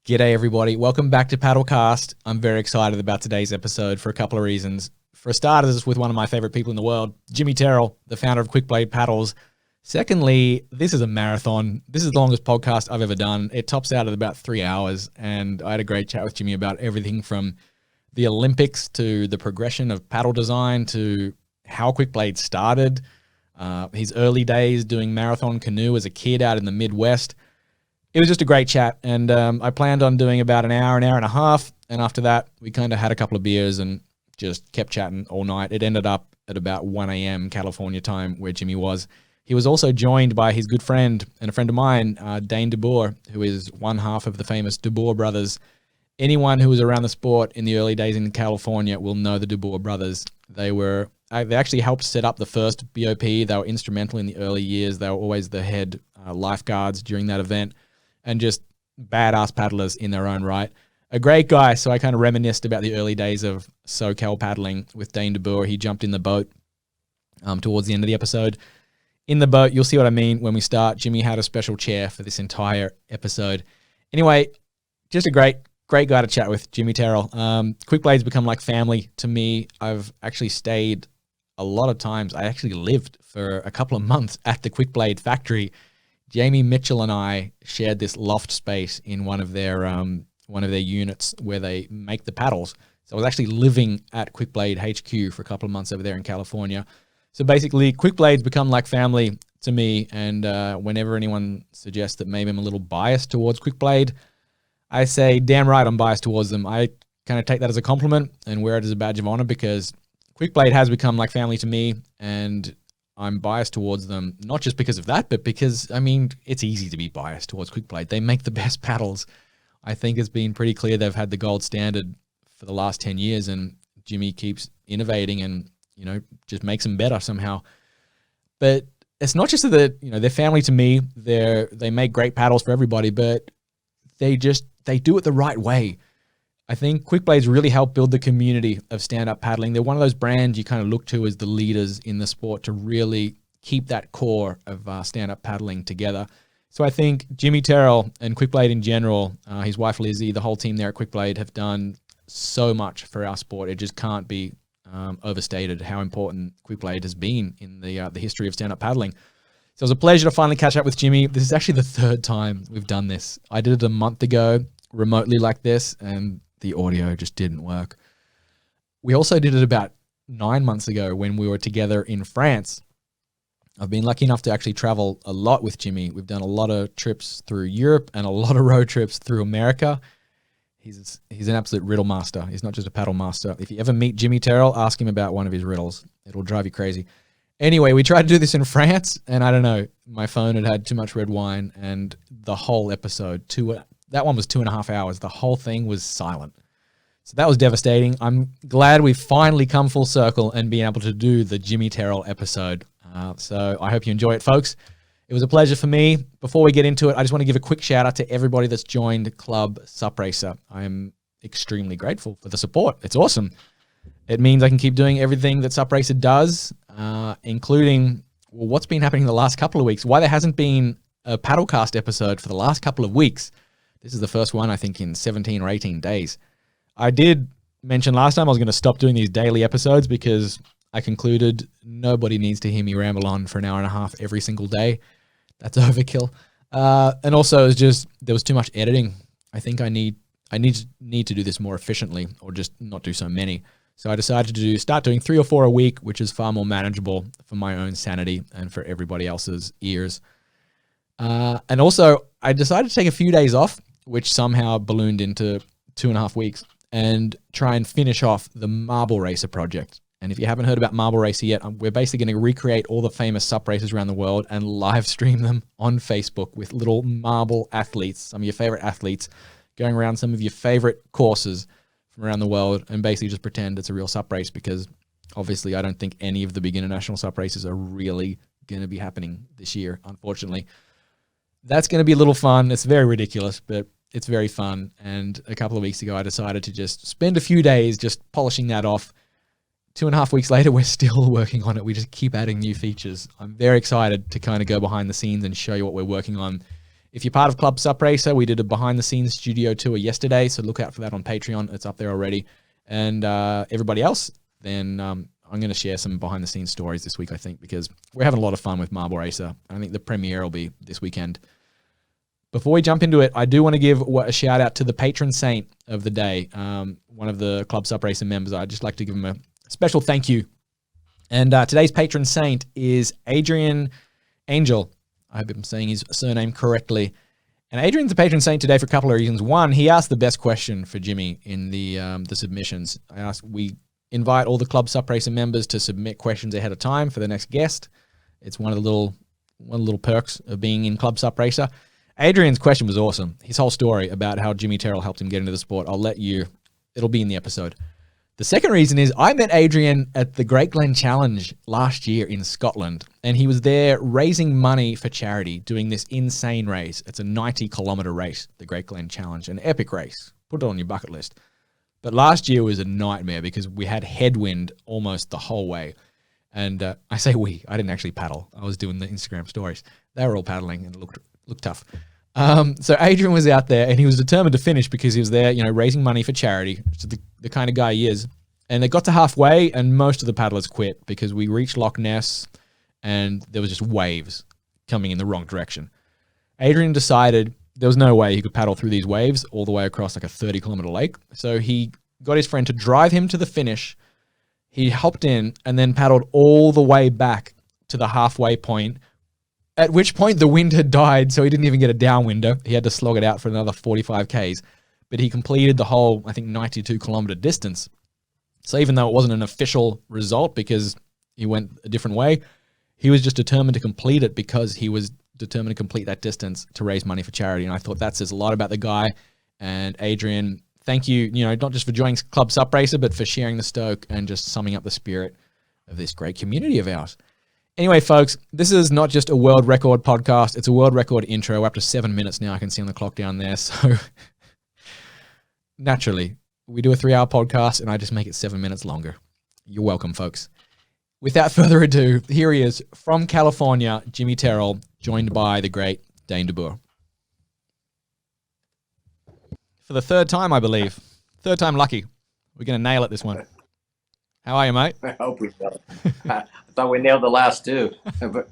G'day everybody, welcome back to Paddlecast. I'm very excited about today's episode for a couple of reasons. For starters, with one of my favorite people in the world, Jimmy Terrell, the founder of Quickblade Paddles. Secondly, this is a marathon. This is the longest podcast I've ever done. It tops out at about 3 hours, and I had a great chat with Jimmy about everything from the Olympics to the progression of paddle design to how Quickblade started, his early days doing marathon canoe as a kid out in the Midwest. It was just a great chat, and I planned on doing about an hour and a half, and after that, we kind of had a couple of beers and just kept chatting all night. It ended up at about 1 a.m. California time where Jimmy was. He was also joined by his good friend and a friend of mine, Dane DeBoer, who is one half of the famous DeBoer brothers. Anyone who was around the sport in the early days in California will know the DeBoer brothers. They actually helped set up the first BOP. They were instrumental in the early years. They were always the head lifeguards during that event, and just badass paddlers in their own right. A great guy, so I kind of reminisced about the early days of SoCal paddling with Dane DeBoer. He jumped in the boat towards the end of the episode. In the boat, you'll see what I mean when we start. Jimmy had a special chair for this entire episode. Anyway, just a great guy to chat with, Jimmy Terrell. Quickblade's become like family to me. I've actually stayed a lot of times. I actually lived for a couple of months at the Quickblade factory. Jamie Mitchell and I shared this loft space in one of their units where they make the paddles. So I was actually living at Quickblade HQ for a couple of months over there in California. So basically, Quickblade's become like family to me, and whenever anyone suggests that maybe I'm a little biased towards Quickblade, I say, damn right I'm biased towards them. I kind of take that as a compliment and wear it as a badge of honor, because Quickblade has become like family to me, and I'm biased towards them, not just because of that, but because, I mean, it's easy to be biased towards Quickblade. They make the best paddles. I think it's been pretty clear they've had the gold standard for the last 10 years, and Jimmy keeps innovating and, just makes them better somehow. But it's not just that, they're family to me. They make great paddles for everybody, but they do it the right way. I think Quickblade's really helped build the community of stand-up paddling. They're one of those brands you kind of look to as the leaders in the sport to really keep that core of stand-up paddling together. So I think Jimmy Terrell and Quickblade in general, his wife Lizzie, the whole team there at Quickblade have done so much for our sport. It just can't be overstated how important Quickblade has been in the history of stand-up paddling. So it was a pleasure to finally catch up with Jimmy. This is actually the third time we've done this. I did it a month ago remotely like this, and the audio just didn't work. We also did it about 9 months ago when we were together in France. I've been lucky enough to actually travel a lot with Jimmy. We've done a lot of trips through Europe and a lot of road trips through America. He's an absolute riddle master. He's not just a paddle master. If you ever meet Jimmy Terrell, ask him about one of his riddles. It'll drive you crazy. Anyway, we tried to do this in France, and I don't know, my phone had too much red wine, and the whole episode, that one was 2.5 hours. The whole thing was silent. So that was devastating. I'm glad we've finally come full circle and been able to do the Jimmy Terrell episode. So I hope you enjoy it, folks. It was a pleasure for me. Before we get into it, I just want to give a quick shout out to everybody that's joined Club Supracer. I am extremely grateful for the support. It's awesome. It means I can keep doing everything that Supracer does, including what's been happening the last couple of weeks. Why there hasn't been a Paddlecast episode for the last couple of weeks. This is the first one, I think, in 17 or 18 days. I did mention last time I was going to stop doing these daily episodes because I concluded nobody needs to hear me ramble on for an hour and a half every single day. That's overkill. And also, it's just there was too much editing. I think I need to do this more efficiently, or just not do so many. So I decided to start doing 3 or 4 a week, which is far more manageable for my own sanity and for everybody else's ears. And also, I decided to take a few days off, which somehow ballooned into 2.5 weeks, and try and finish off the Marble Racer project. And if you haven't heard about Marble Racer yet, we're basically going to recreate all the famous sup races around the world and live stream them on Facebook with little marble athletes, some of your favorite athletes, going around some of your favorite courses from around the world, and basically just pretend it's a real sup race, because obviously I don't think any of the big international sup races are really going to be happening this year, unfortunately. That's going to be a little fun. It's very ridiculous, but it's very fun. And a couple of weeks ago, I decided to just spend a few days just polishing that off. 2.5 weeks later, we're still working on it. We just keep adding new features. I'm very excited to kind of go behind the scenes and show you what we're working on If you're part of Club Sup Racer, we did a behind-the-scenes studio tour yesterday, so look out for that on Patreon. It's up there already. And everybody else, then I'm going to share some behind-the-scenes stories this week, I think, because we're having a lot of fun with Marble Racer. I think the premiere will be this weekend. Before we jump into it, I do want to give a shout-out to the patron saint of the day, one of the Club Sup Racer members. I'd just like to give him a special thank you. And today's patron saint is Adrian Angell. I hope I'm saying his surname correctly. And Adrian's the patron saint today for a couple of reasons. One, he asked the best question for Jimmy in the submissions. We invite all the Club Sup Racer members to submit questions ahead of time for the next guest. It's one of the little perks of being in Club Sup Racer. Adrian's question was awesome. His whole story about how Jimmy Terrell helped him get into the sport. It'll be in the episode. The second reason is I met Adrian at the Great Glen Challenge last year in Scotland, and he was there raising money for charity, doing this insane race. It's a 90-kilometer race, the Great Glen Challenge, an epic race. Put it on your bucket list. But last year was a nightmare because we had headwind almost the whole way. And I say we, I didn't actually paddle. I was doing the Instagram stories. They were all paddling and it looked tough. So Adrian was out there and he was determined to finish because he was there, raising money for charity, which is the kind of guy he is. And it got to halfway and most of the paddlers quit because we reached Loch Ness and there was just waves coming in the wrong direction. Adrian decided there was no way he could paddle through these waves all the way across like a 30-kilometer lake. So he got his friend to drive him to the finish. He hopped in and then paddled all the way back to the halfway point, at which point the wind had died, so he didn't even get a downwinder. He had to slog it out for another 45 Ks. But he completed the whole, I think, 92-kilometer distance. So even though it wasn't an official result because he went a different way, he was just determined to complete it because he was determined to complete that distance to raise money for charity. And I thought that says a lot about the guy. And Adrian, thank you, not just for joining Club Sup Racer, but for sharing the stoke and just summing up the spirit of this great community of ours. Anyway, folks, this is not just a world record podcast. It's a world record intro. We're up to 7 minutes now. I can see on the clock down there. So naturally, we do a 3-hour podcast and I just make it 7 minutes longer. You're welcome, folks. Without further ado, here he is from California, Jimmy Terrell, joined by the great Dane DeBoer. For the third time, I believe. Third time lucky. We're going to nail it this one. How are you, mate? I hope we nailed it. I thought we nailed the last two. But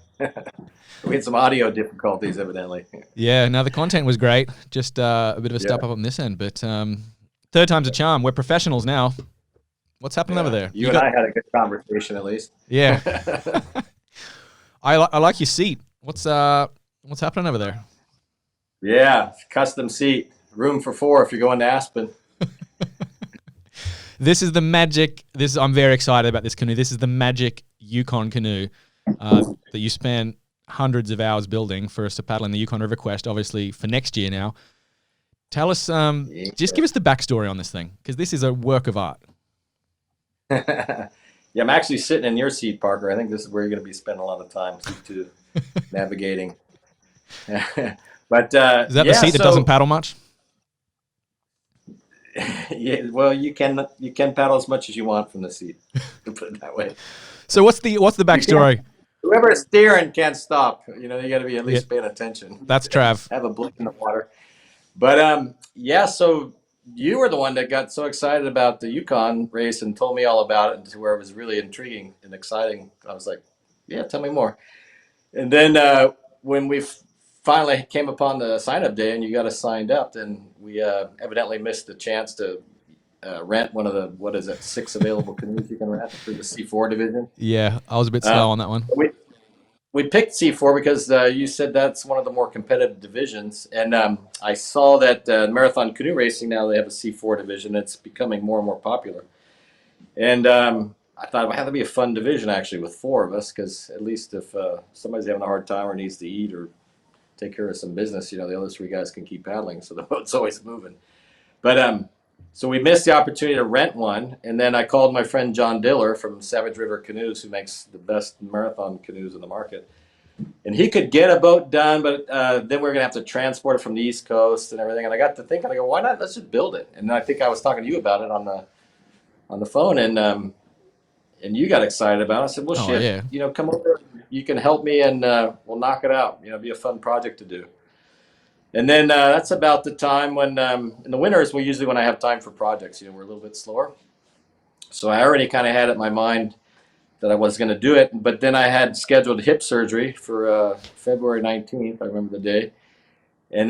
we had some audio difficulties, evidently. Yeah, no, the content was great. Just a bit of a step up on this end. But third time's a charm. We're professionals now. What's happening over there? You and I had a good conversation, at least. Yeah. I like your seat. What's happening over there? Yeah, custom seat. Room for 4 if you're going to Aspen. This is the magic. I'm very excited about this canoe. This is the magic Yukon Canoe that you spent hundreds of hours building for us to paddle in the Yukon River Quest, obviously for next year now. Tell us, just give us the backstory on this thing, because this is a work of art. Yeah, I'm actually sitting in your seat, Parker. I think this is where you're going to be spending a lot of time to navigating. But is that the seat that doesn't paddle much? Yeah, well, you can paddle as much as you want from the seat, to put it that way. So what's the backstory? Whoever's steering can't stop. You got to be at least paying attention. That's Trav. Have a blink in the water. But so you were the one that got so excited about the Yukon race and told me all about it, to where it was really intriguing and exciting. I was like, yeah, tell me more. And then when we finally came upon the sign-up day and you got us signed up, then we evidently missed the chance to rent one of the 6 available canoes you can rent for the C4 division. Yeah, I was a bit slow on that one. We picked C4 because you said that's one of the more competitive divisions. And I saw that marathon canoe racing, now they have a C4 division. It's becoming more and more popular. And I thought it would have to be a fun division, actually, with 4 of us, because at least if somebody's having a hard time or needs to eat or take care of some business, the other 3 guys can keep paddling, so the boat's always moving. But so we missed the opportunity to rent one, and then I called my friend John Diller from Savage River Canoes, who makes the best marathon canoes in the market. And he could get a boat done, but then we're going to have to transport it from the East Coast and everything. And I got to thinking, I go, why not? Let's just build it. And I think I was talking to you about it on the phone, and you got excited about it. I said, well, shit, yeah. Come over. You can help me, and we'll knock it out. Be a fun project to do. And then that's about the time when in the winters we usually when I have time for projects. We're a little bit slower. So I already kind of had it in my mind that I was going to do it, but then I had scheduled hip surgery for February 19th. I remember the day. And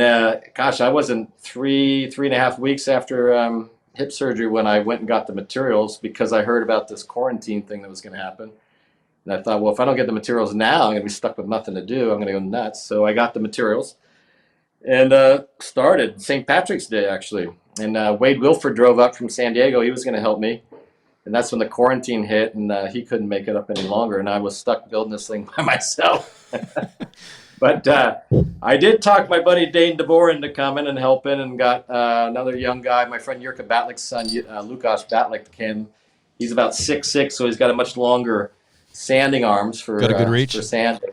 gosh, I wasn't three and a half weeks after hip surgery when I went and got the materials because I heard about this quarantine thing that was going to happen. And I thought, well, if I don't get the materials now, I'm going to be stuck with nothing to do. I'm going to go nuts. So I got the materials and started St. Patrick's Day, actually. And Wade Wilford drove up from San Diego. He was going to help me. And that's when the quarantine hit, and he couldn't make it up any longer. And I was stuck building this thing by myself. But I did talk my buddy Dane DeBoer into coming and helping, and got another young guy, my friend Jurka Batlik's son, Lukas Batlik, came. He's about 6'6", so he's got a much longer sanding arms for got a good reach for sanding.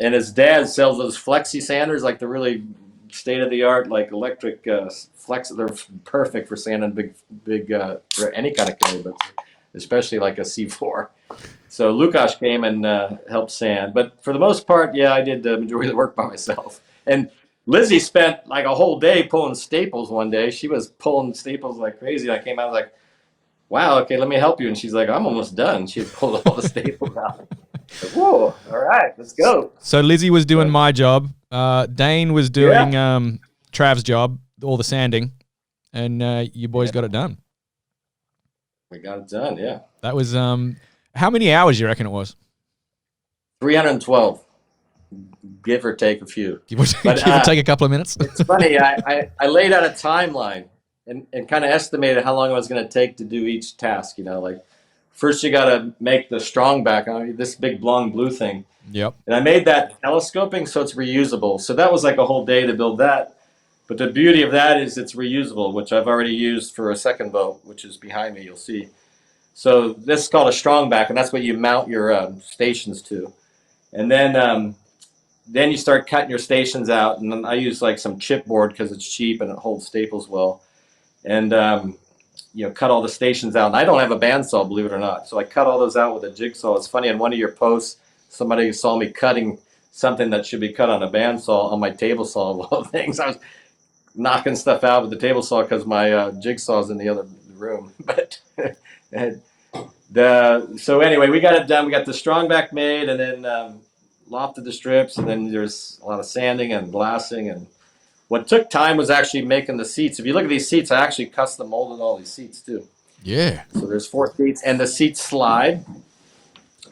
And his dad sells those flexi sanders, like the really state-of-the-art, like electric flex. They're perfect for sanding big for any kind of canoe, but especially like a C4. So Lukas came and helped sand. But for the most part, yeah, I did the majority of the work by myself. And Lizzie spent like a whole day pulling staples one day. She was pulling staples like crazy. And I came out like, wow, okay, let me help you. And she's like, I'm almost done. She had pulled all the staples out. Like, whoa, all right, let's go. So Lizzie was doing my job. Dane was doing Trav's job, all the sanding. And you boys got it done. We got it done, yeah. That was, how many hours you reckon it was? 312, give or take a few. Give or take a couple of minutes? It's funny, I laid out a timeline and kind of estimated how long it was going to take to do each task. Like first you got to make the strong back, this big long blue thing. Yep. And I made that telescoping so it's reusable. So that was like a whole day to build that. But the beauty of that is it's reusable, which I've already used for a second boat, which is behind me, you'll see. So this is called a strong back, and that's what you mount your stations to. And then you start cutting your stations out, and then I use like some chipboard because it's cheap and it holds staples well. And cut all the stations out. And I don't have a bandsaw, believe it or not. So I cut all those out with a jigsaw. It's funny, in one of your posts, somebody saw me cutting something that should be cut on a bandsaw on my table saw of all things. I was knocking stuff out with the table saw because my jigsaw's in the other room. But so anyway, we got it done. We got the strong back made, and then lofted the strips, and then there's a lot of sanding and glassing. And what took time was actually making the seats. If you look at these seats, I actually custom molded all these seats too. Yeah. So there's 4 seats, and the seats slide.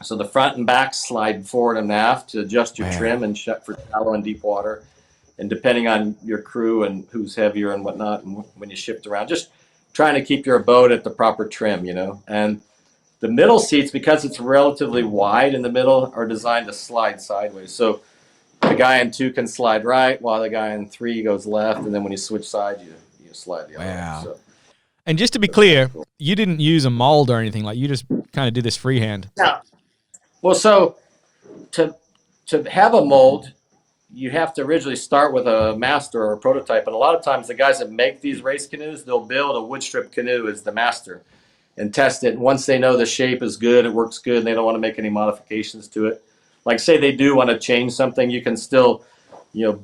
So the front and back slide forward and aft to adjust your trim and for shallow and deep water. And depending on your crew and who's heavier and whatnot, and when you shift around, just trying to keep your boat at the proper trim, And the middle seats, because it's relatively wide in the middle, are designed to slide sideways. So the guy in 2 can slide right, while the guy in 3 goes left, and then when you switch sides, you slide the other way. So, and just to be clear, you didn't use a mold or anything, like you just kind of did this freehand. No. Well, so to have a mold, you have to originally start with a master or a prototype. And a lot of times the guys that make these race canoes, they'll build a woodstrip canoe as the master and test it. And once they know the shape is good, it works good, and they don't want to make any modifications to it. Like say they do want to change something, you can still,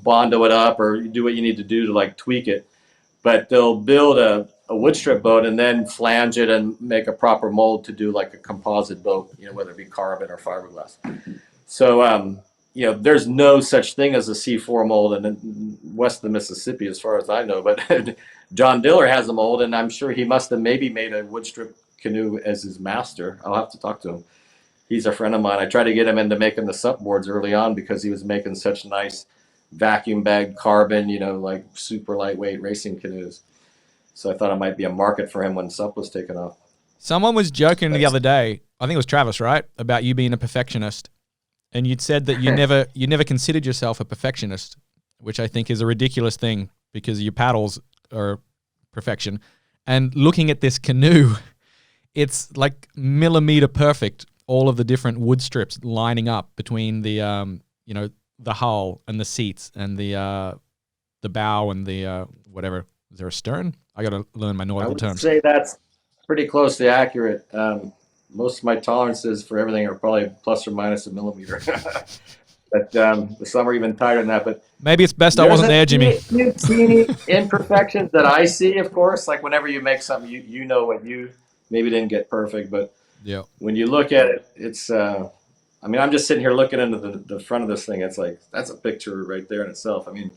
bondo it up or do what you need to do to like tweak it. But they'll build a woodstrip boat and then flange it and make a proper mold to do like a composite boat, whether it be carbon or fiberglass. So, there's no such thing as a C4 mold in west of the Mississippi, as far as I know. But John Diller has a mold, and I'm sure he must have maybe made a woodstrip canoe as his master. I'll have to talk to him. He's a friend of mine. I tried to get him into making the sup boards early on because he was making such nice vacuum bag carbon, like super lightweight racing canoes. So I thought it might be a market for him when sup was taken off. Someone was joking the other day, I think it was Travis, right, about you being a perfectionist. And you'd said that you never considered yourself a perfectionist, which I think is a ridiculous thing because your paddles are perfection. And looking at this canoe, it's like millimeter perfect. All of the different wood strips lining up between the the hull and the seats and the bow and the whatever. Is there a stern? I got to learn my nautical terms. I would say that's pretty closely accurate. Most of my tolerances for everything are probably plus or minus a millimeter. But some are even tighter than that. But Maybe it's best I there's wasn't there, Jimmy. few teeny imperfections that I see, of course. Like whenever you make something, you know what you maybe didn't get perfect, but Yeah. when you look at it, it's. I mean, I'm just sitting here looking into the front of this thing. It's like that's a picture right there in itself. I mean,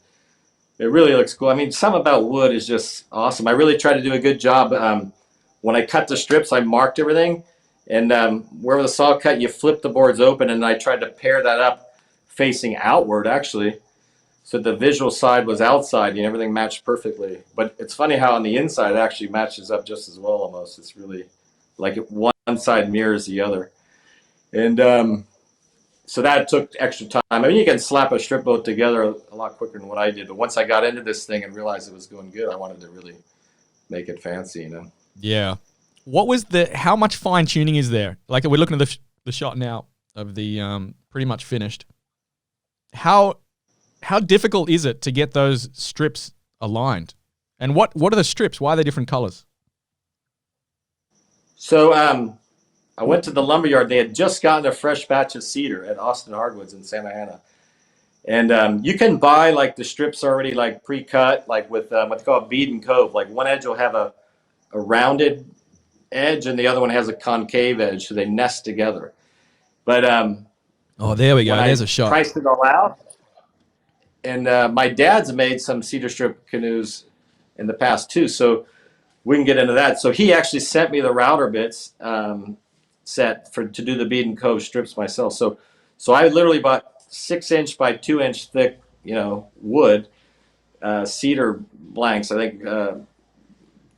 it really looks cool. I mean, something about wood is just awesome. I really tried to do a good job. When I cut the strips, I marked everything, and wherever the saw cut, you flip the boards open, and I tried to pair that up facing outward, actually, so the visual side was outside, and everything matched perfectly. But it's funny how on the inside it actually matches up just as well. Almost, it's really like one side mirrors the other, and so that took extra time. I mean, you can slap a strip boat together a lot quicker than what I did. But once I got into this thing and realized it was going good, I wanted to really make it fancy, Yeah. What was how much fine tuning is there? Like we're looking at the shot now of the pretty much finished. How difficult is it to get those strips aligned? And what are the strips? Why are they different colors? So I went to the lumberyard. They had just gotten a fresh batch of cedar at Austin Hardwoods in Santa Ana. And you can buy like the strips already like pre-cut, like with what they call a bead and cove. Like one edge will have a rounded edge and the other one has a concave edge, so they nest together. But oh, there we go. There's a shot. Priced it all out. And my dad's made some cedar strip canoes in the past too, so we can get into that. So he actually sent me the router bits set to do the bead and cove strips myself. So I literally bought 6-inch by 2-inch thick, wood cedar blanks. I think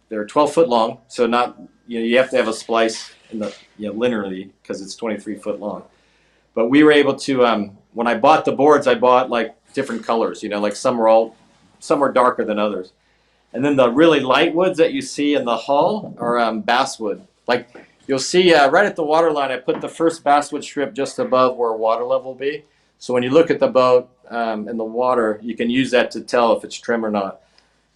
they're 12 foot long, so not you have to have a splice in the linearly because it's 23 foot long. But we were able to when I bought the boards, I bought like different colors. Like some are darker than others. And then the really light woods that you see in the hull are basswood. Like you'll see right at the water line, I put the first basswood strip just above where water level will be. So when you look at the boat in the water, you can use that to tell if it's trim or not.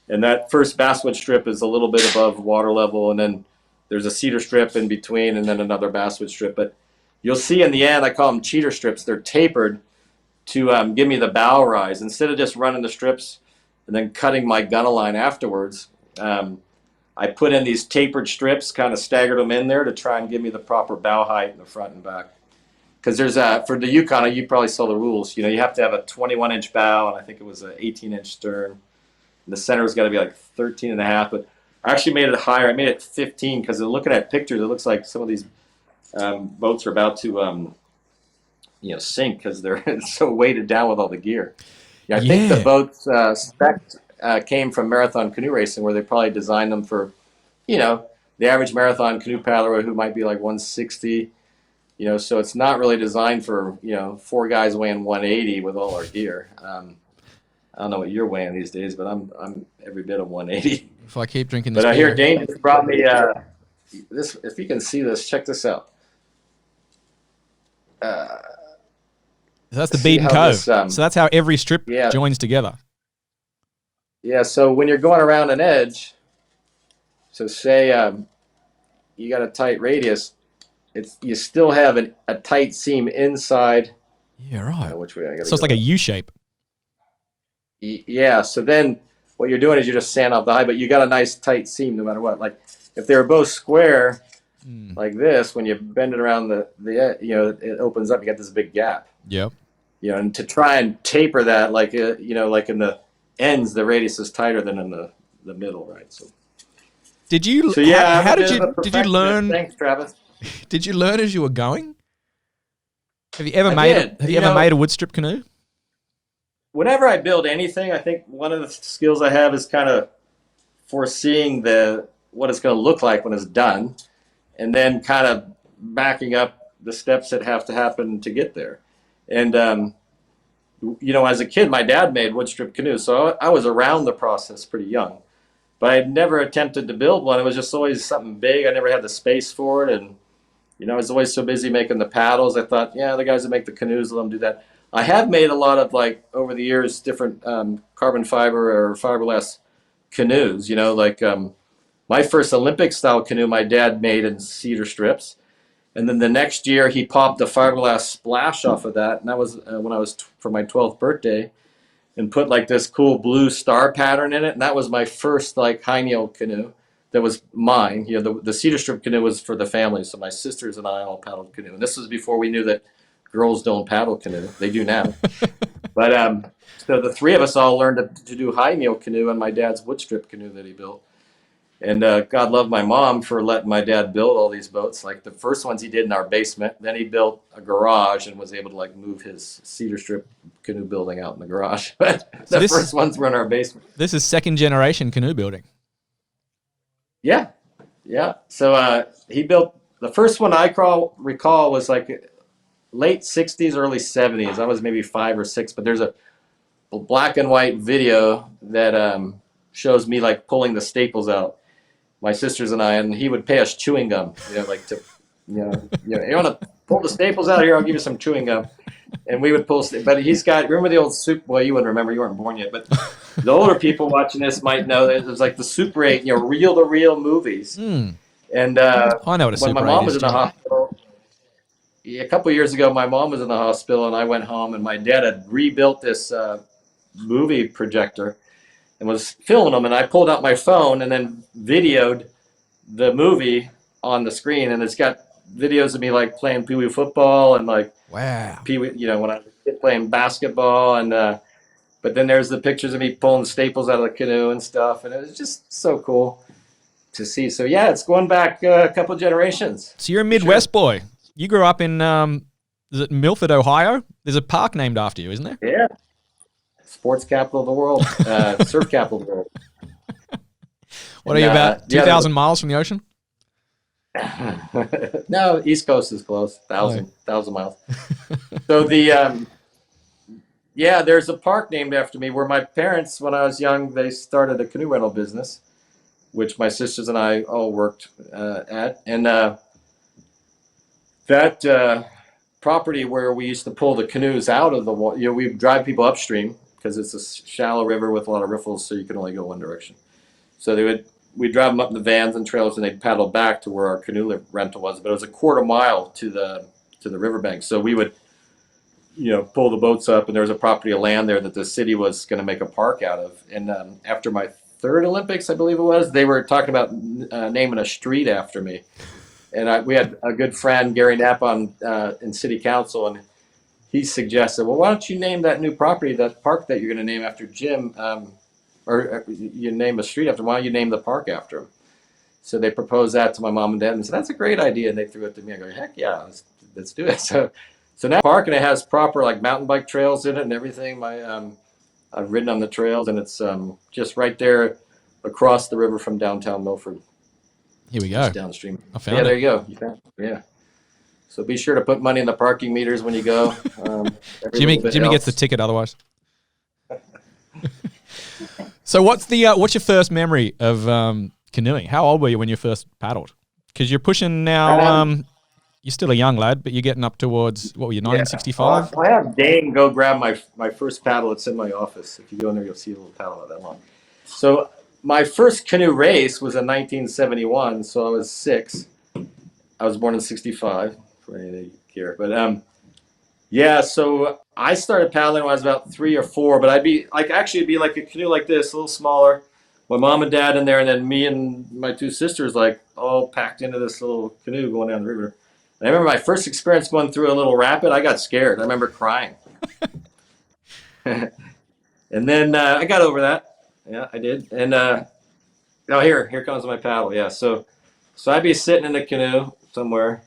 And that first basswood strip is a little bit above water level, and then there's a cedar strip in between, and then another basswood strip. But you'll see in the end, I call them cheater strips. They're tapered to give me the bow rise. Instead of just running the strips and then cutting my gunwale line afterwards, I put in these tapered strips, kind of staggered them in there to try and give me the proper bow height in the front and back. Because there's for the Yukon, you probably saw the rules. You have to have a 21-inch bow, and I think it was an 18-inch stern. And the center has got to be like 13 and a half. But I actually made it higher. I made it 15 because looking at pictures, it looks like some of these boats are about to sink because they're so weighted down with all the gear. I think the boats spec came from marathon canoe racing, where they probably designed them for, the average marathon canoe paddler who might be like 160. So it's not really designed for, 4 guys weighing 180 with all our gear. I don't know what you're weighing these days, but I'm every bit of 180. If I keep drinking this But beer. Here, Dane just brought me this. If you can see this, check this out. That's the bead and cove. So that's how every strip joins together. Yeah, so when you're going around an edge, so say you got a tight radius, you still have a tight seam inside. Yeah, right. Which way I gotta so it's like a U shape. Yeah, so then what you're doing is you just sand off the high, but you got a nice tight seam no matter what. Like if they're both square like this, when you bend it around the it opens up, you got this big gap. Yep. And to try and taper that, like like in the ends, the radius is tighter than in the middle, right? So did you? So yeah, how did you learn? Thanks, Travis. Did you learn as you were going? Have you ever made a wood strip canoe? Whenever I build anything, I think one of the skills I have is kind of foreseeing what it's going to look like when it's done, and then kind of backing up the steps that have to happen to get there. And as a kid, my dad made wood strip canoes, so I was around the process pretty young. But I'd never attempted to build one. It was just always something big. I never had the space for it, and I was always so busy making the paddles. I thought, the guys that make the canoes, let them do that. I have made a lot of, like, over the years, different carbon fiber or fiberglass canoes. My first Olympic style canoe my dad made in cedar strips, And then the next year, he popped a fiberglass splash off of that, and that was when I was for my 12th birthday, and put like this cool blue star pattern in it, and that was my first like high kneel canoe. That was mine. You know, the cedar strip canoe was for the family, so my sisters and I all paddled canoe. And this was before we knew that girls don't paddle canoe. They do now. But so the three of us all learned to do high kneel canoe on my dad's woodstrip canoe that he built. And God love my mom for letting my dad build all these boats. Like the first ones he did in our basement. Then he built a garage and was able to like move his cedar strip canoe building out in the garage. But the first ones were in our basement. This is second generation canoe building. Yeah. Yeah. So he built the first one I recall was like late 60s, early 70s. I was maybe 5 or 6, but there's a black and white video that shows me like pulling the staples out, my sisters and I, and he would pay us chewing gum, like to, you want to pull the staples out here, I'll give you some chewing gum. And we would pull, but he's got, remember the old soup, well, you wouldn't remember, you weren't born yet, but the older people watching this might know that it was like the Super 8, reel-to-reel movies. And I know what a when Super my 8 mom is, was in the hospital, a couple of years ago, my mom was in the hospital and I went home and my dad had rebuilt this movie projector and was filming them, and I pulled out my phone and then videoed the movie on the screen, and it's got videos of me like playing pee wee football and like pee wee, when I was a kid playing basketball, and but then there's the pictures of me pulling staples out of the canoe and stuff, and it was just so cool to see. So yeah, it's going back a couple generations. So you're a Midwest boy. You grew up in is it Milford, Ohio? There's a park named after you, isn't there? Yeah. Sports capital of the world, surf capital of the world. What are you, about 2,000 miles from the ocean? No, East Coast is close, 1,000 miles. So there's a park named after me where my parents, when I was young, they started a canoe rental business, which my sisters and I all worked at. And that property where we used to pull the canoes out of the water, we drive people upstream, because it's a shallow river with a lot of riffles, so you can only go one direction. So we'd drive them up in the vans and trailers, and they'd paddle back to where our canoe rental was. But it was a quarter mile to the riverbank. So we would, pull the boats up, and there was a property of land there that the city was going to make a park out of. And after my third Olympics, I believe it was, they were talking about naming a street after me. And we had a good friend, Gary Knapp, in city council, and he suggested, well, why don't you name that new property, that park that you're going to name after Jim, or you name a street after him, why don't you name the park after him? So they proposed that to my mom and dad and said, that's a great idea. And they threw it to me. I go, heck yeah, let's do it. So now the park, and it has proper like mountain bike trails in it and everything. I've ridden on the trails, and it's just right there across the river from downtown Milford. Here we go. Just downstream. I found it. There you go. You found it. Yeah. So be sure to put money in the parking meters when you go. Jimmy gets the ticket otherwise. So what's your first memory of canoeing? How old were you when you first paddled? Because you're pushing now. You're still a young lad, but you're getting up towards, what were you, 1965? I have Dane go grab my first paddle. It's in my office. If you go in there, you'll see a little paddle not that long. So my first canoe race was in 1971. So I was 6. I was born in 65. For any care, but so I started paddling when I was about 3 or 4, but it'd be like a canoe like this, a little smaller, my mom and dad in there, and then me and my 2 sisters like all packed into this little canoe going down the river. And I remember my first experience going through a little rapid. I got scared. I remember crying. And then I got over that. Yeah, I did. And here comes my paddle. Yeah, so I'd be sitting in the canoe somewhere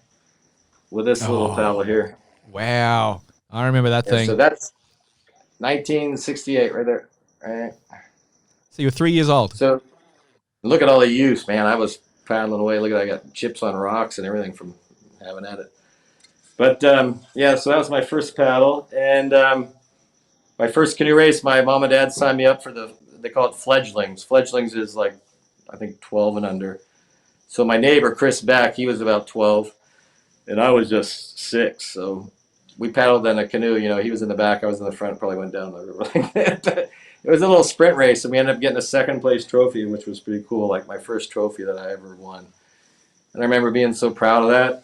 with this little paddle here. Wow. I remember that thing. So that's 1968 right there. Right. So you were 3 years old. So look at all the use, man. I was paddling away. Look at I got chips on rocks and everything from having at it. But so that was my first paddle. And my first canoe race, my mom and dad signed me up for they call it fledglings. Fledglings is like, I think 12 and under. So my neighbor, Chris Beck, he was about 12. And I was just 6, so we paddled in a canoe. He was in the back, I was in the front, probably went down the river like that. It was a little sprint race, and we ended up getting a second place trophy, which was pretty cool, like my first trophy that I ever won. And I remember being so proud of that.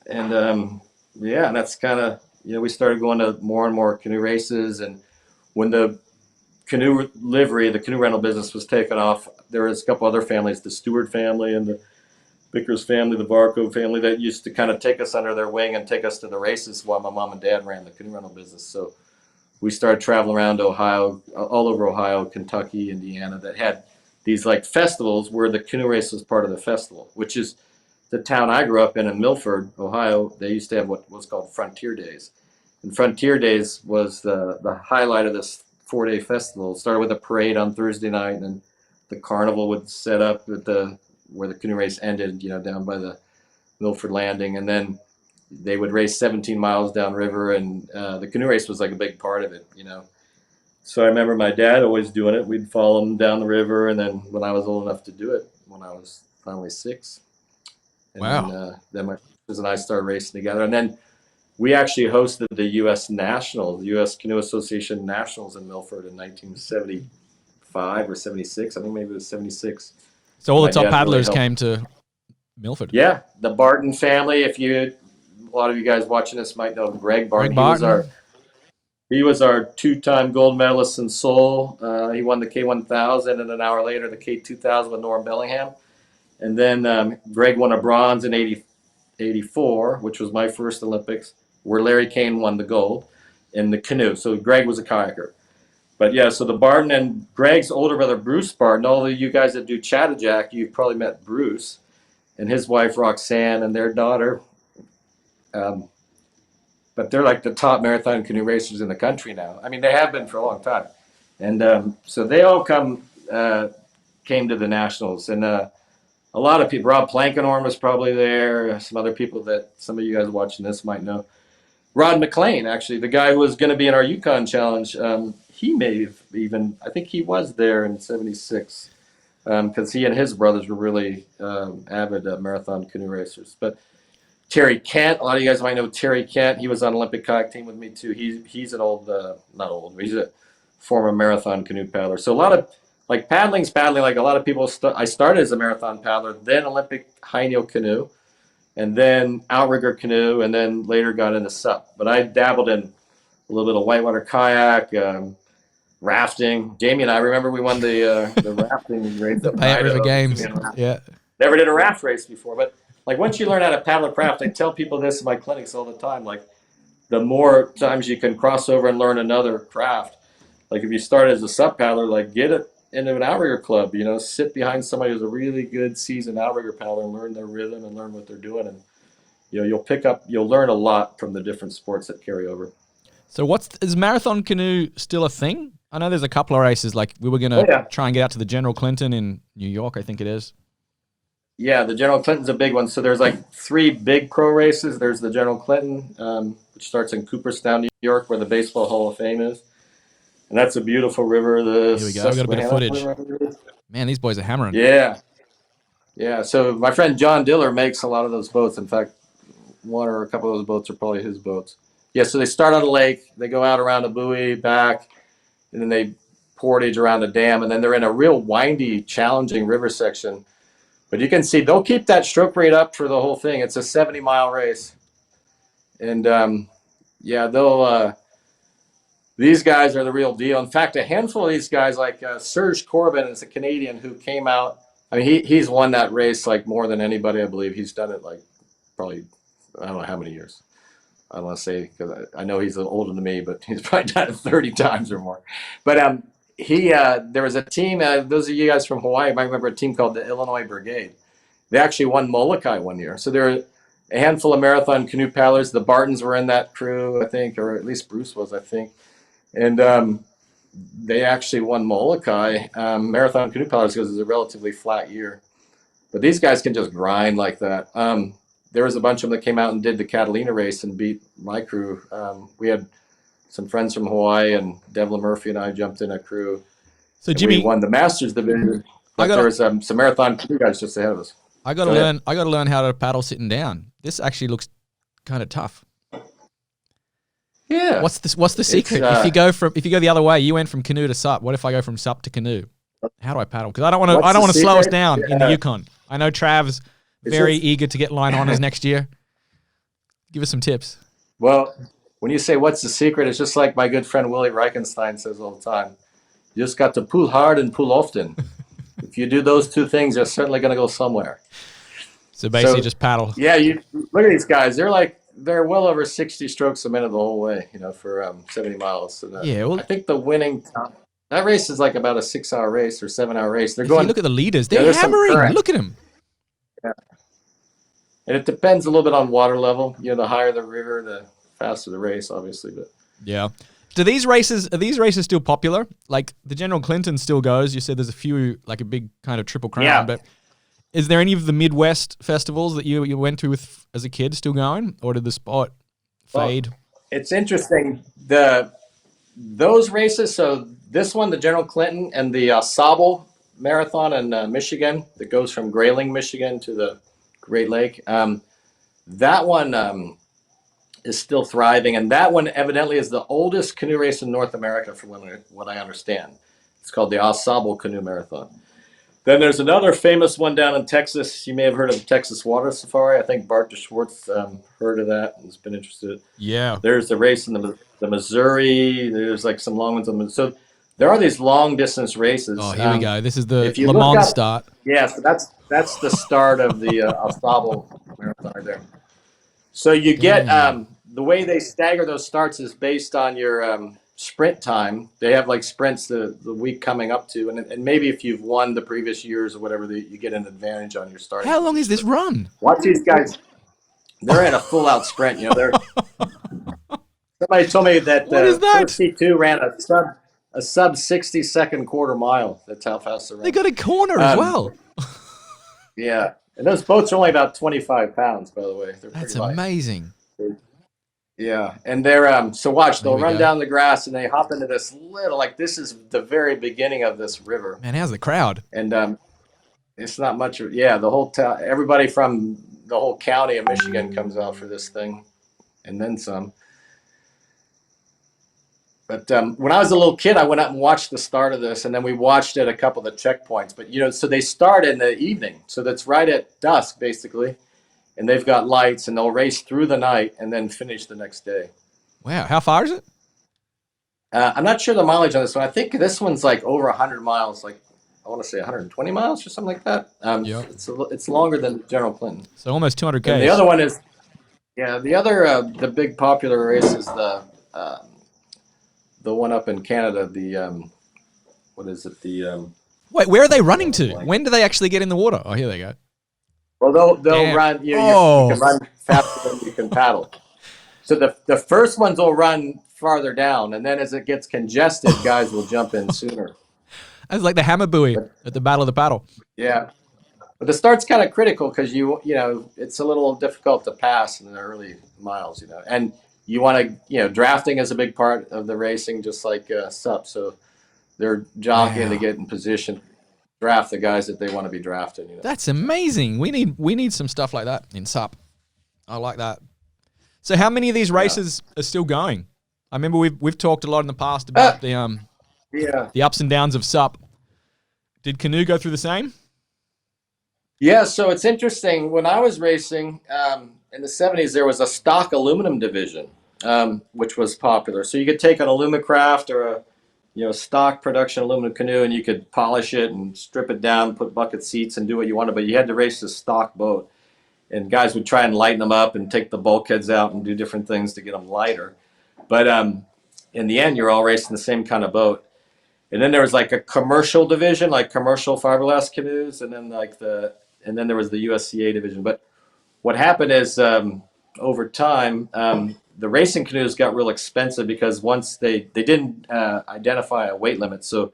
Yeah, and that's kind of, we started going to more and more canoe races. And when the canoe livery, the canoe rental business was taken off, there was a couple other families, the Stewart family and the Vickers family, the Varco family, that used to kind of take us under their wing and take us to the races while my mom and dad ran the canoe rental business. So we started traveling around Ohio, all over Ohio, Kentucky, Indiana, that had these like festivals where the canoe race was part of the festival, which is the town I grew up in Milford, Ohio. They used to have what was called Frontier Days. And Frontier Days was the highlight of this 4-day festival. It started with a parade on Thursday night, and then the carnival would set up at where the canoe race ended, down by the Milford Landing. And then they would race 17 miles downriver, and the canoe race was like a big part of it. So I remember my dad always doing it. We'd follow him down the river, and then when I was old enough to do it, when I was finally 6, and Wow. then my sisters and I started racing together. And then we actually hosted the U.S. Nationals, the U.S. Canoe Association Nationals in Milford in 1975 or 76. I think maybe it was 76. So all the My top dad really paddlers helped. came to Milford. Yeah, the Barton family. A lot of you guys watching this might know Greg Barton. Greg Barton. He was our 2-time gold medalist in Seoul. He won the K1000, and an hour later the K2000 with Norm Bellingham. And then Greg won a bronze in 84, which was my first Olympics, where Larry Cain won the gold in the canoe. So Greg was a kayaker. But yeah, so the Barton and Greg's older brother, Bruce Barton, all of you guys that do Chattajack, you've probably met Bruce and his wife, Roxanne, and their daughter. But they're like the top marathon canoe racers in the country now. I mean, they have been for a long time. And so they all came to the Nationals. And a lot of people, Rob Plankenhorn was probably there, some other people that some of you guys watching this might know. Rod McLean, actually, the guy who was going to be in our Yukon Challenge, he may have even, I think he was there in 76, because he and his brothers were really avid marathon canoe racers. But Terry Kent, a lot of you guys might know Terry Kent. He was on Olympic kayak team with me too. He's an old, not old, but he's a former marathon canoe paddler. So a lot of, like paddling's paddling, like a lot of people, I started as a marathon paddler, then Olympic high kneel canoe, and then outrigger canoe, and then later got into SUP. But I dabbled in a little bit of whitewater kayak, rafting. Jamie and I, remember we won the rafting race. The Payette River Games. Yeah. Never did a raft race before, but like once you learn how to paddle a craft, I tell people this in my clinics all the time, like the more times you can cross over and learn another craft. Like if you start as a SUP paddler, like get it into an outrigger club, sit behind somebody who's a really good seasoned outrigger paddler and learn their rhythm and learn what they're doing. And you'll learn a lot from the different sports that carry over. So is marathon canoe still a thing? I know there's a couple of races, like we were going to try and get out to the General Clinton in New York, I think it is. Yeah, the General Clinton's a big one. So there's like 3 big pro races. There's the General Clinton, which starts in Cooperstown, New York, where the Baseball Hall of Fame is. And that's a beautiful river. Here we go. We've got a bit of footage. Man, these boys are hammering. Yeah. Yeah. So my friend John Diller makes a lot of those boats. In fact, one or a couple of those boats are probably his boats. Yeah, so they start on a lake. They go out around a buoy, back, and then they portage around a dam. And then they're in a real windy, challenging river section. But you can see they'll keep that stroke rate up for the whole thing. It's a 70-mile race. And, these guys are the real deal. In fact, a handful of these guys, like Serge Corbin is a Canadian who came out. I mean, he's won that race like more than anybody, I believe. He's done it like probably, I don't know how many years. I don't want to say, because I know he's a little older than me, but he's probably done it 30 times or more. But there was a team, those of you guys from Hawaii might remember a team called the Illinois Brigade. They actually won Molokai one year. So there are a handful of marathon canoe paddlers. The Bartons were in that crew, I think, or at least Bruce was, I think. And they actually won Molokai marathon canoe paddlers because it's a relatively flat year. But these guys can just grind like that. There was a bunch of them that came out and did the Catalina race and beat my crew. We had some friends from Hawaii, and Devlin Murphy and I jumped in a crew. So Jimmy, we won the Masters division. But there was some marathon canoe guys just ahead of us. I got to learn how to paddle sitting down. This actually looks kind of tough. Yeah. What's the secret? If you go the other way, you went from canoe to SUP. What if I go from SUP to canoe? How do I paddle? Because I don't want to slow us down in the Yukon. I know Trav's very eager to get line honors next year. Give us some tips. Well, when you say what's the secret, it's just like my good friend Willie Reichenstein says all the time. You just got to pull hard and pull often. If you do those two things, you're certainly going to go somewhere. So basically, just paddle. Yeah, you look at these guys. They're well over 60 strokes a minute the whole way, for 70 miles. So I think the winning that race is like about a 6-hour race or 7-hour race. They're going. You look at the leaders; they're hammering. Look at them. Yeah, and it depends a little bit on water level. The higher the river, the faster the race, obviously. But yeah. Are these races still popular? Like the General Clinton still goes. You said there's a few, like a big kind of Triple Crown, but is there any of the Midwest festivals that you went to as a kid still going, or did the sport fade? Well, it's interesting. Those races, so this one, the General Clinton, and the Sable Marathon in Michigan that goes from Grayling, Michigan to the Great Lake, that one is still thriving, and that one evidently is the oldest canoe race in North America from what I understand. It's called the Sable Canoe Marathon. Then there's another famous one down in Texas. You may have heard of Texas Water Safari. I think Bart DeSchwartz heard of that and has been interested. Yeah. There's the race in the Missouri. There's like some long ones. So there are these long distance races. Oh, here we go. This is the Le Mans start. Yeah, so that's the start of the Sable Marathon right there. So you get the way they stagger those starts is based on your sprint time. They have like sprints the week coming up to, and maybe if you've won the previous years or whatever, you get an advantage on your starting. How long is this run? Watch these guys. They're in a full out sprint. They're. Somebody told me that first C2 ran a sub 60-second quarter mile. That's how fast they ran. They got a corner as well. Yeah, and those boats are only about 25 pounds, by the way. That's amazing. Yeah, and they're so watch. They'll run down the grass and they hop into this little this is the very beginning of this river. Man, how's the crowd? And it's not much. Yeah, the whole town, everybody from the whole county of Michigan comes out for this thing, and then some. But when I was a little kid, I went out and watched the start of this, and then we watched it a couple of the checkpoints. But so they start in the evening, so that's right at dusk, basically. And they've got lights, and they'll race through the night and then finish the next day. Wow. How far is it? I'm not sure the mileage on this one. I think this one's like over 100 miles, like I want to say 120 miles or something like that. It's longer than General Clinton. So almost 200 Ks. And the other one is, the big popular race is the one up in Canada, what is it? Wait, where are they running to? When do they actually get in the water? Oh, here they go. Well, they'll run. You can run faster than you can paddle. So the first ones will run farther down, and then as it gets congested, guys will jump in sooner. That's like the hammer buoy at the Battle of the Paddle. Yeah, but the start's kind of critical because it's a little difficult to pass in the early miles. And you want to drafting is a big part of the racing, just like SUP. So they're jockeying to get in position. Draft the guys that they want to be drafted. That's amazing. We need some stuff like that in SUP. I like that. So how many of these races are still going? I remember we've talked a lot in the past about the ups and downs of SUP. Did Canoe go through the same? Yeah, so it's interesting. When I was racing in the 70s, there was a stock aluminum division, which was popular. So you could take an Alumacraft or a stock production aluminum canoe, and you could polish it and strip it down, put bucket seats and do what you wanted, but you had to race the stock boat. And guys would try and lighten them up and take the bulkheads out and do different things to get them lighter. But in the end, you're all racing the same kind of boat. And then there was like a commercial division, like commercial fiberglass canoes, and then then there was the USCA division. But what happened is over time, the racing canoes got real expensive because once they didn't identify a weight limit, so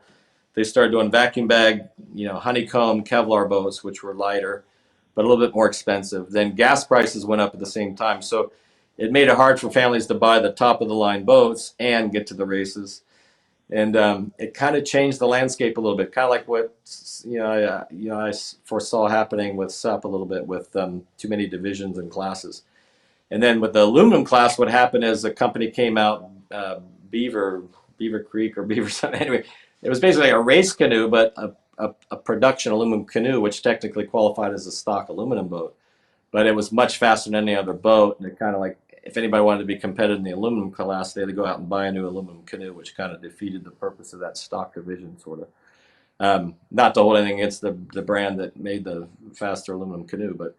they started doing vacuum bag, honeycomb Kevlar boats, which were lighter, but a little bit more expensive. Then gas prices went up at the same time, so it made it hard for families to buy the top of the line boats and get to the races. And it kind of changed the landscape a little bit, kind of like what I foresaw happening with SUP a little bit with too many divisions and classes. And then with the aluminum class, what happened is a company came out, Beaver Creek or Beaver something. Anyway, it was basically a race canoe, but a production aluminum canoe, which technically qualified as a stock aluminum boat. But it was much faster than any other boat, and it kind of if anybody wanted to be competitive in the aluminum class, they had to go out and buy a new aluminum canoe, which kind of defeated the purpose of that stock division, sort of. Not to hold anything against the brand that made the faster aluminum canoe, but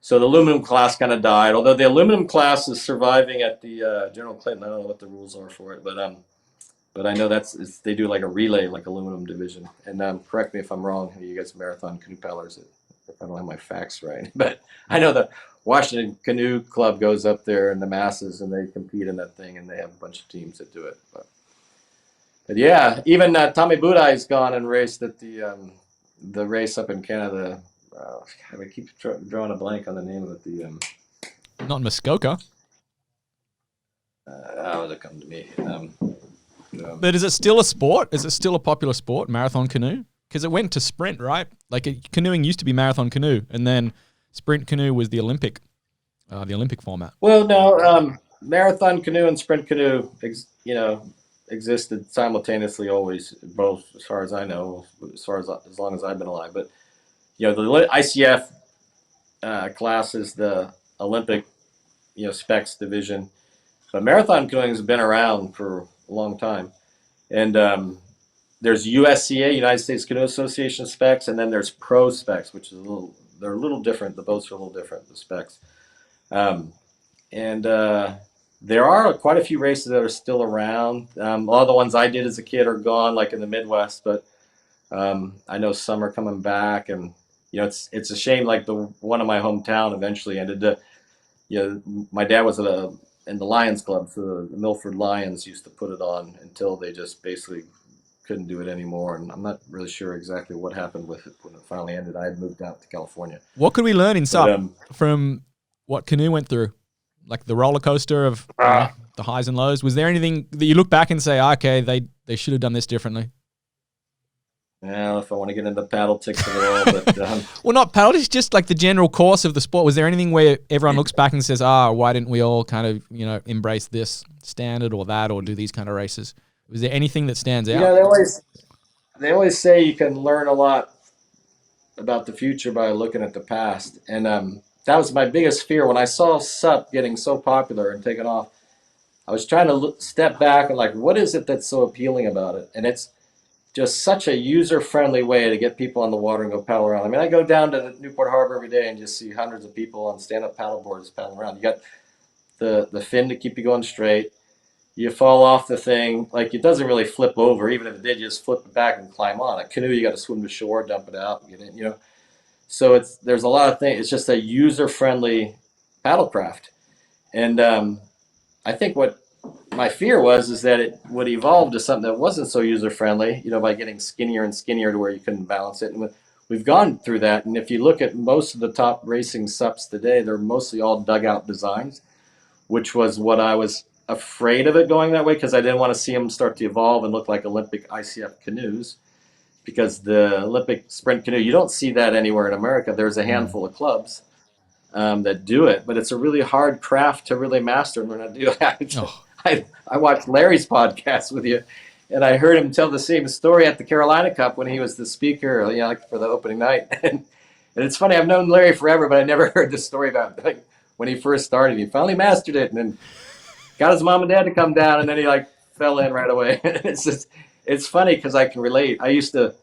so the aluminum class kind of died. Although the aluminum class is surviving at the General Clinton. I don't know what the rules are for it, but I know they do like a relay, like aluminum division. And correct me if I'm wrong, you guys marathon canoe paddlers, if I don't have my facts right. But I know the Washington Canoe Club goes up there in the masses, and they compete in that thing, and they have a bunch of teams that do it. But yeah, even Tommy Budai's gone and raced at the race up in Canada. I keep drawing a blank on the name of it. Not Muskoka. How would it come to me? But is it still a sport? Is it still a popular sport, marathon canoe? Because it went to sprint, right? Like canoeing used to be marathon canoe, and then sprint canoe was the Olympic format. Well, no, marathon canoe and sprint canoe, existed simultaneously always, both as far as I know, as long as I've been alive. But the ICF class is the Olympic specs division, but marathon canoeing has been around for a long time. And there's USCA, United States Canoe Association specs, and then there's pro specs, which is they're a little different. The boats are a little different, the specs. There are quite a few races that are still around. A lot of the ones I did as a kid are gone, like in the Midwest, but I know some are coming back, and it's a shame. Like the one in my hometown eventually ended up. My dad was in the Lions Club, so the Milford Lions used to put it on until they just basically couldn't do it anymore. And I'm not really sure exactly what happened with it when it finally ended. I had moved out to California. What could we learn in SUP from what Canoe went through? Like the roller coaster of the highs and lows. Was there anything that you look back and say, okay, they should have done this differently? Well, if I want to get into paddle ticks of it all, but well, not paddle. It's just like the general course of the sport. Was there anything where everyone looks back and says, why didn't we all kind of embrace this standard or that, or do these kind of races? Was there anything that stands out? They always say you can learn a lot about the future by looking at the past, and that was my biggest fear when I saw SUP getting so popular and taking off. I was trying to step back and what is it that's so appealing about it? And it's just such a user-friendly way to get people on the water and go paddle around. I mean, I go down to Newport Harbor every day and just see hundreds of people on stand-up paddle boards paddling around. You got the fin to keep you going straight. You fall off the thing, it doesn't really flip over. Even if it did, you just flip it back and climb on. A canoe, you got to swim to shore, dump it out, get in, So there's a lot of things. It's just a user-friendly paddlecraft. And I think what my fear is that it would evolve to something that wasn't so user-friendly, by getting skinnier and skinnier to where you couldn't balance it. And we've gone through that. And if you look at most of the top racing SUPs today, they're mostly all dugout designs, which was what I was afraid of it going that way, because I didn't want to see them start to evolve and look like Olympic ICF canoes. Because the Olympic sprint canoe, you don't see that anywhere in America. There's a handful of clubs that do it, but it's a really hard craft to really master and learn how to do it. I watched Larry's podcast with you, and I heard him tell the same story at the Carolina Cup when he was the speaker, for the opening night. And it's funny, I've known Larry forever, but I never heard the story about when he first started. He finally mastered it, and then got his mom and dad to come down, and then he fell in right away. It's funny because I can relate. I used to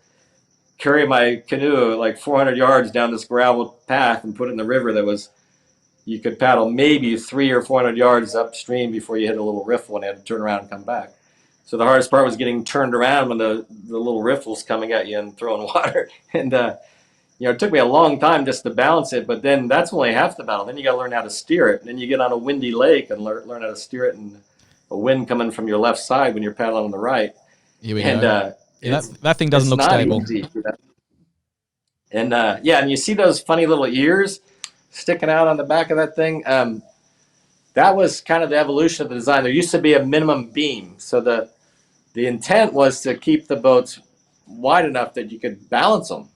carry my canoe 400 yards down this gravel path and put it in the river you could paddle maybe 300 or 400 yards upstream before you hit a little riffle and you had to turn around and come back. So the hardest part was getting turned around when the little riffle's coming at you and throwing water. And, it took me a long time just to balance it, but then that's only half the battle. Then you got to learn how to steer it. And then you get on a windy lake and learn how to steer it, and a wind coming from your left side when you're paddling on the right. Here we go. That thing doesn't look stable. Easy, And and you see those funny little ears sticking out on the back of that thing. That was kind of the evolution of the design. There used to be a minimum beam, so the intent was to keep the boats wide enough that you could balance them.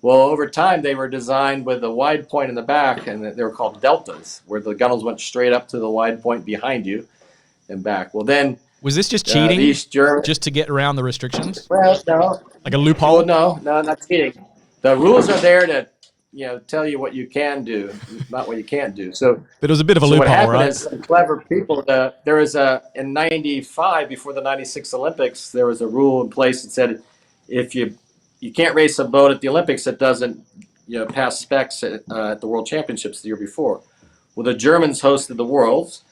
Well, over time they were designed with a wide point in the back, and they were called deltas, where the gunnels went straight up to the wide point behind you and back. Well, then. Was this just cheating, just to get around the restrictions? Well, no. Like a loophole? No, not cheating. The rules are there to tell you what you can do, not what you can't do. So, but it was a bit of a what loophole, happened right? is some clever people. There was in '95 before the '96 Olympics, there was a rule in place that said if you can't race a boat at the Olympics that doesn't pass specs at the World Championships the year before. Well, the Germans hosted the Worlds,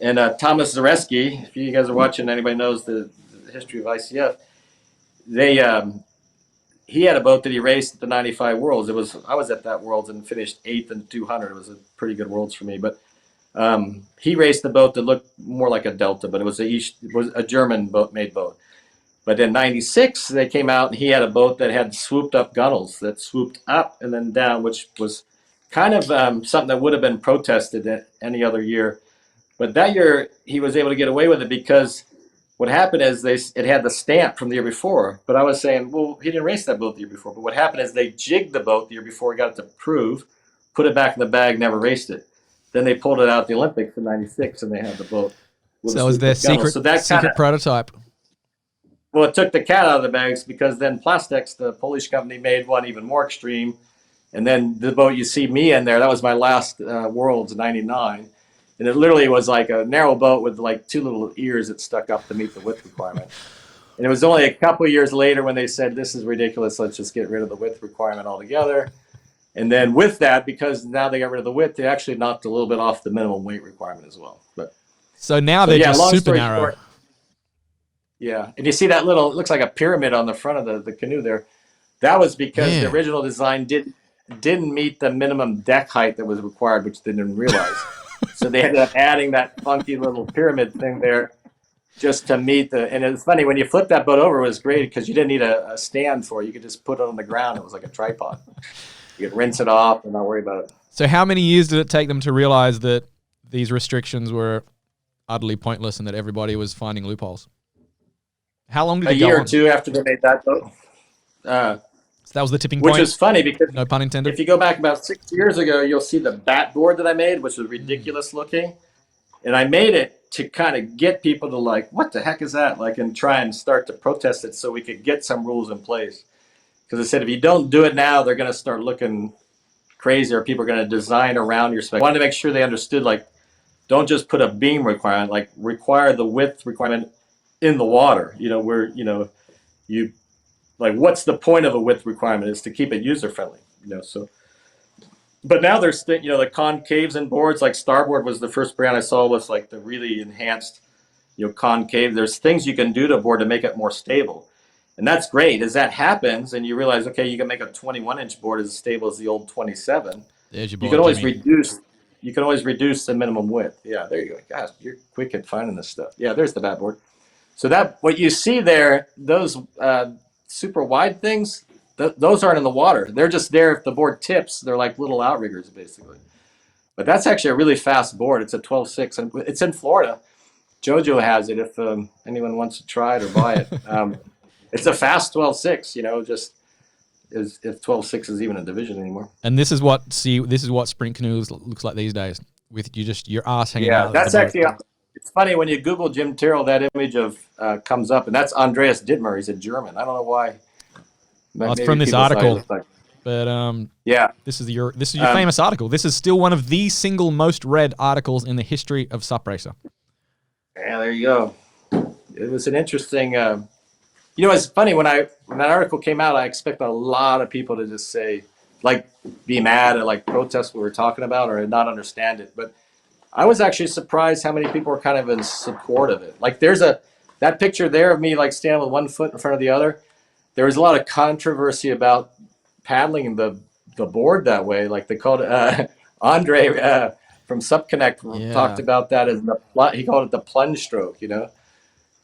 and Thomas Zareski, if you guys are watching, anybody knows the history of ICF, he had a boat that he raced at the '95 Worlds. I was at that Worlds and finished 8th in 200. It was a pretty good Worlds for me, but he raced the boat that looked more like a Delta, but it was a German made boat. But in '96, they came out and he had a boat that had swooped up gunnels that swooped up and then down, which was kind of something that would have been protested any other year. But that year, he was able to get away with it because what happened is it had the stamp from the year before. But I was saying, well, he didn't race that boat the year before. But what happened is they jigged the boat the year before, got it to prove, put it back in the bag, never raced it. Then they pulled it out at the Olympics in '96, and they had the boat. So it was their secret prototype. Well, it took the cat out of the bags because then Plastex, the Polish company, made one even more extreme. And then the boat you see me in there, that was my last Worlds, '99. And it literally was like a narrow boat with like 2 little ears that stuck up to meet the width requirement. And it was only a couple of years later when they said, this is ridiculous, let's just get rid of the width requirement altogether. And then with that, because now they got rid of the width, they actually knocked a little bit off the minimum weight requirement as well. So now they're just super narrow. Short, yeah. And you see that little, it looks like a pyramid on the front of the canoe there. That was because the original design didn't meet the minimum deck height that was required, which they didn't realize. So they ended up adding that funky little pyramid thing there just to meet and it's funny, when you flip that boat over, it was great because you didn't need a stand for it. You could just put it on the ground. It was like a tripod. You could rinse it off and not worry about it. So how many years did it take them to realize that these restrictions were utterly pointless and that everybody was finding loopholes? How long did it go on? A year or two after they made that boat. So that was the tipping point? Which was funny because, no pun intended, if you go back about 6 years ago, you'll see the bat board that I made, which was ridiculous looking. And I made it to kind of get people to like, what the heck is that? Like, and try and start to protest it so we could get some rules in place. Because I said, if you don't do it now, they're going to start looking crazy, or people are going to design around your spec. I wanted to make sure they understood, like, don't just put a beam requirement, like require the width requirement in the water, where, you, like, what's the point of a width requirement is to keep it user friendly, so. But now there's, the concaves in boards, like Starboard was the first brand I saw with like the really enhanced, concave. There's things you can do to a board to make it more stable. And that's great. As that happens and you realize, okay, you can make a 21-inch board as stable as the old 27. There's your board, you can always reduce the minimum width. Yeah, there you go. Gosh, you're quick at finding this stuff. Yeah, there's the bat board. So that, what you see there, those super wide things, those aren't in the water. They're just there if the board tips. They're like little outriggers, basically. But that's actually a really fast board. It's a 12.6, and it's in Florida. JoJo has it if anyone wants to try it or buy it. It's a fast 12.6, just if 12.6 is even a division anymore. And this is what sprint canoes looks like these days, with your ass hanging out. Yeah, that's actually, it's funny when you Google Jim Terrell, that image of comes up, and that's Andreas Dittmer. He's a German. I don't know why. Well, it's from this article, but yeah, this is your famous article. This is still one of the single most read articles in the history of Sup Racer. Yeah, there you go. It was an interesting. It's funny when that article came out, I expect a lot of people to just say, like, be mad or like protest what we're talking about or not understand it. But I was actually surprised how many people were kind of in support of it. Like, there's that picture there of me like standing with one foot in front of the other. There was a lot of controversy about paddling the board that way. Like, they called it, Andre from SupConnect talked about that as he called it the plunge stroke,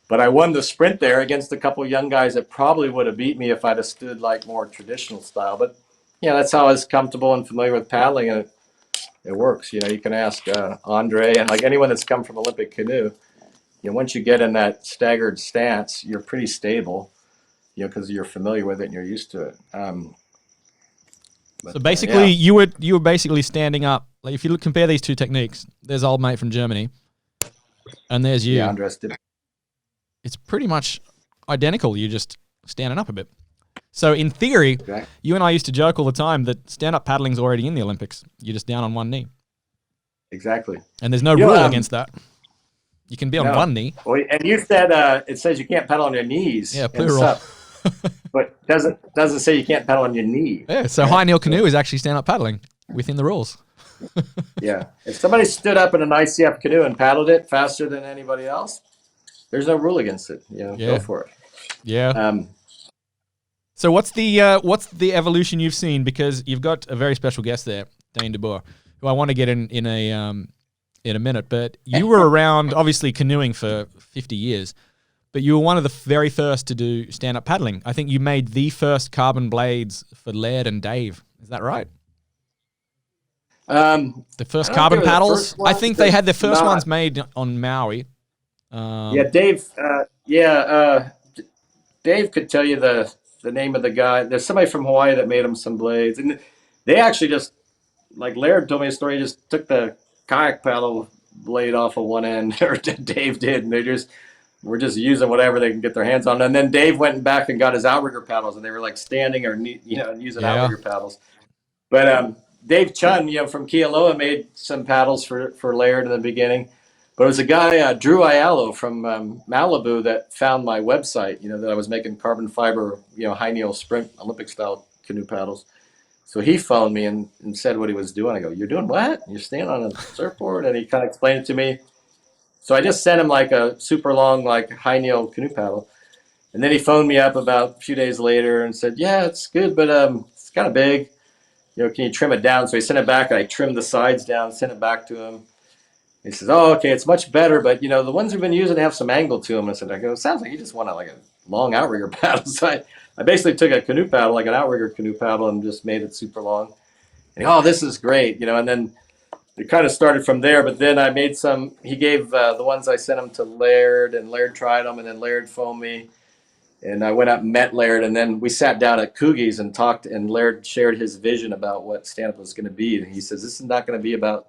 But I won the sprint there against a couple of young guys that probably would have beat me if I'd have stood like more traditional style. But that's how I was comfortable and familiar with paddling, and it works. You can ask Andre and like anyone that's come from Olympic canoe. Once you get in that staggered stance, you're pretty stable. Because you're familiar with it and you're used to it. So basically, you were basically standing up. Like, if you compare these two techniques, there's old mate from Germany, and there's you. Yeah, Andres did. It's pretty much identical. You're just standing up a bit. So in theory, Okay. you and I used to joke all the time that stand-up paddling's already in the Olympics. You're just down on one knee. Exactly. And there's no You know, rule against that. You can be on No. one knee. Well, and you said it says you can't paddle on your knees. Yeah, and plural. stuff, but doesn't say you can't paddle on your knee. Yeah, so high kneel canoe is actually stand-up paddling within the rules. Yeah. If somebody stood up in an ICF canoe and paddled it faster than anybody else, there's no rule against it. Yeah. Go for it. Yeah. So what's the evolution you've seen? Because you've got a very special guest there, Dane DeBoer, who I want to get in a minute. But you were around, obviously, canoeing for 50 years, but you were one of the very first to do stand-up paddling. I think you made the first carbon blades for Laird and Dave. Is that right? The first carbon paddles? I think they had their first ones made on Maui. Dave. Dave could tell you the name of the guy. There's somebody from Hawaii that made him some blades, and they actually just, like Laird told me a story. He just took the kayak paddle blade off of one end, or Dave did, and we're just using whatever they can get their hands on. And then Dave went back and got his outrigger paddles, and they were like standing or using outrigger paddles. But Dave Chun, from Kealoha, made some paddles for Laird in the beginning. But it was a guy, Drew Ayalo from Malibu, that found my website, that I was making carbon fiber, high kneel sprint Olympic style canoe paddles. So he phoned me and said what he was doing. I go, "You're doing what? You're standing on a surfboard?" And he kind of explained it to me. So I just sent him like a super long, like high kneel canoe paddle. And then he phoned me up about a few days later and said, "Yeah, it's good, but it's kind of big. Can you trim it down?" So he sent it back, and I trimmed the sides down, sent it back to him. He says, "Oh, okay, it's much better, but the ones we've been using have some angle to them." I said, "It sounds like you just want a long outrigger paddle." So I basically took a canoe paddle, like an outrigger canoe paddle, and just made it super long. And "Oh, this is great," and then it kind of started from there. But then I made some. He gave the ones I sent him to Laird, and Laird tried them, and then Laird phoned me, and I went up and met Laird, and then we sat down at Coogie's and talked, and Laird shared his vision about what stand-up was going to be, and he says, "This is not going to be about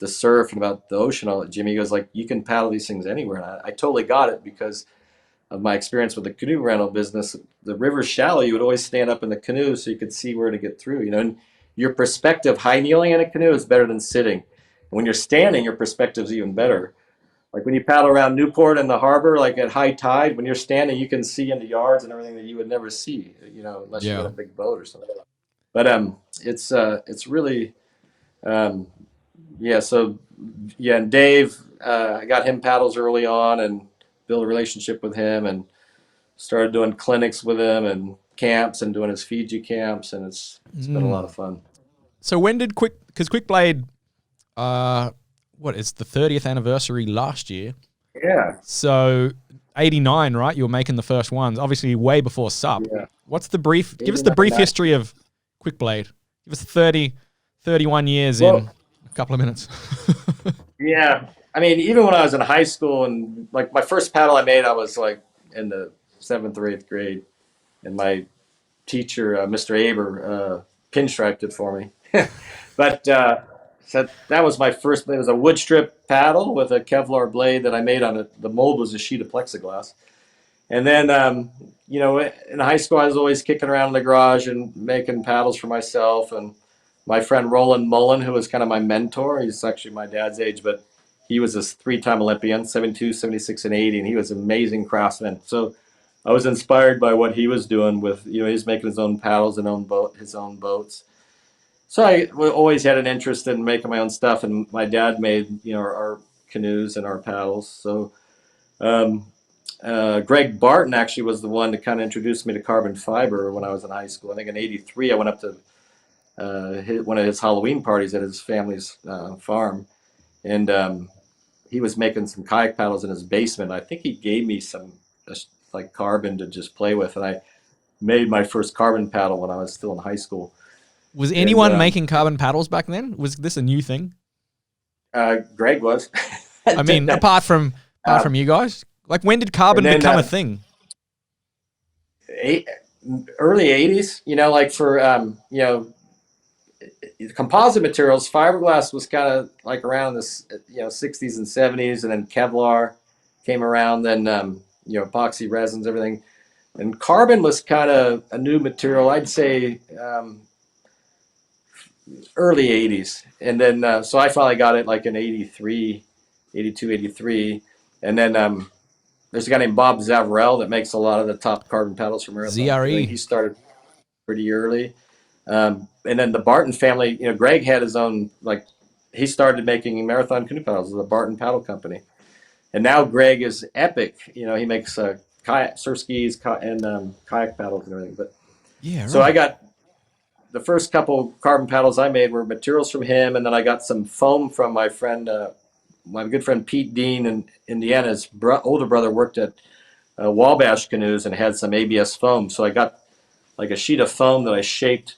the surf and about the ocean." All that, Jimmy. He goes, you can paddle these things anywhere. And I totally got it because of my experience with the canoe rental business. The river's shallow. You would always stand up in the canoe so you could see where to get through. And your perspective, high kneeling in a canoe, is better than sitting. When you're standing, your perspective's even better. Like when you paddle around Newport in the harbor, like at high tide, when you're standing, you can see into yards and everything that you would never see, unless you got a big boat or something. But it's really. And Dave, I got him paddles early on and built a relationship with him and started doing clinics with him and camps and doing his Fiji camps, and it's been a lot of fun. So when did Quickblade, it's the 30th anniversary last year? Yeah. So 89, right? You were making the first ones, obviously way before SUP. Yeah. What's the brief? Give us the brief history of Quickblade. Give us 31 years in a couple of minutes. Yeah. I mean, even when I was in high school and like my first paddle I made, I was like in the 7th or 8th grade, and my teacher, Mr. Aber, pinstriped it for me. But so that was my first. It was a woodstrip paddle with a Kevlar blade that I made on it. The mold was a sheet of plexiglass. And then, in high school, I was always kicking around in the garage and making paddles for myself. And my friend Roland Mullen, who was kind of my mentor, he's actually my dad's age, but he was a 3-time Olympian, 72, 76, and 80, and he was an amazing craftsman. So I was inspired by what he was doing with, he was making his own paddles and his own boats. So I always had an interest in making my own stuff, and my dad made, our canoes and our paddles. So Greg Barton actually was the one that kind of introduced me to carbon fiber when I was in high school. I think in '83 I went up to one of his Halloween parties at his family's farm, and he was making some kayak paddles in his basement. I think he gave me some like carbon to just play with, and I made my first carbon paddle when I was still in high school. Was anyone making carbon paddles back then? Was this a new thing? Greg was. I mean, apart from you guys, like when did carbon become a thing? Early '80s. Like for composite materials, fiberglass was kind of like around this, 60s and 70s, and then Kevlar came around. Then epoxy resins, everything. And carbon was kind of a new material, I'd say early 80s. And then, so I finally got it like in 83, 82, 83. And then there's a guy named Bob Zavarel that makes a lot of the top carbon paddles for Marathon. I think ZRE. he started pretty early. And then the Barton family, Greg had his own, like, he started making Marathon canoe paddles with the Barton Paddle Company. And now Greg is epic. He makes kayak, surf skis, and kayak paddles and everything. But Yeah, right. so I got the first couple carbon paddles I made were materials from him, and then I got some foam from my friend, my good friend Pete Dean in Indiana. His older brother worked at Wabash Canoes and had some ABS foam. So I got like a sheet of foam that I shaped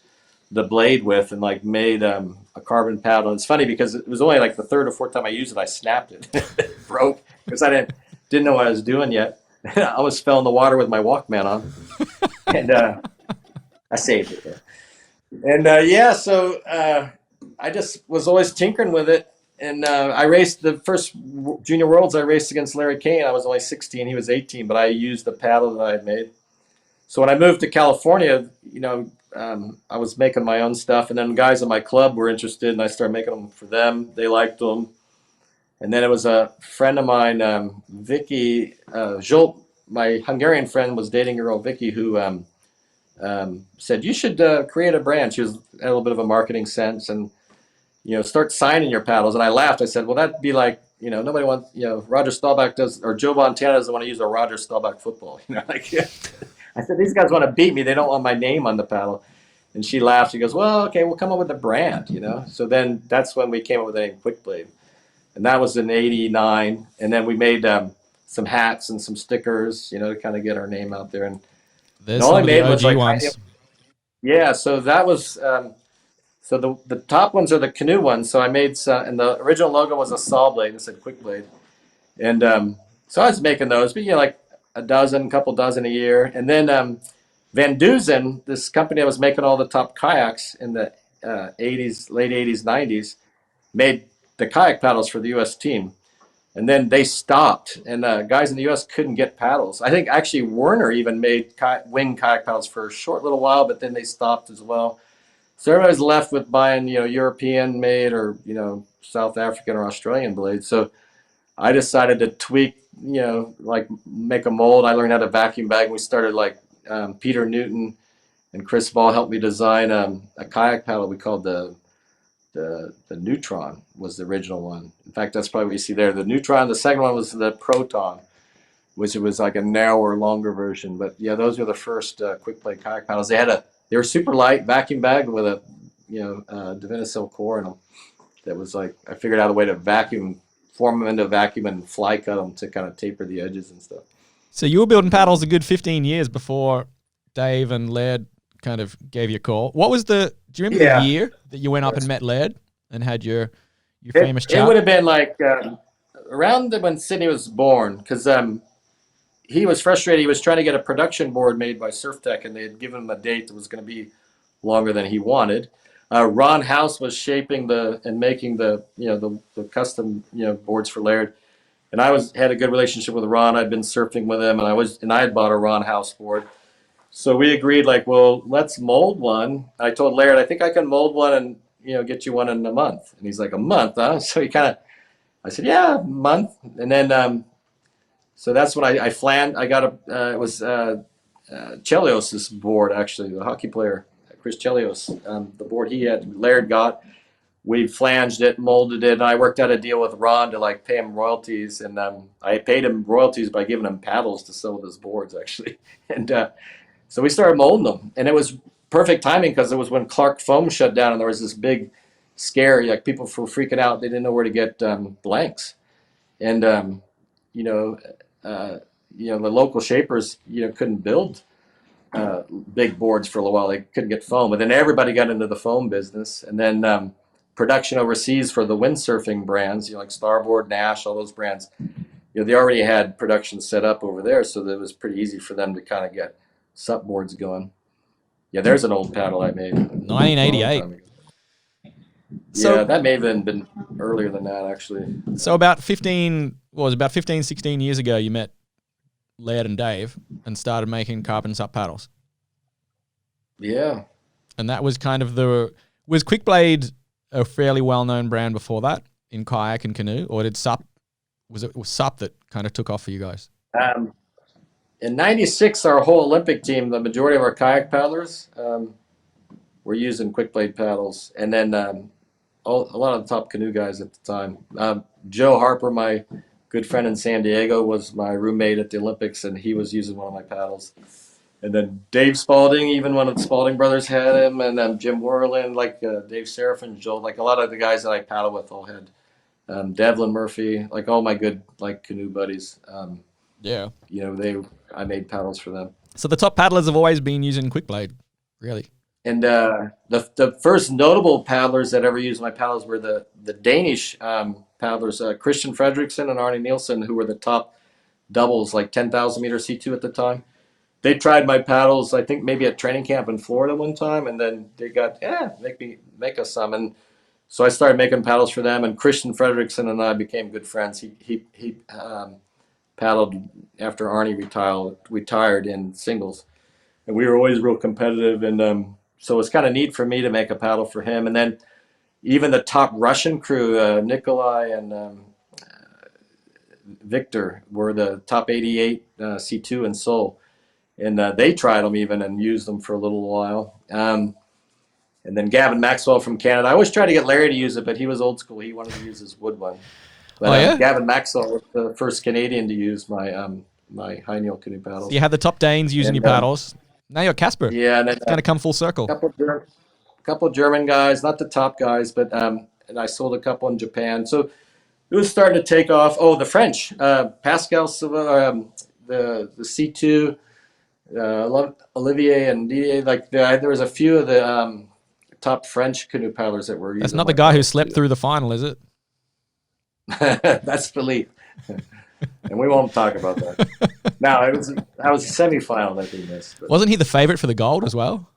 the blade with and like made a carbon paddle. And it's funny because it was only like the third or fourth time I used it, I snapped it. It broke because I didn't know what I was doing yet. I almost fell in the water with my Walkman on, and I saved it. And so I just was always tinkering with it. And I raced the first Junior Worlds. I raced against Larry Cain. I was only 16; he was 18. But I used the paddle that I had made. So when I moved to California, I was making my own stuff, and then guys in my club were interested, and I started making them for them. They liked them, and then it was a friend of mine, Vicky Jolt, my Hungarian friend, was dating a girl, Vicky, who said you should create a brand. She had a little bit of a marketing sense, and start signing your paddles. And I laughed. I said, well, that'd be like nobody wants Roger Staubach does, or Joe Montana doesn't want to use a Roger Staubach football. I said, these guys want to beat me. They don't want my name on the paddle. And she laughed. She goes, well, okay, we'll come up with a brand, So then that's when we came up with the name Quickblade. And that was in 89. And then we made some hats and some stickers, to kind of get our name out there. And there's all I made was like ones. Yeah, so that was so the top ones are the canoe ones. So I made and the original logo was a saw blade. It said Quickblade. And so I was making those, but like a couple dozen a year. And then Van Duzen, this company that was making all the top kayaks in the 80s, late 80s, 90s, made the kayak paddles for the U.S. team. And then they stopped, and guys in the U.S. couldn't get paddles. I think actually Werner even made wing kayak paddles for a short little while, but then they stopped as well. So everybody's left with buying, European made or, South African or Australian blades. So I decided to tweak, like make a mold. I learned how to vacuum bag. We started like Peter Newton and Chris Ball helped me design a kayak paddle we called the Neutron was the original one. In fact, that's probably what you see there. The Neutron, the second one was the Proton, which it was like a narrower, longer version. But yeah, those were the first Quickblade kayak paddles. They were super light, vacuum bagged with a Divinisil core in them. That was like, I figured out a way to form them into a vacuum and fly cut them to kind of taper the edges and stuff. So you were building paddles a good 15 years before Dave and Laird kind of gave you a call. What was do you remember the year that you went up and met Laird and had your famous chat? It would have been like around when Sydney was born, because he was frustrated. He was trying to get a production board made by Surf Tech, and they had given him a date that was going to be longer than he wanted. Ron House was shaping and making the custom boards for Laird, and I had a good relationship with Ron. I'd been surfing with him, and I had bought a Ron House board. So we agreed, like, well, let's mold one. I told Laird, I think I can mold one and get you one in a month. And he's like, a month, huh? So I said, yeah, a month. And then so that's when I flanned. I got it was Chelios' board, actually, the hockey player, Chris Chelios. The board he had, Laird got. We flanged it, molded it, and I worked out a deal with Ron to like pay him royalties. And I paid him royalties by giving him paddles to sell those boards, actually. And so we started molding them, and it was perfect timing because it was when Clark Foam shut down, and there was this big scare. Like people were freaking out; they didn't know where to get blanks, and the local shapers couldn't build big boards for a while. They couldn't get foam, but then everybody got into the foam business, and then production overseas for the windsurfing brands, like Starboard, Nash, all those brands. They already had production set up over there, so that it was pretty easy for them to kind of get sup boards going. Yeah, there's an old paddle I made. 1988. So, yeah, that may have been earlier than that, actually. So about 15, 16 years ago, you met Laird and Dave. and started making carbon sup paddles. Yeah. And that was kind of was Quickblade a fairly well-known brand before that in kayak and canoe, or did SUP, was SUP that kind of took off for you guys? In '96, our whole Olympic team, the majority of our kayak paddlers, were using Quickblade paddles. And then a lot of the top canoe guys at the time. Joe Harper, my good friend in San Diego, was my roommate at the Olympics, and he was using one of my paddles. And then Dave Spalding, even one of the Spalding brothers had him, and then Jim Worland, like Dave Seraphin, Joel, like a lot of the guys that I paddle with all had. Devlin Murphy, like all my good like canoe buddies. Yeah. I made paddles for them. So the top paddlers have always been using Quickblade, really. And the first notable paddlers that ever used my paddles were the Danish paddlers, Christian Fredrickson and Arne Nielsen, who were the top doubles, like 10,000 meter C2 at the time. They tried my paddles, I think maybe at training camp in Florida one time, and then they got, make us some. And so I started making paddles for them, and Christian Fredrickson and I became good friends. He paddled after Arnie retired in singles, and we were always real competitive. And so it's kind of neat for me to make a paddle for him. And then even the top Russian crew, Nikolai and Victor, were the top 88 C2 in Seoul. And they tried them even and used them for a little while. And then Gavin Maxwell from Canada. I always tried to get Larry to use it, but he was old school. He wanted to use his wood one. But Gavin Maxwell was the first Canadian to use my my high kneel canoe paddles. So you had the top Danes using your paddles. Now you're Casper. Yeah, and then, it's kind of come full circle. Couple German guys, not the top guys, but and I sold a couple in Japan. So it was starting to take off. Oh, the French, Pascal Silva, the C2. Olivier and Didier, there was a few of the top French canoe paddlers that were using. That's not the guy who slept through the final, is it? That's Philippe. And we won't talk about that. No, that was a semifinal that we missed. Wasn't he the favorite for the gold as well?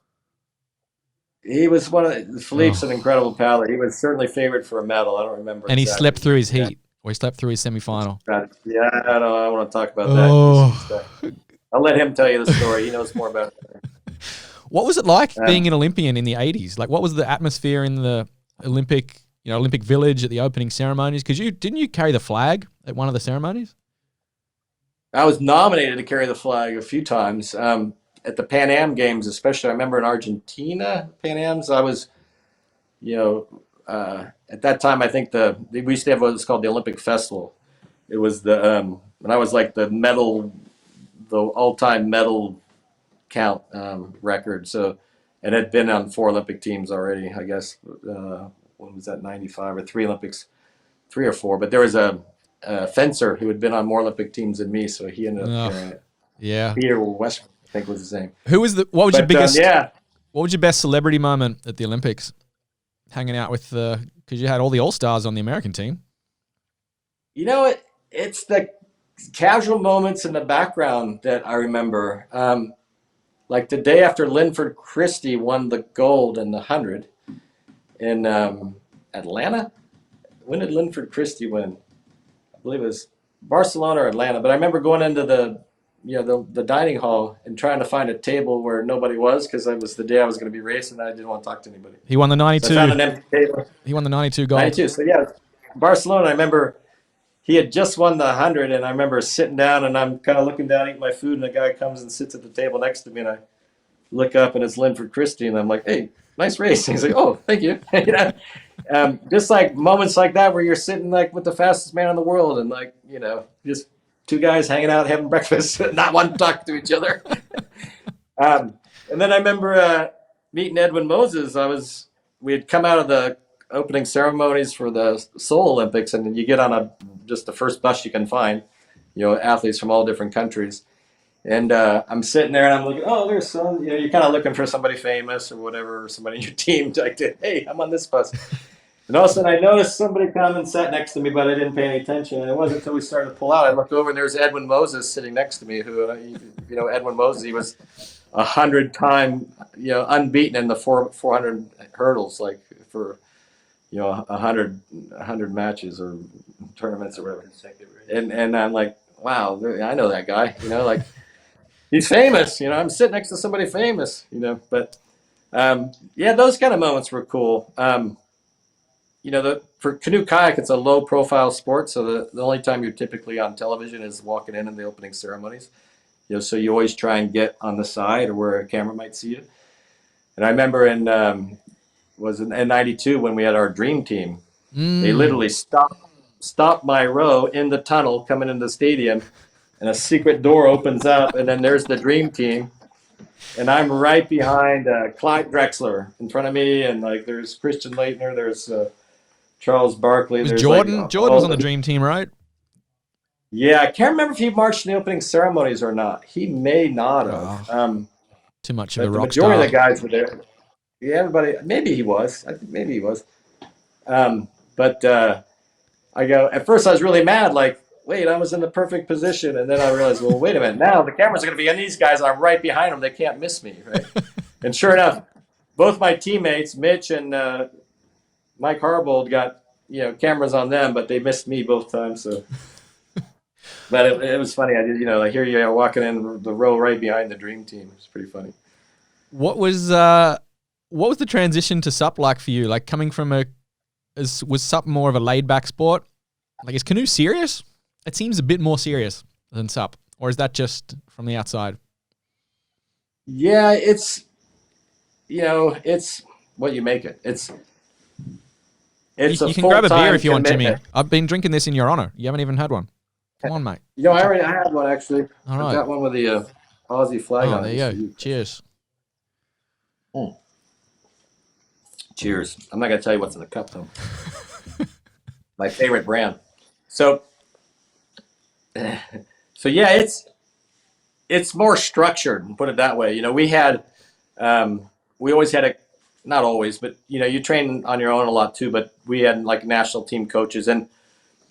He was Philippe's an incredible paddler. He was certainly favored for a medal. I don't remember. And he slept through his heat, or he slept through his semifinal. Yeah, I don't want to talk about that. I'll let him tell you the story. He knows more about it. What was it like being an Olympian in the 80s? Like, what was the atmosphere in the Olympic Village at the opening ceremonies? Because didn't you carry the flag at one of the ceremonies? I was nominated to carry the flag a few times at the Pan Am Games, especially. I remember in Argentina, Pan Ams. I was, at that time, I think we used to have what was called the Olympic Festival. It was and I was like the all-time medal count record. So, and had been on 4 Olympic teams already, I guess. When was that, 95 or 3 Olympics, 3 or 4. But there was a fencer who had been on more Olympic teams than me, so he ended up carrying it. Yeah. Peter Webster, I think was his name. What was your biggest? What was your best celebrity moment at the Olympics? Hanging out with because you had all the All-Stars on the American team. It's the casual moments in the background that I remember. Like the day after Linford Christie won the gold in the 100 in Atlanta. When did Linford Christie win? I believe it was Barcelona or Atlanta. But I remember going into the dining hall and trying to find a table where nobody was, because it was the day I was going to be racing and I didn't want to talk to anybody. He won the 92. So I found an empty table. He won the 92 gold. 92. So yeah, Barcelona. I remember he had just won the 100, and I remember sitting down and I'm kind of looking down, eating my food, and a guy comes and sits at the table next to me, and I look up and it's Linford Christie, and I'm like, "Hey, nice race." And he's like, "Oh, thank you." Just like moments like that where you're sitting like with the fastest man in the world, and like just 2 guys hanging out having breakfast, not wanting to talk to each other. And then I remember meeting Edwin Moses. We had come out of the opening ceremonies for the Seoul Olympics, and you get on just the first bus you can find, athletes from all different countries. And I'm sitting there and I'm looking, oh, there's some, you're kind of looking for somebody famous or whatever, or somebody in your team to like, hey, I'm on this bus. And all of a sudden I noticed somebody come and sat next to me, but I didn't pay any attention. And it wasn't until we started to pull out, I looked over and there's Edwin Moses sitting next to me, who, Edwin Moses, he was 100-time, unbeaten in the 400 hurdles, like for, 100 matches or tournaments or whatever. And I'm like, wow, I know that guy, He's famous, you know. I'm sitting next to somebody famous, you know. But yeah, those kind of moments were cool. You know, for canoe kayak, it's a low profile sport, so the only time you're typically on television is walking in the opening ceremonies. You know, so you always try and get on the side or where a camera might see you. And I remember in '92 when we had our dream team, they literally stopped my row in the tunnel coming into the stadium, and a secret door opens up, and then there's the dream team, and I'm right behind Clyde Drexler in front of me, and like there's Christian Leitner, there's Charles Barkley. Was there's Jordan? Like, Jordan was on the dream team, right? Yeah, I can't remember if he marched in the opening ceremonies or not. He may not have. Too much of a But the rock majority star. of the guys were there. Yeah, everybody. Maybe he was. I think maybe he was. But I go. At first, I was really mad. Like, wait, I was in the perfect position, and then I realized, well, wait a minute. Now the cameras are going to be on these guys. I'm right behind them. They can't miss me, right? And sure enough, both my teammates, Mitch and Mike Harbold, got cameras on them, but they missed me both times. So, but it was funny. I did, like here you are walking in the row right behind the dream team. It's pretty funny. What was the transition to SUP like for you? Like coming from was SUP more of a laid back sport? Like is canoe serious? It seems a bit more serious than SUP, or is that just from the outside? Yeah, it's what you make it. It's you can grab a beer if you want, Jimmy. I've been drinking this in your honor. You haven't even had one. Come on, mate. I had one actually. All right. I got one with the Aussie flag on it. There you go. Cheers. Cheers. I'm not gonna tell you what's in the cup though. My favorite brand. So yeah, it's more structured, put it that way. We always had not always, but you train on your own a lot too, but we had like national team coaches. And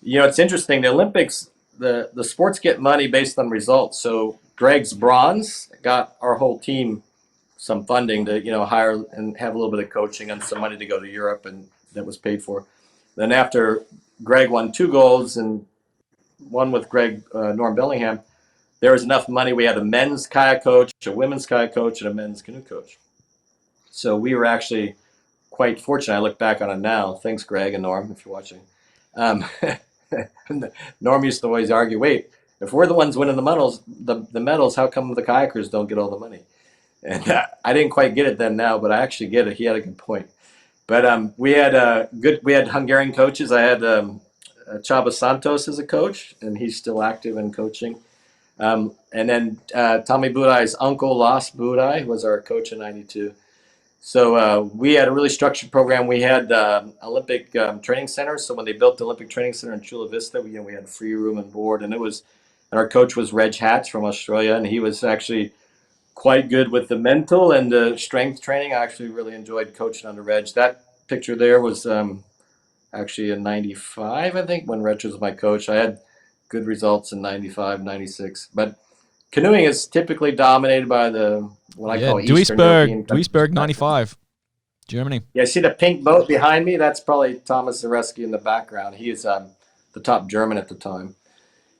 it's interesting, the Olympics, the sports get money based on results. So Greg's bronze got our whole team some funding to hire and have a little bit of coaching and some money to go to Europe, and that was paid for. Then after Greg won 2 golds and one with Greg Norm Bellingham, there was enough money. We had a men's kayak coach, a women's kayak coach, and a men's canoe coach. So we were actually quite fortunate. I look back on it now. Thanks, Greg and Norm, if you're watching. Norm used to always argue, wait, if we're the ones winning the medals, how come the kayakers don't get all the money? And I didn't quite get it then now, but I actually get it. He had a good point. But we had Hungarian coaches. I had Csaba Santos as a coach, and he's still active in coaching. And then Tommy Budai's uncle, Las Budai, was our coach in '92. So we had a really structured program. We had Olympic training centers. So when they built the Olympic Training Center in Chula Vista, we had free room and board. And our coach was Reg Hatch from Australia, and he was actually quite good with the mental and the strength training. I actually really enjoyed coaching under Reg. That picture there was actually in '95, I think, when Reg was my coach. I had good results in '95, '96. But canoeing is typically dominated by what I call Eastern European. Duisburg, '95, Germany. Yeah, see the pink boat behind me? That's probably Thomas Zareski in the background. He is the top German at the time.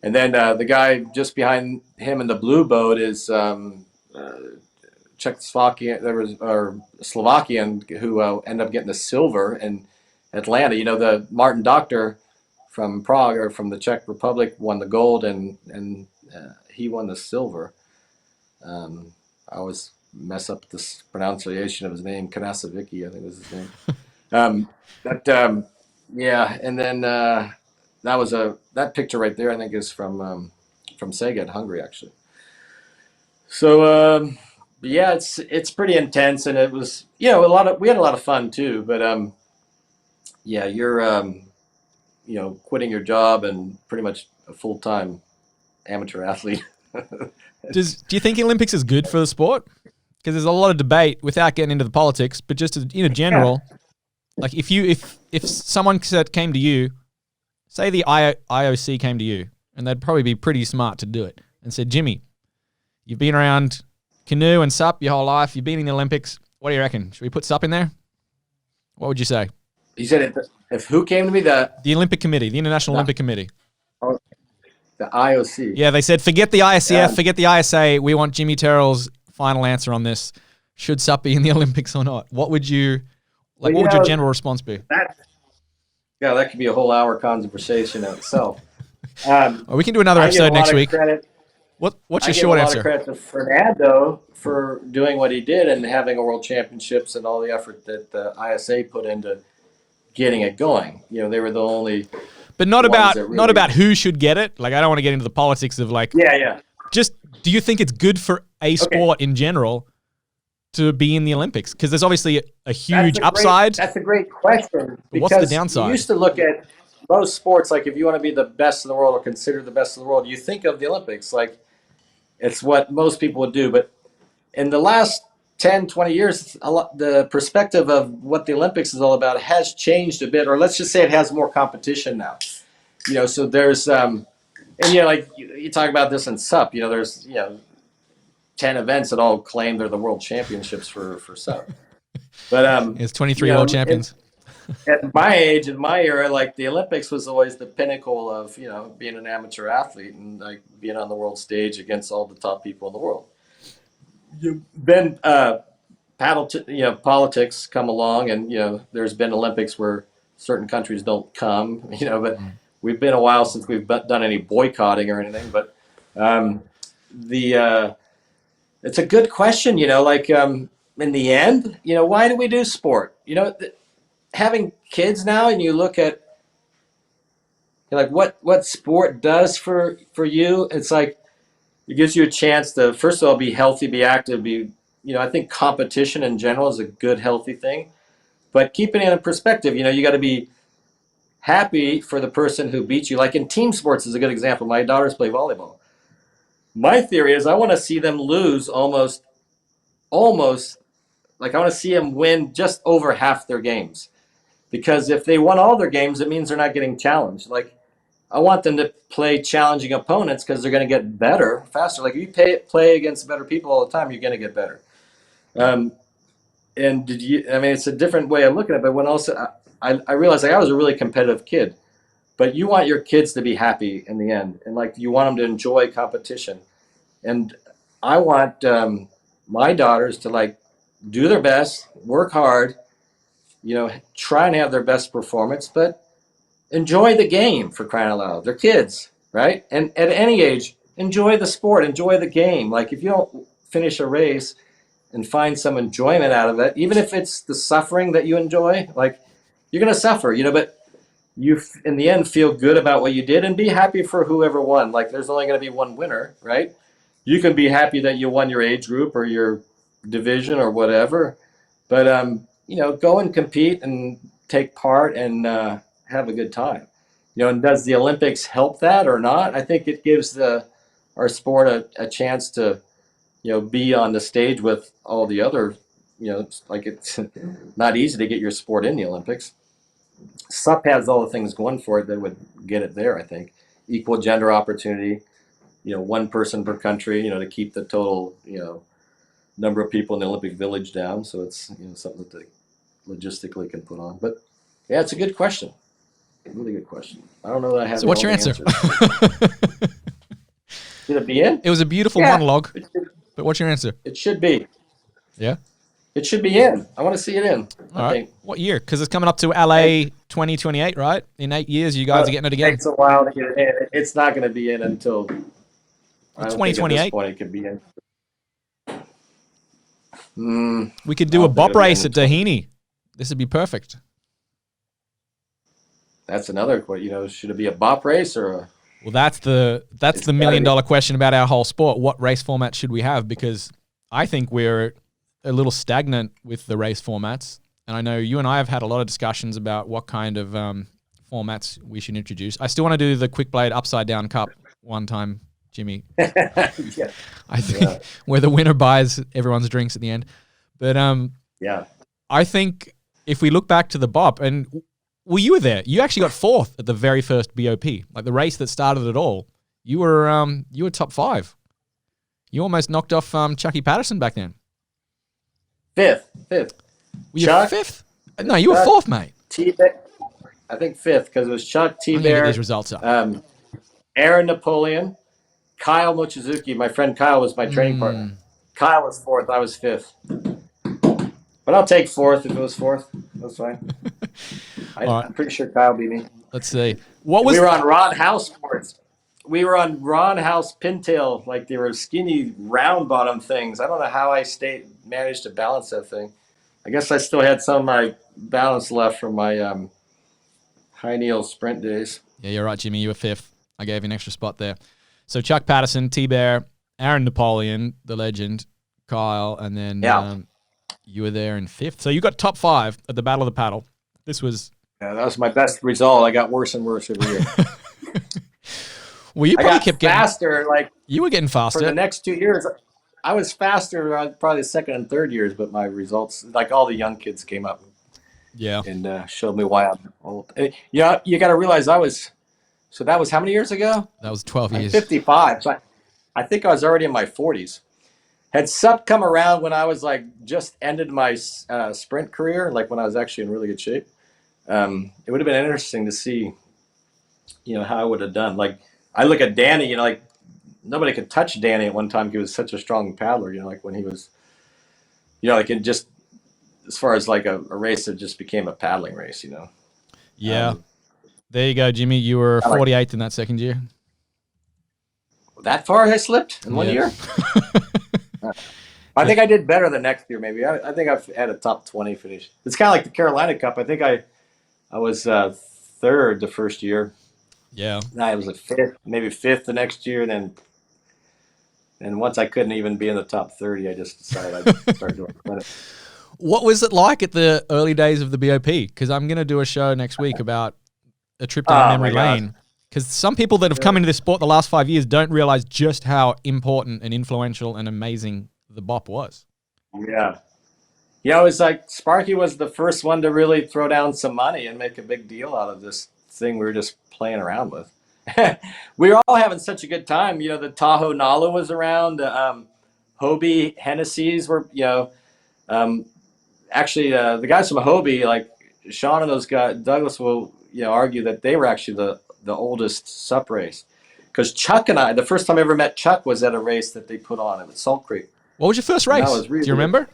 And then the guy just behind him in the blue boat is Slovakian who ended up getting the silver in Atlanta. The Martin Doctor from Prague or from the Czech Republic won the gold, and he won the silver. I always mess up the pronunciation of his name. Kanasavicki, I think was his name. Yeah, and then that picture right there, I think, is from Szeged, Hungary, actually. So yeah, it's pretty intense, and it was we had a lot of fun too. But yeah, you're quitting your job and pretty much a full-time amateur athlete. Do you think Olympics is good for the sport? Because there's a lot of debate without getting into the politics, but just in a general, like if someone came to you, say the IOC came to you, and they'd probably be pretty smart to do it, and said, Jimmy, you've been around canoe and SUP your whole life, you've been in the Olympics, what do you reckon? Should we put SUP in there? What would you say? You said if who came to me? The Olympic Committee, the International Olympic Committee. The IOC. Yeah, they said, forget the ISCF, forget the ISA. We want Jimmy Terrell's final answer on this. Should SUP be in the Olympics or not? What would you, what would your general response be? That could be a whole hour conversation in itself. We can do another episode next week. What's your short answer? I give a lot of credit to Fernando for doing what he did and having a world championships and all the effort that the ISA put into getting it going. You know, they were the only. But not about who should get it. Like, I don't want to get into the politics of like. Yeah. Just, do you think it's good for a sport in general to be in the Olympics? Because there's obviously a huge upside. That's a great question. What's the downside? You used to look at most sports, like if you want to be the best in the world or considered the best in the world, you think of the Olympics. Like, it's what most people would do. But in the last 10, 20 years, the perspective of what the Olympics is all about has changed a bit, or let's just say it has more competition now. You know, so there's, and you know, like you talk about this in SUP, you know, there's, 10 events that all claim they're the world championships for SUP. But it's 23 world champions. At my age, in my era, like the Olympics was always the pinnacle of, being an amateur athlete and like being on the world stage against all the top people in the world. Then politics come along, and there's been Olympics where certain countries don't come, but we've been a while since we've done any boycotting or anything. But it's a good question, in the end, why do we do sport? Having kids now, and you look at like what sport does for you, it's like it gives you a chance to, first of all, be healthy, be active, I think competition in general is a good, healthy thing. But keeping it in perspective, you got to be happy for the person who beats you. Like in team sports is a good example. My daughters play volleyball. My theory is I want to see them lose almost, like I want to see them win just over half their games. Because if they won all their games, it means they're not getting challenged. Like, I want them to play challenging opponents because they're going to get better faster. Like, if you play against better people all the time, you're going to get better. And it's a different way of looking at it. But when also, I realized like I was a really competitive kid. But you want your kids to be happy in the end. And, like, you want them to enjoy competition. And I want my daughters to, like, do their best, work hard, try and have their best performance, but enjoy the game, for crying out loud. They're kids, right? And at any age, enjoy the sport, enjoy the game. Like, if you don't finish a race and find some enjoyment out of it, even if it's the suffering that you enjoy, like, you're going to suffer, but you, in the end, feel good about what you did and be happy for whoever won. Like, there's only going to be one winner, right? You can be happy that you won your age group or your division or whatever, but, go and compete and take part and have a good time. And does the Olympics help that or not? I think it gives our sport a chance to, be on the stage with all the other, like it's not easy to get your sport in the Olympics. SUP has all the things going for it that would get it there, I think. Equal gender opportunity, one person per country, to keep the total, number of people in the Olympic Village down. So it's, something that they logistically can put on. But yeah, it's a good question. Really good question. I don't know that I have. So what's your answer? Should it be in? It was a beautiful monologue, but what's your answer? It should be. Yeah? It should be in. I want to see it in. All right. What year? Because it's coming up to LA 2028, right? In 8 years, you guys are getting it again. It takes a while to get it in. It's not going to be in until 2028. At this point, it could be in. We could do a bop race at Tahiti. This would be perfect. That's another question. Should it be a bop race or a... Well, that's the $1 million question about our whole sport. What race format should we have? Because I think we're a little stagnant with the race formats. And I know you and I have had a lot of discussions about what kind of formats we should introduce. I still want to do the Quickblade Upside Down Cup one time, Jimmy. Yeah. I think where the winner buys everyone's drinks at the end. But I think if we look back to the BOP, and well, you were there. You actually got fourth at the very first BOP, like the race that started it all. You were top 5. You almost knocked off Chucky Patterson back then. Fifth. Were you fifth? No, you were fourth, mate. T-Bear. I think fifth because it was Chuck, T-Bear. Get these results up. Aaron Napoleon, Kyle Mochizuki. My friend Kyle was my training partner. Kyle was fourth. I was fifth. But I'll take fourth if it was fourth. That's fine. I'm pretty sure Kyle beat me. Let's see. We were on Ron House boards. We were on Ron House pintail, like they were skinny, round bottom things. I don't know how I managed to balance that thing. I guess I still had some of my balance left from my high kneel sprint days. Yeah, you're right, Jimmy. You were fifth. I gave you an extra spot there. So Chuck Patterson, T-Bear, Aaron Napoleon, the legend, Kyle, and then you were there in fifth. So you got top 5 at the Battle of the Paddle. This was... Yeah, that was my best result. I got worse and worse every year. Well, you probably kept getting faster. Like you were getting faster for the next 2 years. I was faster probably the second and third years, but my results, like all the young kids, came up. Yeah, and showed me why I'm old. Yeah, you got to realize so that was how many years ago? That was 12 years. 55. So I think I was already in my 40s. Had SUP come around when I was like just ended my sprint career, like when I was actually in really good shape. It would have been interesting to see, how I would have done. Like I look at Danny, like nobody could touch Danny at one time. He was such a strong paddler, like when he was, like it just, as far as like a race that just became a paddling race, Yeah. There you go, Jimmy. You were 48th in that second year. That far I slipped in 1 year? I think I did better the next year, maybe. I think I've had a top 20 finish. It's kind of like the Carolina Cup. I think I was third the first year. Yeah. I was a fifth, maybe fifth the next year. And once I couldn't even be in the top 30, I just decided I'd start doing credit. What was it like at the early days of the BOP? Because I'm going to do a show next week about a trip down memory lane. Because some people that have come into this sport the last 5 years don't realize just how important and influential and amazing the BOP was. Yeah. Yeah, it was like Sparky was the first one to really throw down some money and make a big deal out of this thing we were just playing around with. We were all having such a good time. The Tahoe Nala was around. Hobie Hennessy's were, actually, the guys from Hobie, like Sean and those guys, Douglas will, argue that they were actually the oldest SUP race. Because Chuck and I, the first time I ever met Chuck was at a race that they put on at Salt Creek. What was your first race? Do you remember?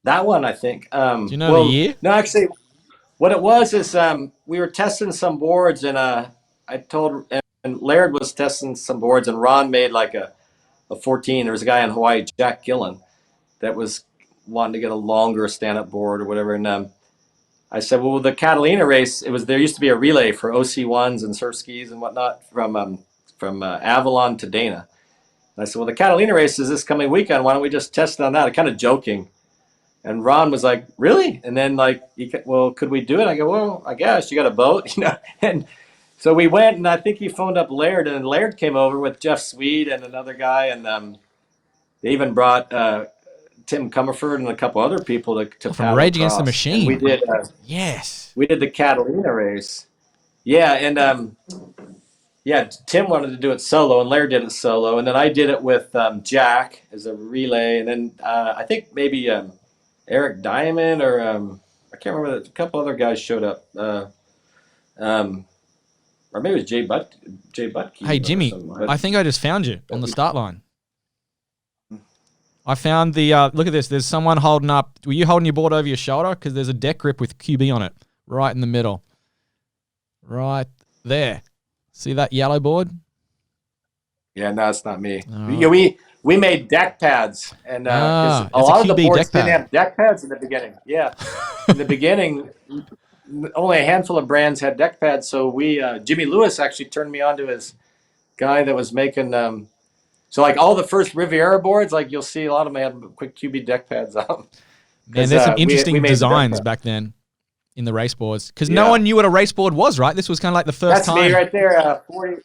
That one, I think. Do you know the year? No, actually, what it was is we were testing some boards, and and Laird was testing some boards, and Ron made like a 14. There was a guy in Hawaii, Jack Gillen, that was wanting to get a longer stand-up board or whatever. And I said, well, the Catalina race, there used to be a relay for OC1s and surf skis and whatnot from Avalon to Dana. And I said, well, the Catalina race is this coming weekend. Why don't we just test it on that? Kind of joking. And Ron was like, really? And then could we do it? I go, well, I guess you got a boat, And so we went, and I think he phoned up Laird, and Laird came over with Jeff Swede and another guy, and they even brought Tim Comerford and a couple other people to from Rage Against the Machine. And we did. Yes. We did the Catalina race. Yeah, and Tim wanted to do it solo, and Laird did it solo, and then I did it with Jack as a relay, and then I think maybe Eric Diamond or I can't remember. A couple other guys showed up, or maybe it was Jay Butke. Hey Jimmy, I think I just found you on the start line. I found the look at this. There's someone holding up. Were you holding your board over your shoulder? Because there's a deck grip with QB on it, right in the middle, right there. See that yellow board? Yeah, no, it's not me. Oh. Yeah, we made deck pads, and a lot of the boards didn't have deck pads in the beginning. Yeah, in the beginning, only a handful of brands had deck pads. So Jimmy Lewis actually turned me on to his guy that was making. So like all the first Riviera boards, like you'll see a lot of them had quick QB deck pads on them. And there's some interesting designs back then in the race boards because no one knew what a race board was, right? This was kind of like the first time. That's me right there. 40.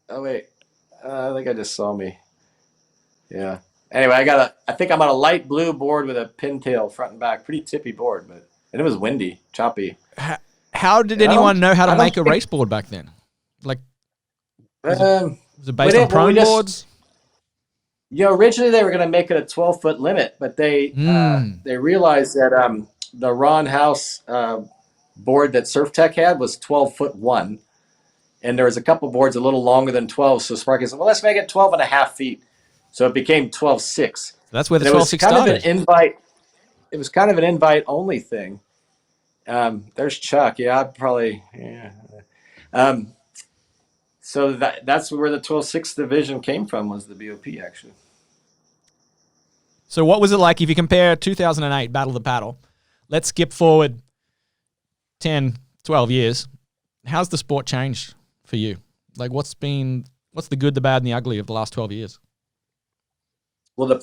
Oh wait, I think I just saw me. Yeah. Anyway, I think I'm on a light blue board with a pintail front and back, pretty tippy board, and it was windy, choppy. How did anyone know how to make a race board back then? Like, was it based on prone boards? Originally they were going to make it a 12-foot limit, but they realized that the Ron House board that Surf Tech had was 12 foot 1, and there was a couple boards a little longer than 12. So Sparky said, well, let's make it 12.5 feet. So it became 12.6. That's where the And 12.6 started. It was kind of an invite only thing. There's Chuck. Yeah, I'd probably, yeah. So that's where the 12.6 division came from, was the BOP, actually. So what was it like if you compare 2008 Battle of the Paddle? Let's skip forward 10, 12 years. How's the sport changed for you? Like, what's the good, the bad, and the ugly of the last 12 years? Well,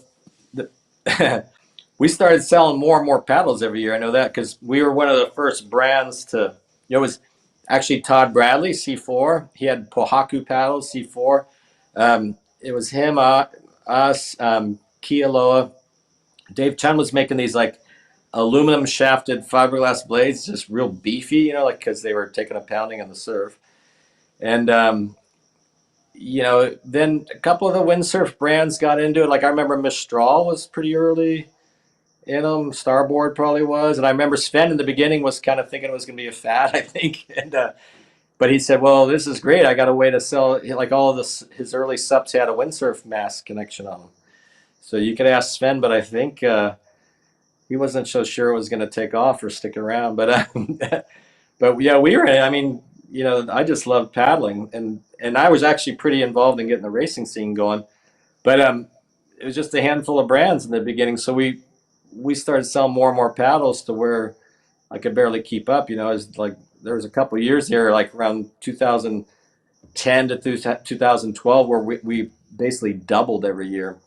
we started selling more and more paddles every year. I know that because we were one of the first brands to, it was actually Todd Bradley, C4. He had Pohaku paddles, C4. It was him, us, Kealoha. Dave Chun was making these like aluminum shafted fiberglass blades, just real beefy, like because they were taking a pounding on the surf. And, then a couple of the windsurf brands got into it. Like I remember Mistral was pretty early in them. Starboard probably was. And I remember Sven in the beginning was kind of thinking it was going to be a fad, I think. And, but he said, well, this is great. I got a way to sell, like all of his early subs had a windsurf mask connection on them. So you could ask Sven, but I think he wasn't so sure it was going to take off or stick around. But but yeah, we were. I mean, I just loved paddling, and I was actually pretty involved in getting the racing scene going. But it was just a handful of brands in the beginning, so we started selling more and more paddles to where I could barely keep up. It was like there was a couple of years there, like around 2010 to 2012, where we basically doubled every year.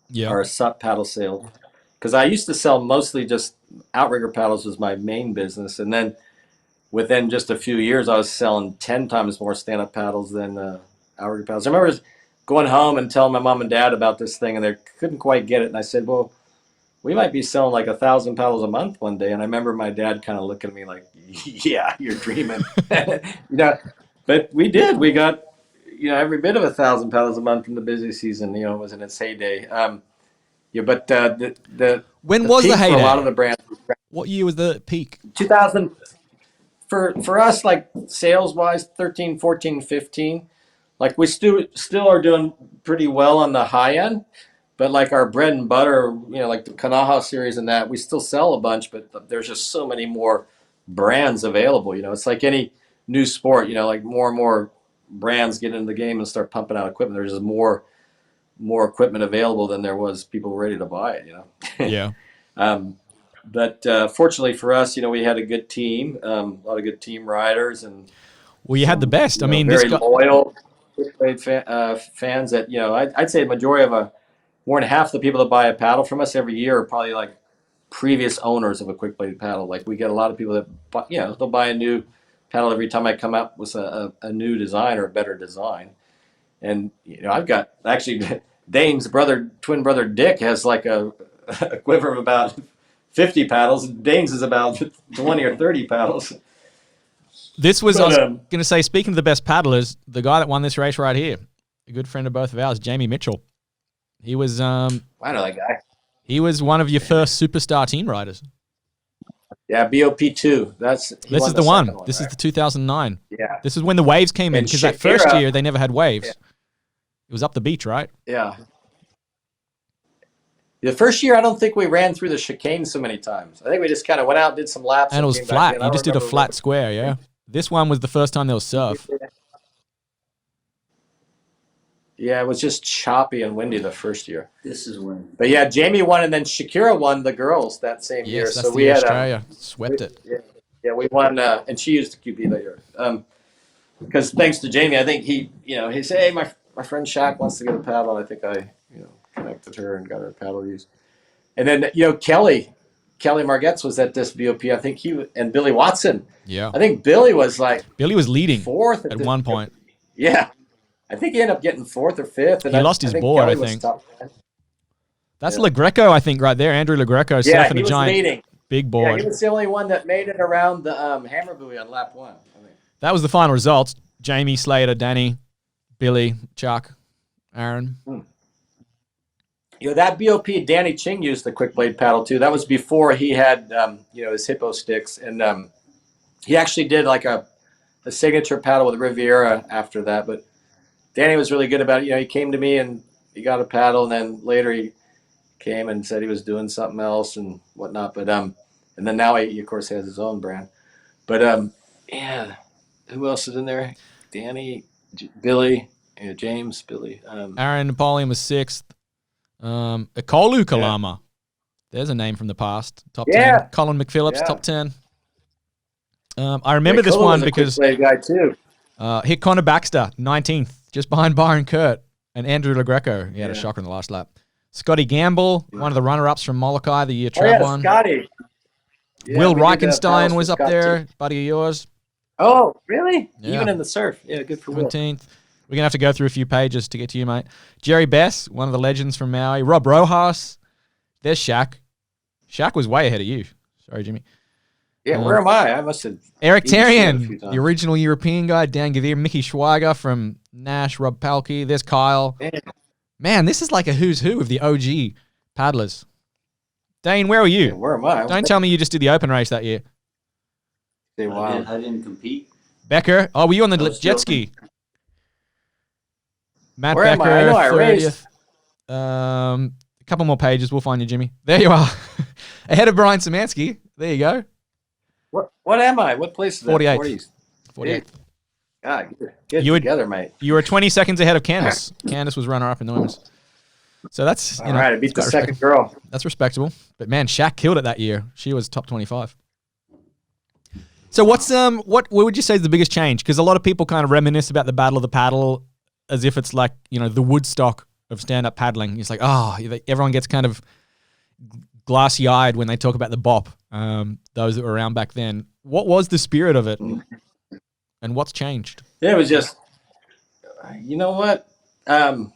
Yeah. Our SUP paddle sale, because I used to sell mostly just outrigger paddles was my main business, and then within just a few years I was selling 10 times more stand-up paddles than outrigger paddles. I remember going home and telling my mom and dad about this thing, and they couldn't quite get it, and I said, well, we might be selling like 1,000 paddles a month one day. And I remember my dad kind of looking at me like, yeah, you're dreaming. But we did. We got every bit of 1,000 paddles a month in the busy season. It was in its heyday. But when was the heyday? For a lot of the brands. What year was the peak? 2000. For us, like sales wise, 13, 14, 15. Like we still are doing pretty well on the high end, but like our bread and butter, like the Kanaha series and that, we still sell a bunch, but there's just so many more brands available. It's like any new sport. Like more and more brands get into the game and start pumping out equipment. There's just more equipment available than there was people ready to buy it. Yeah. But fortunately for us, we had a good team, a lot of good team riders, and you had the best. I mean, very loyal fans. That I'd say the majority of more than half the people that buy a paddle from us every year are probably like previous owners of a Quickblade paddle. Like we get a lot of people that they'll buy a new paddle every time I come up with a new design or a better design. And I've got actually Dane's twin brother Dick has like a quiver of about 50 paddles. Dane's is about 20 or 30 paddles. This was, I was going to say, speaking of the best paddlers, the guy that won this race right here, a good friend of both of ours, Jamie Mitchell. He was, I know that guy. He was one of your first superstar team riders. Yeah, BOP2. This is the one. This is the 2009. Yeah. This is when the waves came in, because that first year they never had waves. Yeah. It was up the beach, right? Yeah. The first year, I don't think we ran through the chicane so many times. I think we just kind of went out, did some laps. And it was flat. You just did a flat square, yeah? This one was the first time there was surf. Yeah, it was just choppy and windy the first year. This is when. But yeah, Jamie won, and then Shakira won the girls that same year. Yes, so we had Australia swept it. Yeah, we won, and she used the QP that year. Because thanks to Jamie, I think he said, hey, my friend Shaq wants to get a paddle. I think I connected her and got her a paddle used. And then Kelly Margetts was at this BOP. I think and Billy Watson. Yeah. I think Billy was leading fourth at one point. Yeah. I think he ended up getting fourth or fifth. And he lost his board, I think. That's LaGreco, I think, right there. Andrew LaGreco surfing a giant big board. Yeah, he was the only one that made it around the hammer buoy on lap one. That was the final results. Jamie, Slater, Danny, Billy, Chuck, Aaron. That BOP, Danny Ching used the Quickblade paddle too. That was before he had his hippo sticks, and he actually did like a a signature paddle with Riviera after that. But Danny was really good about it. He came to me and he got a paddle, and then later he came and said he was doing something else and whatnot. But and then now he of course has his own brand. But yeah, who else is in there? Danny, Billy, James, Billy. Aaron Napoleon was 6th. Ekolu Kalama. There's a name from the past. Top 10. Colin McPhillips, top 10. I remember this one because guy too. Hit Connor Baxter, 19th, just behind Byron Kurt and Andrew LaGreco. He had a shocker in the last lap. Scotty Gamble, one of the runner-ups from Molokai, the year Trav won. Scotty. Yeah, Will Reichenstein was up there, too. Buddy of yours. Oh, really? Yeah. Even in the surf. Yeah, good for 17th. We're going to have to go through a few pages to get to you, mate. Jerry Bess, one of the legends from Maui. Rob Rojas. There's Shaq. Shaq was way ahead of you. Sorry, Jimmy. Yeah, where am I? I must have... Eric Tarian, the original European guy. Dan Gavir. Mickey Schweiger from Nash. Rob Palkey. There's Kyle. Man, this is like a who's who of the OG paddlers. Dane, where were you? Yeah, where am I? Don't tell me you just did the open race that year. Wow. I didn't compete. Becker. Oh, were you on the jet ski? Matt Where Becker, am I? I know I 30th. A couple more pages. We'll find you, Jimmy. There you are. Ahead of Brian Szymanski. There you go. What am I? What place is that? 48th. 48th. God, get together, mate. You were 20 seconds ahead of Candace. Candace was runner-up in the women's. So that's, all right, I beat the second girl. That's respectable. But, man, Shaq killed it that year. She was top 25. So what would you say is the biggest change? Because a lot of people kind of reminisce about the Battle of the Paddle as if it's like, the Woodstock of stand-up paddling. It's like, everyone gets kind of glassy-eyed when they talk about the bop, those that were around back then. What was the spirit of it, and what's changed? Yeah, it was just, you know what? That's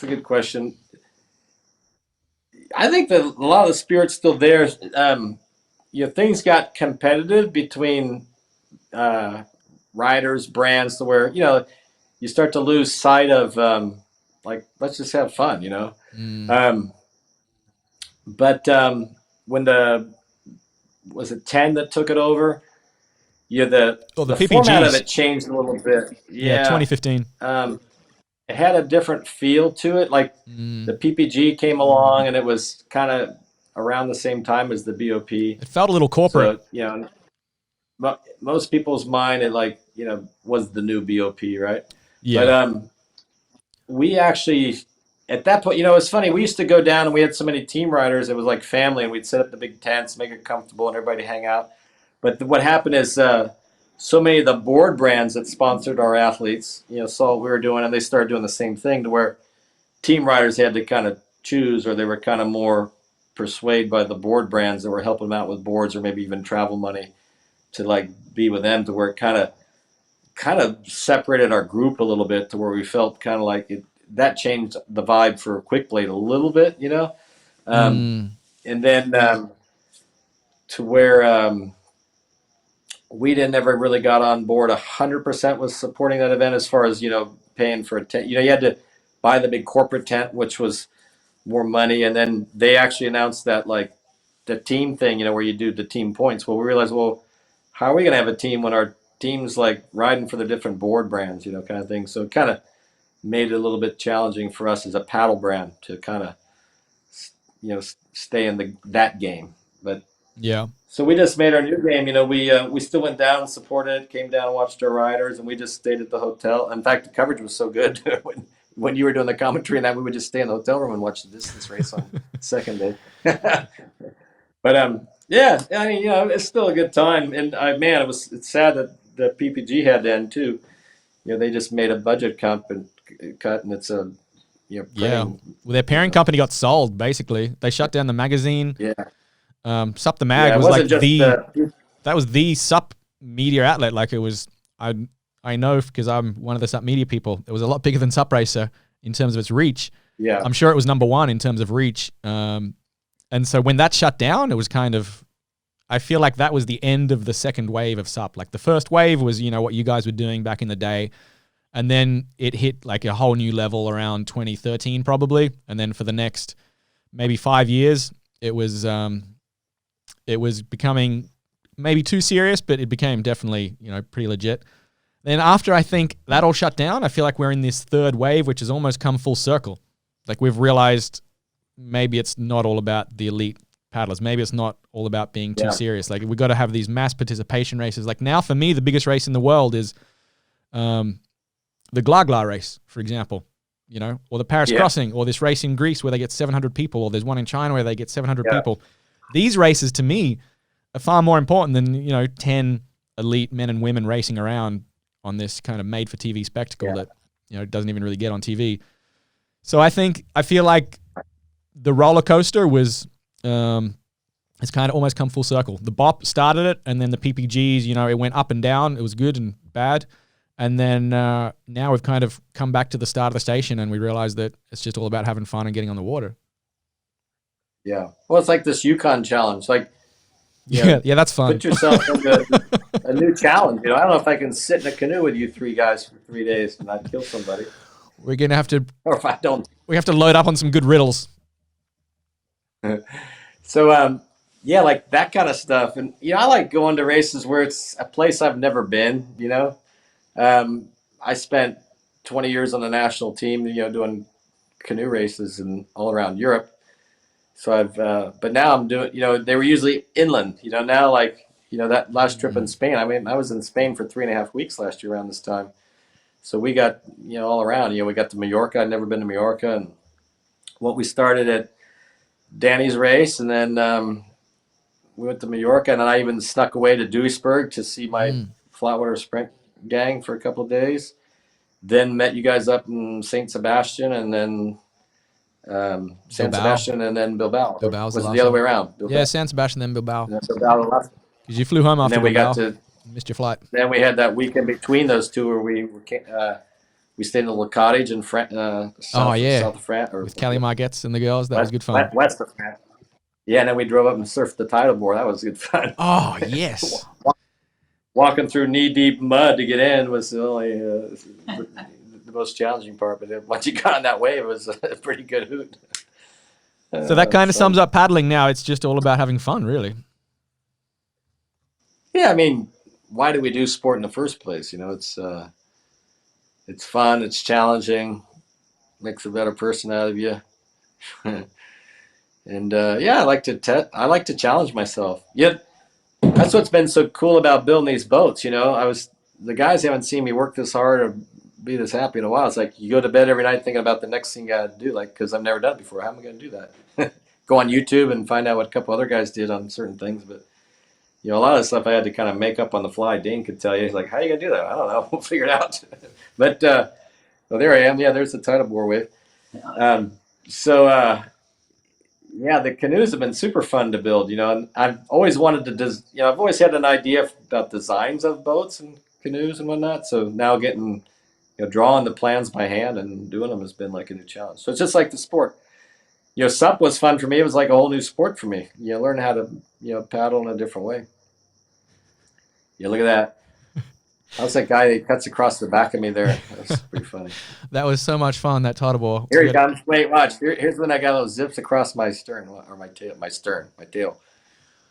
a good question. I think that a lot of the spirit's still there. Things got competitive between riders, brands, to where you start to lose sight of let's just have fun, But when was it 10 that took it over? The format of it changed a little bit. Yeah, 2015. It had a different feel to it. Like the PPG came along, and it was kind of around the same time as the BOP. It felt a little corporate. So, most people's mind, it was the new BOP, right? Yeah. But we actually, at that point, it's funny. We used to go down, and we had so many team riders. It was like family, and we'd set up the big tents, make it comfortable, and everybody hang out. But what happened is so many of the board brands that sponsored our athletes, saw what we were doing, and they started doing the same thing, to where team riders had to kind of choose, or they were kind of more persuaded by the board brands that were helping them out with boards, or maybe even travel money, to be with them, to where it kind of separated our group a little bit, to where we felt kind of like that changed the vibe for Quickblade a little bit, and then to where we never really got on board 100% with supporting that event, as far as paying for a tent. You had to buy the big corporate tent, which was more money, and then they actually announced that the team thing, where you do the team points. Well, we realized, how are we going to have a team when our team's riding for the different board brands, kind of thing. So it kind of made it a little bit challenging for us as a paddle brand to kind of, stay in that game. But yeah. So we just made our new game. We still went down and supported it, came down and watched our riders, and we just stayed at the hotel. In fact, the coverage was so good when you were doing the commentary and that, we would just stay in the hotel room and watch the distance race on the second day. But yeah, I mean, it's still a good time. And it's sad that the PPG had to end too. They just made a budget cut, and it's a Well, their parent company got sold. Basically, they shut down the magazine. Yeah. Sup the Mag was that was the Sup media outlet. It was, I know because I'm one of the Sup media people. It was a lot bigger than Sup Racer in terms of its reach. Yeah. I'm sure it was number one in terms of reach. And so when that shut down, it was kind of, I feel like that was the end of the second wave of Sup. The first wave was, what you guys were doing back in the day. And then it hit a whole new level around 2013 probably. And then for the next maybe 5 years, it was becoming maybe too serious, but it became definitely, pretty legit. Then after I think that all shut down, I feel like we're in this third wave, which has almost come full circle. Like we've realized maybe it's not all about the elite paddlers. Maybe it's not all about being too serious. Like we got to have these mass participation races. Like now for me, the biggest race in the world is the Glagla race, for example, or the Paris Crossing, or this race in Greece where they get 700 people, or there's one in China where they get 700 people. These races to me are far more important than, 10 elite men and women racing around on this kind of made-for-TV spectacle that, doesn't even really get on TV. So I feel like the roller coaster was, it's kind of almost come full circle. The BOP started it, and then the PPGs, it went up and down. It was good and bad. And then now we've kind of come back to the start of the station, and we realized that it's just all about having fun and getting on the water. Yeah. Well, it's like this Yukon challenge. Like, yeah, that's fun. Put yourself into a new challenge. I don't know if I can sit in a canoe with you 3 guys for 3 days and not kill somebody. We're going to have to... Or if I don't... We have to load up on some good riddles. So, like that kind of stuff. And, I like going to races where it's a place I've never been, I spent 20 years on the national team, doing canoe races and all around Europe. So but now I'm doing, they were usually inland, now like, that last trip in Spain, I was in Spain for 3.5 weeks last year around this time. So we got, all around, we got to Mallorca. I'd never been to Mallorca. And we started at Danny's race, and then we went to Mallorca, and then I even snuck away to Duisburg to see my flatwater sprint gang for a couple of days. Then met you guys up in St. Sebastian, and then San Sebastian, and then Bilbao. Bilbao's was the other way around? Bilbao. Yeah, San Sebastian, then Bilbao. Bilbao. Because you flew home after Bilbao. Missed your flight. Then we had that weekend between those two where we stayed in a little cottage in south of France. With Kalama and the girls. That was good fun. West of France. Yeah, and then we drove up and surfed the tidal board. That was good fun. Oh, yes. Walking through knee-deep mud to get in was the only the most challenging part. But once you got on that wave, it was a pretty good hoot. So that kind of sums up paddling now. It's just all about having fun, really. Yeah, why do we do sport in the first place? It's fun, it's challenging, makes a better person out of you. And I like to challenge myself. Yeah, that's what's been so cool about building these boats. The guys haven't seen me work this hard or be this happy in a while. It's like you go to bed every night thinking about the next thing you got to do, because I've never done it before. How am I going to do that? Go on YouTube and find out what a couple other guys did on certain things, but. A lot of stuff I had to kind of make up on the fly. Dane could tell you. He's like, how are you going to do that? I don't know. We'll figure it out. But there I am. Yeah, there's the tidal bore wave. The canoes have been super fun to build, and I've always wanted to, I've always had an idea about designs of boats and canoes and whatnot. So now getting, drawing the plans by hand and doing them has been like a new challenge. So it's just like the sport. SUP was fun for me. It was like a whole new sport for me. Learn how to, paddle in a different way. Yeah, look at that. How's that guy that cuts across the back of me there? That's pretty funny. That was so much fun, that tidal bore. Here he comes. Wait, watch. Here's when I got those zips across my stern, or my tail. My tail.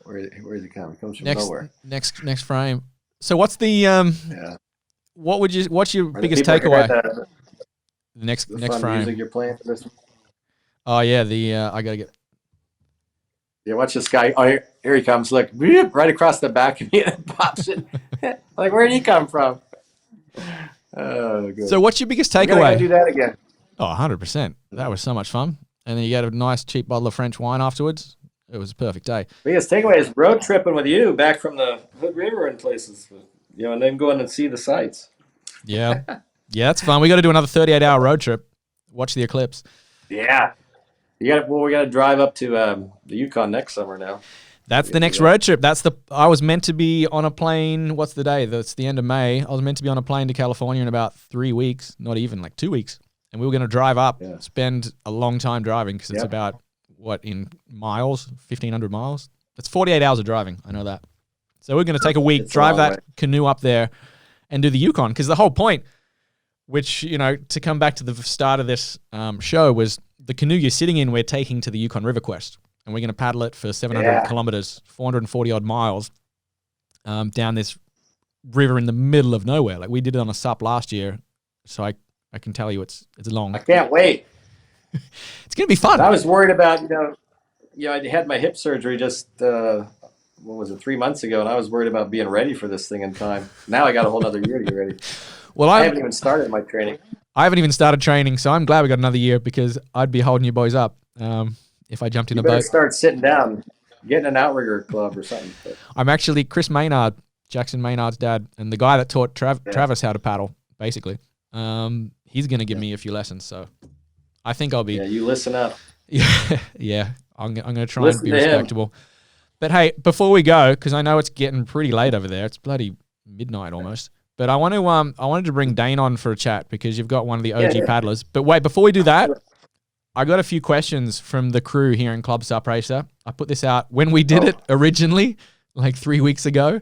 Where is he coming? He comes from nowhere. Next frame. So what's the what's your biggest takeaway? The next frame. Music you're playing for this one? Oh yeah, I gotta get. Yeah, watch this guy. Oh, here he comes. Look, right across the back of me, and it pops in. Like, where did he come from? Oh, good. So, what's your biggest takeaway? We're gonna do that again. Oh, 100%. That was so much fun. And then you get a nice cheap bottle of French wine afterwards. It was a perfect day. Biggest takeaway is road tripping with you back from the Hood River and places, and then going and see the sights. Yeah, that's fun. We got to do another 38-hour road trip. Watch the eclipse. Yeah. We got to drive up to the Yukon next summer now. That's the next road trip. I was meant to be on a plane. What's the day? That's the end of May. I was meant to be on a plane to California in about 3 weeks, not even, like 2 weeks. And we were going to drive up, spend a long time driving because it's about, in miles, 1,500 miles? That's 48 hours of driving. I know that. So we're going to take a week, drive that canoe up there and do the Yukon. Because the whole point, which, to come back to the start of this show, was the canoe you're sitting in, we're taking to the Yukon River Quest. And we're going to paddle it for 700 kilometers, 440 odd miles. down this river in the middle of nowhere. Like we did it on a sup last year, so I can tell you it's long. I can't wait. It's gonna be fun. I was worried about I had my hip surgery just what was it, 3 months ago, and I was worried about being ready for this thing in time. Now I got a whole other year to get ready. Well, I haven't even started my training. I haven't even started training, so I'm glad we got another year because I'd be holding you boys up if I jumped in a boat. Start sitting down, getting an outrigger club or something. But I'm actually Chris Maynard, Jackson Maynard's dad, and the guy that taught Travis how to paddle, basically. He's going to give me a few lessons, so I think I'll be... Yeah, you listen up. Yeah. I'm going to try and be respectable. But hey, before we go, because I know it's getting pretty late over there, it's bloody midnight almost. But I wanted to bring Dane on for a chat because you've got one of the OG paddlers. But wait, before we do that, I got a few questions from the crew here in Club Sup Racer. I put this out when we did it originally, like 3 weeks ago.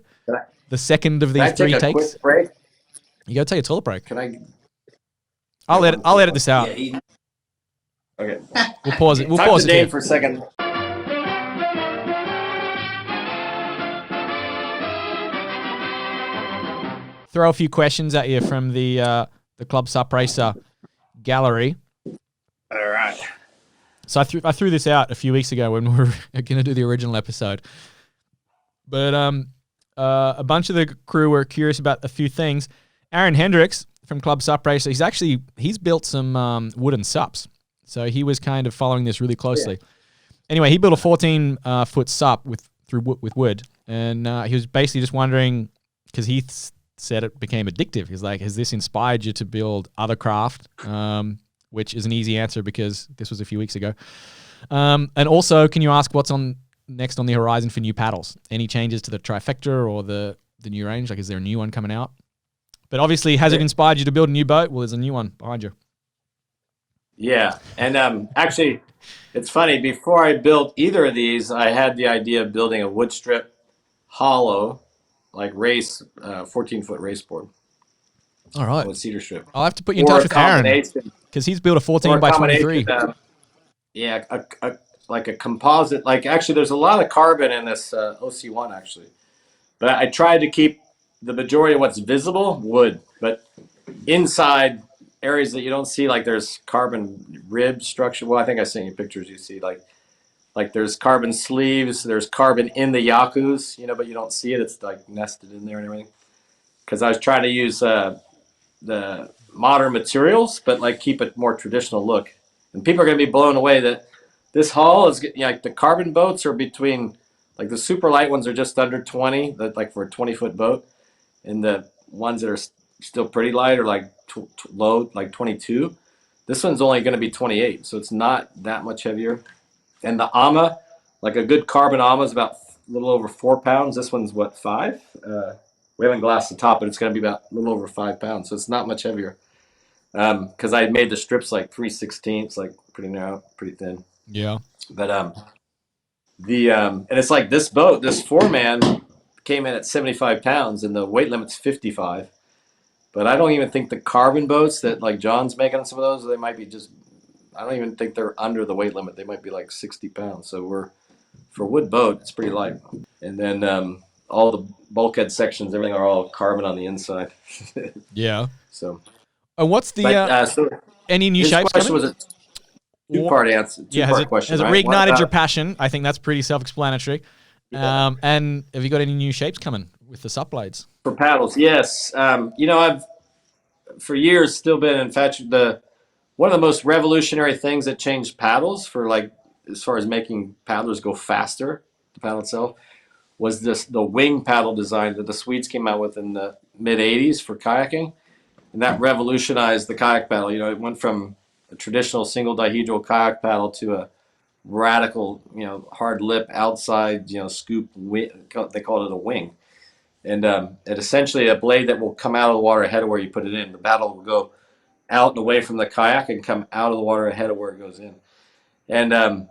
The second of these 3 takes. Quick break? You got to take a toilet break. Can I? I'll edit this out. Yeah, okay. We'll pause it. We'll Talk pause to it Dane here. for a second. Throw a few questions at you from the Club Sup Racer gallery. All right. So I threw this out a few weeks ago when we were going to do the original episode. But a bunch of the crew were curious about a few things. Aaron Hendriks from Club Sup Racer, he's built some wooden sups. So he was kind of following this really closely. Yeah. Anyway, he built a 14-foot sup with wood. And he was basically just wondering, because he said it became addictive. He's like, has this inspired you to build other craft? Which is an easy answer because this was a few weeks ago. And also, can you ask what's next on the horizon for new paddles? Any changes to the Trifecta or the new range? Like, is there a new one coming out? But obviously, has it inspired you to build a new boat? Well, there's a new one behind you. Yeah, and actually, it's funny. Before I built either of these, I had the idea of building a woodstrip hollow, like 14-foot race board. All right. With cedar strip. I'll have to put you in touch with Aaron because he's built a 14 by 23. Yeah, like a composite. Like actually, there's a lot of carbon in this OC1 actually, but I tried to keep the majority of what's visible wood, but inside areas that you don't see, like there's carbon rib structure. Well, I think I sent you pictures. You see like there's carbon sleeves, there's carbon in the yakus, but you don't see it. It's like nested in there and everything. Because I was trying to use the modern materials, but like keep it more traditional look. And people are going to be blown away that this hull is like the carbon boats are between, like the super light ones are just under 20, like for a 20-foot boat, and the ones that are still pretty light are like low, like 22. This one's only going to be 28, so it's not that much heavier. And the AMA, like a good carbon AMA is about a little over 4 pounds. This one's what, 5? We haven't glassed the top, but it's going to be about a little over 5 pounds, so it's not much heavier. Because I made the strips like 3/16, like pretty narrow, pretty thin. Yeah. But and it's like this boat, this 4-man came in at 75 pounds, and the weight limit's 55. But I don't even think the carbon boats that like John's making some of those, they might be I don't even think they're under the weight limit. They might be like 60 pounds. So for a wood boat, it's pretty light. And then all the bulkhead sections, everything are all carbon on the inside. Yeah. So. What's the any new shapes coming? Was a two-part answer. Two-part question. Has it reignited your passion? I think that's pretty self-explanatory. Yeah. And have you got any new shapes coming with the sup blades? For paddles, yes. I've for years still been infatuated. One of the most revolutionary things that changed paddles for like as far as making paddlers go faster, the paddle itself, was the wing paddle design that the Swedes came out with in the mid-'80s for kayaking. And that revolutionized the kayak paddle. It went from a traditional single dihedral kayak paddle to a radical, hard lip outside, scoop. They call it a wing. And it essentially a blade that will come out of the water ahead of where you put it in. The paddle will go out and away from the kayak and come out of the water ahead of where it goes in. And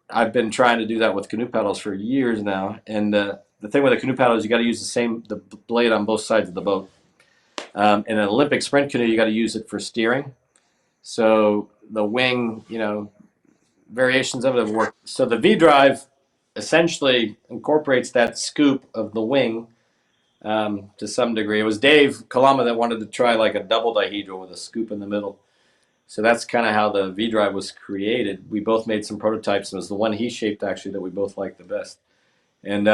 I've been trying to do that with canoe paddles for years now. And the thing with a canoe paddle is you got to use the blade on both sides of the boat. In an Olympic sprint canoe, you got to use it for steering. So the wing, variations of it have worked. So the V-drive essentially incorporates that scoop of the wing to some degree. It was Dave Kalama that wanted to try like a double dihedral with a scoop in the middle. So that's kind of how the V drive was created. We both made some prototypes, and it was the one he shaped actually that we both liked the best. And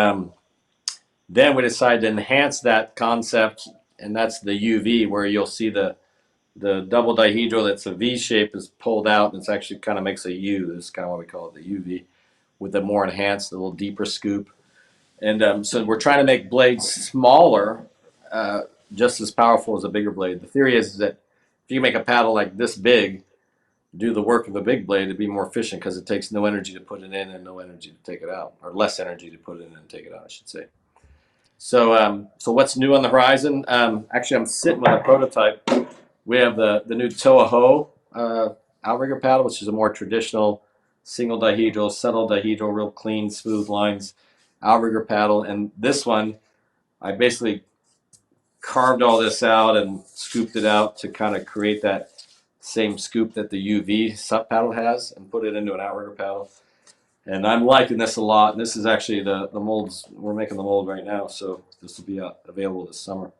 then we decided to enhance that concept, and that's the UV, where you'll see the double dihedral that's a V shape is pulled out, and it's actually kind of makes a U. That's kind of what we call it, the UV, with the more enhanced, a little deeper scoop. And so we're trying to make blades smaller, just as powerful as a bigger blade. The theory is that if you make a paddle like this big, do the work of a big blade, it'd be more efficient because it takes no energy to put it in and no energy to take it out, or less energy to put it in and take it out, I should say. So what's new on the horizon? Actually, I'm sitting with a prototype. We have the new Toho outrigger paddle, which is a more traditional single dihedral, subtle dihedral, real clean, smooth lines outrigger paddle. And this one, I basically carved all this out and scooped it out to kind of create that same scoop that the UV sup paddle has and put it into an outrigger paddle. And I'm liking this a lot. And this is actually the molds. We're making the mold right now, so this will be available this summer.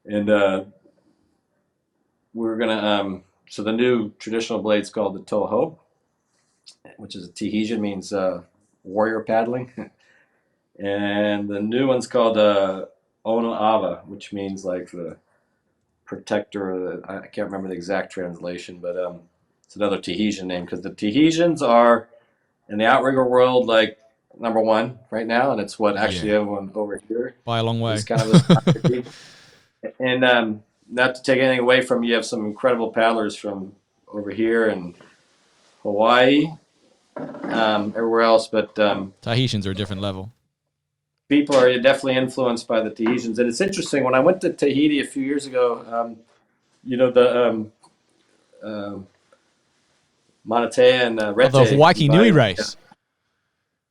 And we're gonna so the new traditional blade's called the Toho, which is a Tahitian, means warrior paddling. And the new one's called Onoava, which means like the protector. I can't remember the exact translation, but it's another Tahitian name, because the Tahitians are in the outrigger world like number one right now, and it's what actually everyone over here by a long way. Is kind of and not to take anything away from you, have some incredible paddlers from over here and Hawaii, everywhere else, but Tahitians are a different level. People are definitely influenced by the Tahitians. And it's interesting, when I went to Tahiti a few years ago, the Manatea and Rete. The Hawaii Canoe race.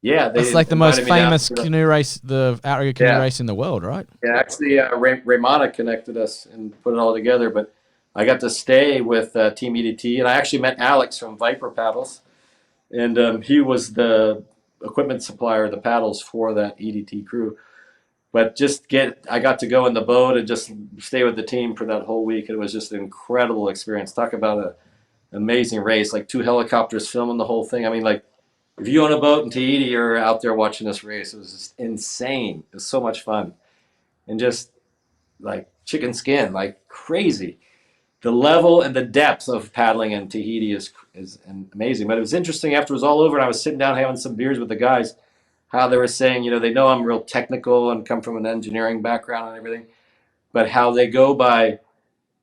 Yeah. It's like the most famous canoe race, the outrigger canoe race in the world, right? Yeah, actually, Raymana connected us and put it all together. But I got to stay with Team EDT, and I actually met Alex from Viper Paddles. And he was the equipment supplier, the paddles for that EDT crew. But I got to go in the boat and just stay with the team for that whole week. It was just an incredible experience. Talk about an amazing race, like 2 helicopters filming the whole thing. I mean, like, if you own a boat in Tahiti, you're out there watching this race. It was just insane. It was so much fun. And just like chicken skin, like crazy. The level and the depth of paddling in Tahiti is amazing. But it was interesting after it was all over and I was sitting down having some beers with the guys, how they were saying, they know I'm real technical and come from an engineering background and everything, but how they go by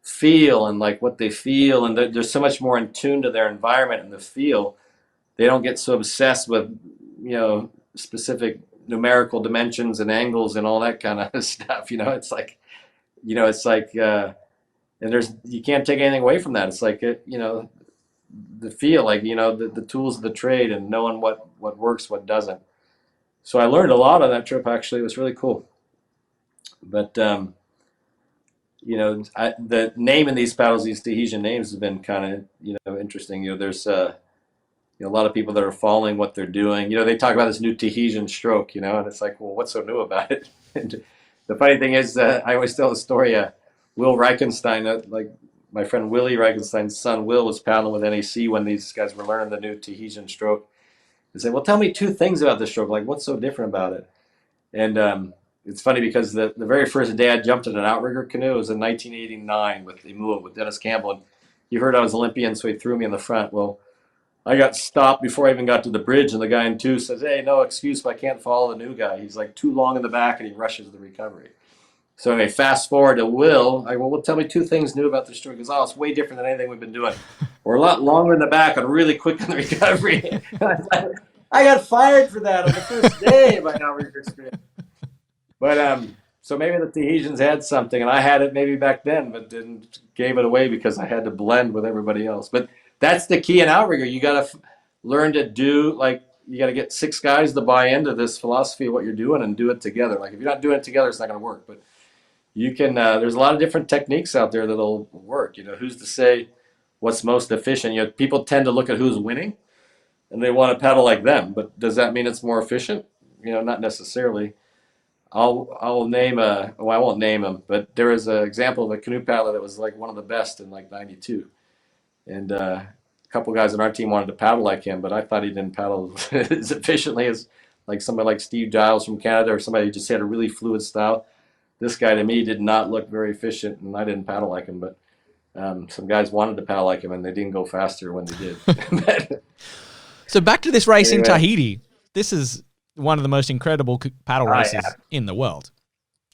feel and like what they feel, and they're so much more in tune to their environment and the feel. They don't get so obsessed with, specific numerical dimensions and angles and all that kind of stuff. It's like, and you can't take anything away from that. It's like, the feel, like, the tools of the trade and knowing what works, what doesn't. So I learned a lot on that trip, actually. It was really cool. But, the name in these paddles, these Tahitian names, have been kind of, interesting. There's a lot of people that are following what they're doing. They talk about this new Tahitian stroke, and it's like, well, what's so new about it? And the funny thing is, I always tell the story, Will Reichenstein, like my friend Willie Reichenstein's son Will, was paddling with NAC when these guys were learning the new Tahitian stroke. He said, well, tell me 2 things about the stroke. Like, what's so different about it? And it's funny because the very first day I jumped in an outrigger canoe was in 1989 with Dennis Campbell. And he heard I was Olympian, so he threw me in the front. Well, I got stopped before I even got to the bridge, and the guy in 2 says, hey, no excuse, but I can't follow the new guy. He's like too long in the back, and he rushes the recovery. So anyway, fast forward to Will. Well, tell me 2 things new about the stroke. He goes, it's way different than anything we've been doing. We're a lot longer in the back and really quick in the recovery. I got fired for that on the first day of my outrigger experience. But so maybe the Tahitians had something, and I had it maybe back then, but gave it away because I had to blend with everybody else. But that's the key in outrigger. You got to learn to do, like, you got to get 6 guys to buy into this philosophy of what you're doing and do it together. Like, if you're not doing it together, it's not going to work. But you can, there's a lot of different techniques out there that'll work. Who's to say what's most efficient? People tend to look at who's winning and they want to paddle like them. But does that mean it's more efficient? Not necessarily. I'll name a. Well, I won't name him, but there was an example of a canoe paddler that was like one of the best in like '92, and a couple guys on our team wanted to paddle like him, but I thought he didn't paddle as efficiently as like somebody like Steve Giles from Canada, or somebody who just had a really fluid style. This guy to me did not look very efficient, and I didn't paddle like him, but some guys wanted to paddle like him, and they didn't go faster when they did. So back to this race in Anyway. Tahiti. This is one of the most incredible paddle races in the world.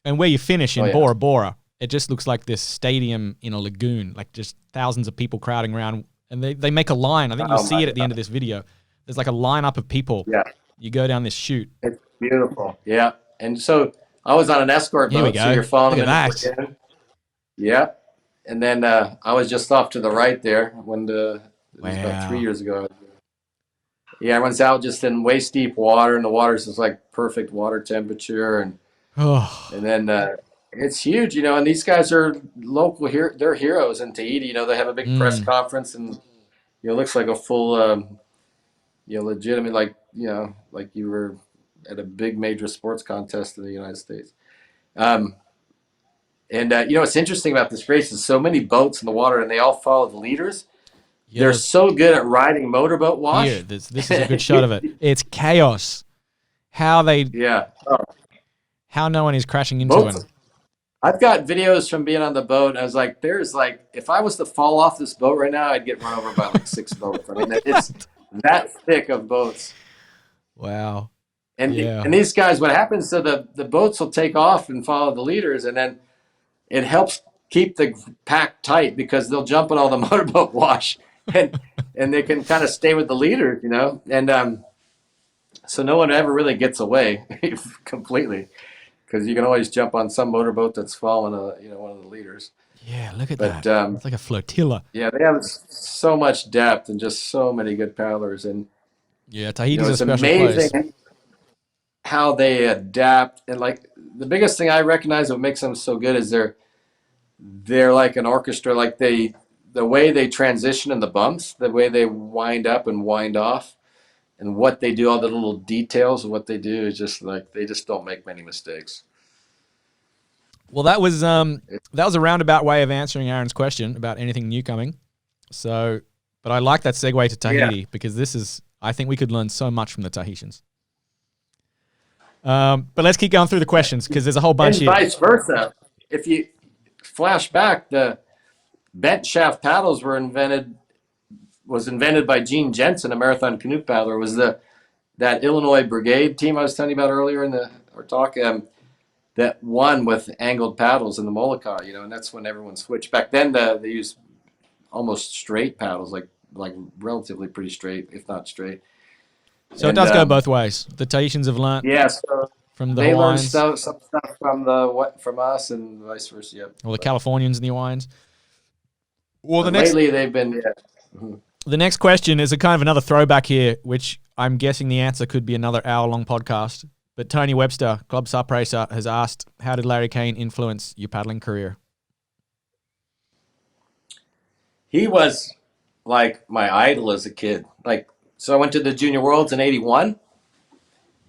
And where you finish in Bora Bora, it just looks like this stadium in a lagoon, like just thousands of people crowding around. And they make a line. I think you'll see it at the end of this video. There's like a lineup of people. Yeah. You go down this chute. It's beautiful. Yeah. And so I was on an escort Here we boat, go. so you're following Look them at in the lagoon. Yeah. And then I was just off to the right there when it was about 3 years ago. Yeah, everyone's out just in waist deep water, and the water's just like perfect water temperature, and then it's huge, you know. And these guys are local here; they're heroes in Tahiti. You know, they have a big press conference, and it looks like a full, legitimate, like like you were at a big major sports contest in the United States. What's interesting about this race is so many boats in the water, and they all follow the leaders. Yeah, they're so good at riding motorboat wash. Here, this is a good shot of it. It's chaos. How no one is crashing into him. I've got videos from being on the boat, and I was like, if I was to fall off this boat right now, I'd get run over by like 6 boats. I mean, it's that thick of boats. Wow. And these guys, what happens, so the boats will take off and follow the leaders, and then it helps keep the pack tight because they'll jump in all the motorboat wash. And they can kind of stay with the leader, you know, and so no one ever really gets away completely, because you can always jump on some motorboat that's following one of the leaders. Yeah, look at that. It's like a flotilla. Yeah, they have so much depth and just so many good paddlers, and Tahiti's a special amazing place. How they adapt, and like the biggest thing I recognize what makes them so good is they're like an orchestra, like the way they transition in the bumps, the way they wind up and wind off, and what they do, all the little details of what they do is just like they just don't make many mistakes. Well, that was a roundabout way of answering Aaron's question about anything new coming. So, but I like that segue to Tahiti because I think we could learn so much from the Tahitians. But let's keep going through the questions because there's a whole bunch here. And vice versa. If you flash back, the bent shaft paddles was invented by Gene Jensen, a marathon canoe paddler. It was that Illinois Brigade team I was telling you about earlier in our talk that won with angled paddles in the Molokai, and that's when everyone switched. Back then they used almost straight paddles, like relatively pretty straight, if not straight. So it does go both ways. The Tahitians have learned from the Hawaiians. They learned some stuff from us and vice versa. Yep. Well, the Californians and the Hawaiians. Well, lately they've been. The next question is a kind of another throwback here, which I'm guessing the answer could be another hour-long podcast. But Tony Webster, Club Sup Racer, has asked, how did Larry Cain influence your paddling career? He was like my idol as a kid. So I went to the Junior Worlds in '81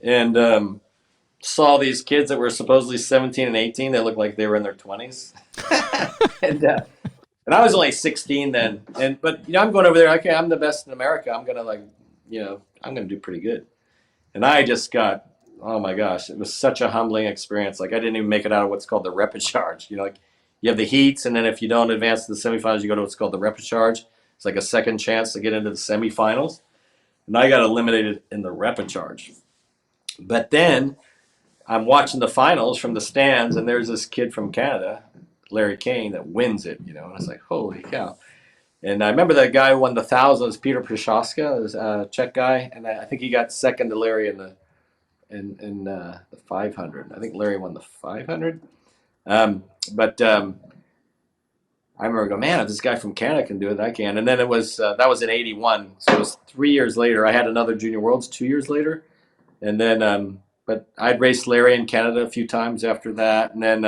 and saw these kids that were supposedly 17 and 18. They looked like they were in their 20s. And I was only 16 then. But I'm going over there, okay, I'm the best in America. I'm going to I'm going to do pretty good. And I just got, oh my gosh, it was such a humbling experience. Like I didn't even make it out of what's called the repechage. You have the heats, and then if you don't advance to the semifinals, you go to what's called the repechage. It's like a second chance to get into the semifinals. And I got eliminated in the repechage. But then I'm watching the finals from the stands, and there's this kid from Canada, Larry Cain, that wins it, and I was like, holy cow. And I remember that guy who won the 1,000 was Peter Prochaska, a Czech guy, and I think he got second to Larry in the 500. I think Larry won the 500. But I remember going, man, if this guy from Canada can do it, I can. And then that was in '81, so it was 3 years later. I had another Junior Worlds 2 years later, and then but I'd raced Larry in Canada a few times after that, and then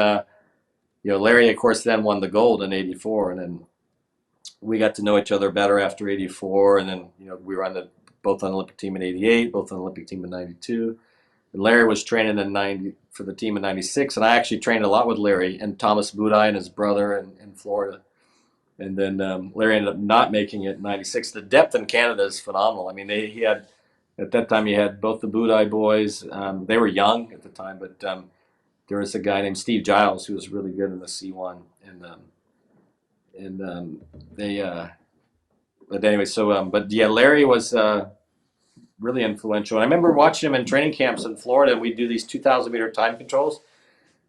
Larry, of course, then won the gold in '84, and then we got to know each other better after '84, and then we were both on the Olympic team in '88, both on the Olympic team in '92. And Larry was training in for the team in '96, and I actually trained a lot with Larry and Thomas Budai and his brother in Florida. And then Larry ended up not making it in '96. The depth in Canada is phenomenal. I mean, he had at that time he had both the Budai boys. They were young at the time, but there was a guy named Steve Giles who was really good in the C1, and they. But anyway, so but yeah, Larry was really influential. And I remember watching him in training camps in Florida. We'd do these 2,000-meter time controls.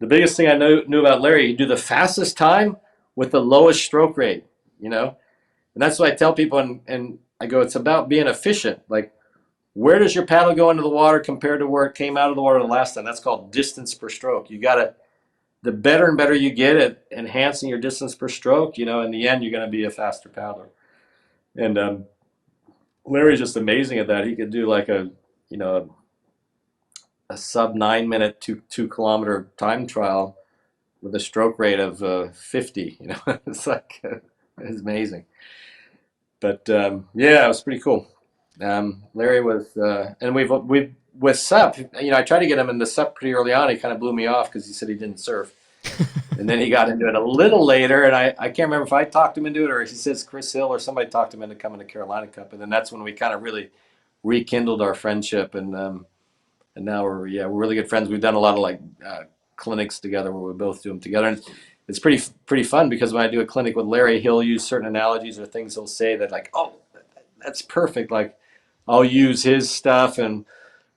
The biggest thing I knew about Larry, he'd do the fastest time with the lowest stroke rate, you know? And that's what I tell people, and I go, it's about being efficient. Like, where does your paddle go into the water compared to where it came out of the water the last time? That's called distance per stroke. You got to, the better and better you get at enhancing your distance per stroke, you know, in the end, you're going to be a faster paddler. And Larry's just amazing at that. He could do like a sub 9 minute, 2 kilometer time trial with a stroke rate of 50, you know, it's like, it's amazing. But yeah, it was pretty cool. Larry was, and we've with SUP, you know, I tried to get him into SUP pretty early on. He kind of blew me off because he said he didn't surf. And then he got into it a little later, and I can't remember if I talked him into it or he says Chris Hill or somebody talked him into coming to Carolina Cup. And then that's when we kind of really rekindled our friendship. And now we're really good friends. We've done a lot of like clinics together where we both do them together. And it's pretty fun because when I do a clinic with Larry, he'll use certain analogies or things he'll say that like, oh, that's perfect. Like I'll use his stuff and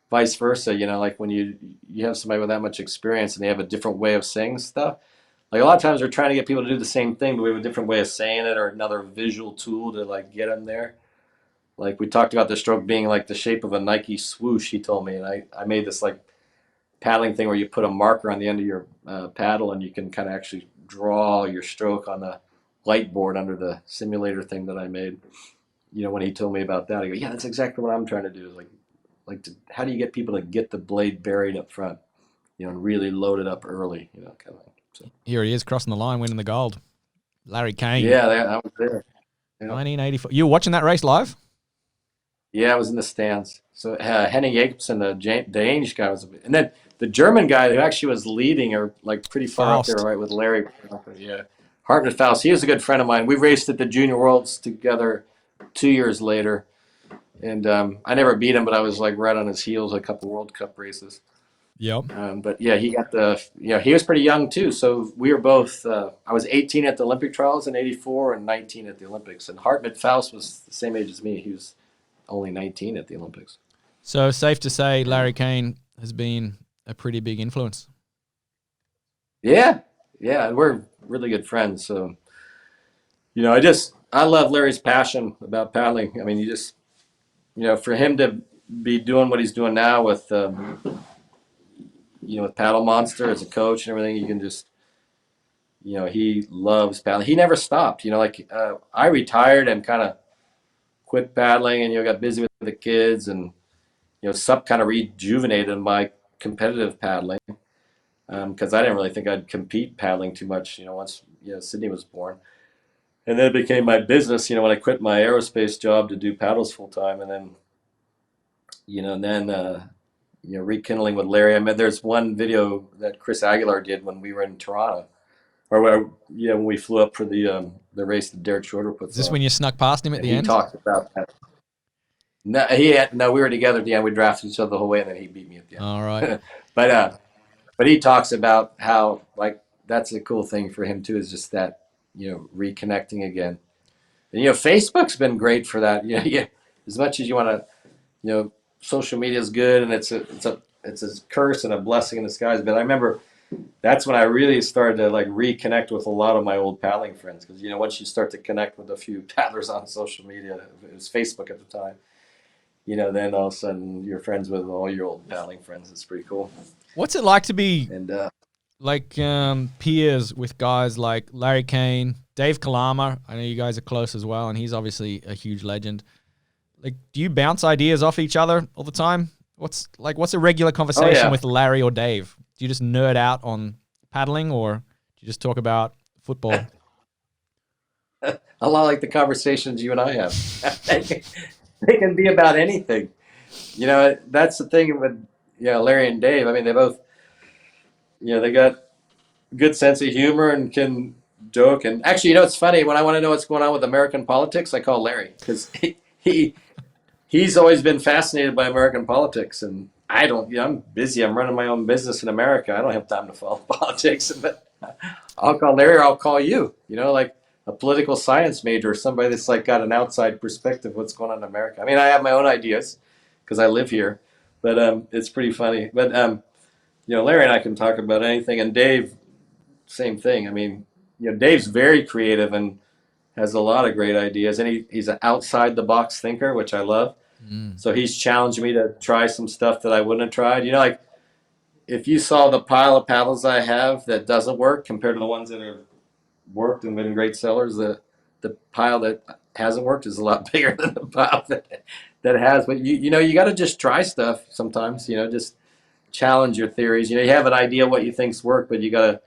vice versa. You know, like when you have somebody with that much experience and they have a different way of saying stuff. Like a lot of times we're trying to get people to do the same thing, but we have a different way of saying it or another visual tool to like get them there. Like we talked about the stroke being like the shape of a Nike swoosh, he told me. And I made this like paddling thing where you put a marker on the end of your paddle and you can kind of actually draw your stroke on the light board under the simulator thing that I made. You know, when he told me about that, I go, yeah, that's exactly what I'm trying to do. Is how do you get people to get the blade buried up front, you know, and really load it up early, you know, kind of thing. So. Here he is crossing the line, winning the gold. Larry Cain. Yeah, I was there. Yeah. 1984. You were watching that race live? Yeah, I was in the stands. So Henning Jacobsen, the Danish guy, and then the German guy who actually was leading or like pretty far Faust. up there, right, with Larry. Yeah, Hartmut Faust. He was a good friend of mine. We raced at the Junior Worlds together 2 years later, and I never beat him, but I was like right on his heels a couple World Cup races. Yep. But yeah, he got he was pretty young too. So we were both, I was 18 at the Olympic trials in '84 and 19 at the Olympics. And Hartmut Faust was the same age as me. He was only 19 at the Olympics. So safe to say Larry Cain has been a pretty big influence. Yeah. We're really good friends. So, you know, I love Larry's passion about paddling. I mean, for him to be doing what he's doing now with, with Paddle Monster as a coach and everything, you can just, he loves paddling. He never stopped, I retired and kind of quit paddling and, got busy with the kids and, SUP kind of rejuvenated my competitive paddling because I didn't really think I'd compete paddling too much, once, Sydney was born. And then it became my business, when I quit my aerospace job to do paddles full time. And then, rekindling with Larry. I mean, there's one video that Chris Aguilar did when we were in Toronto, or when we flew up for the race that Derek Shorter puts on. Is this when you snuck past him at the end? He talked about that. No, we were together at the end. We drafted each other the whole way, and then he beat me at the end. All right. But he talks about how, like, that's a cool thing for him, too, is just that, reconnecting again. And, Facebook's been great for that. As much as you want to, social media is good, and it's a curse and a blessing in disguise. But I remember that's when I really started to like reconnect with a lot of my old paddling friends because once you start to connect with a few paddlers on social media, it was Facebook at the time. Then all of a sudden you're friends with all your old paddling friends. It's pretty cool. What's it like to be peers with guys like Larry Cain, Dave Kalama? I know you guys are close as well, and he's obviously a huge legend. Like, do you bounce ideas off each other all the time? What's a regular conversation with Larry or Dave? Do you just nerd out on paddling, or do you just talk about football? A lot like the conversations you and I have. They can be about anything. That's the thing with Larry and Dave. I mean, they both They got good sense of humor and can joke. And actually, it's funny, when I want to know what's going on with American politics, I call Larry, because he's always been fascinated by American politics, and I don't. I'm busy. I'm running my own business in America. I don't have time to follow politics. But I'll call Larry, or I'll call you. Like a political science major, or somebody that's like got an outside perspective of what's going on in America. I mean, I have my own ideas because I live here, but it's pretty funny. But Larry and I can talk about anything, and Dave, same thing. I mean, Dave's very creative and has a lot of great ideas, and he's an outside the box thinker, which I love. So he's challenged me to try some stuff that I wouldn't have tried. Like if you saw the pile of paddles I have that doesn't work compared to the ones that have worked and been great sellers, the pile that hasn't worked is a lot bigger than the pile that has. But you got to just try stuff sometimes. Just challenge your theories. You have an idea what you think's work, but you got to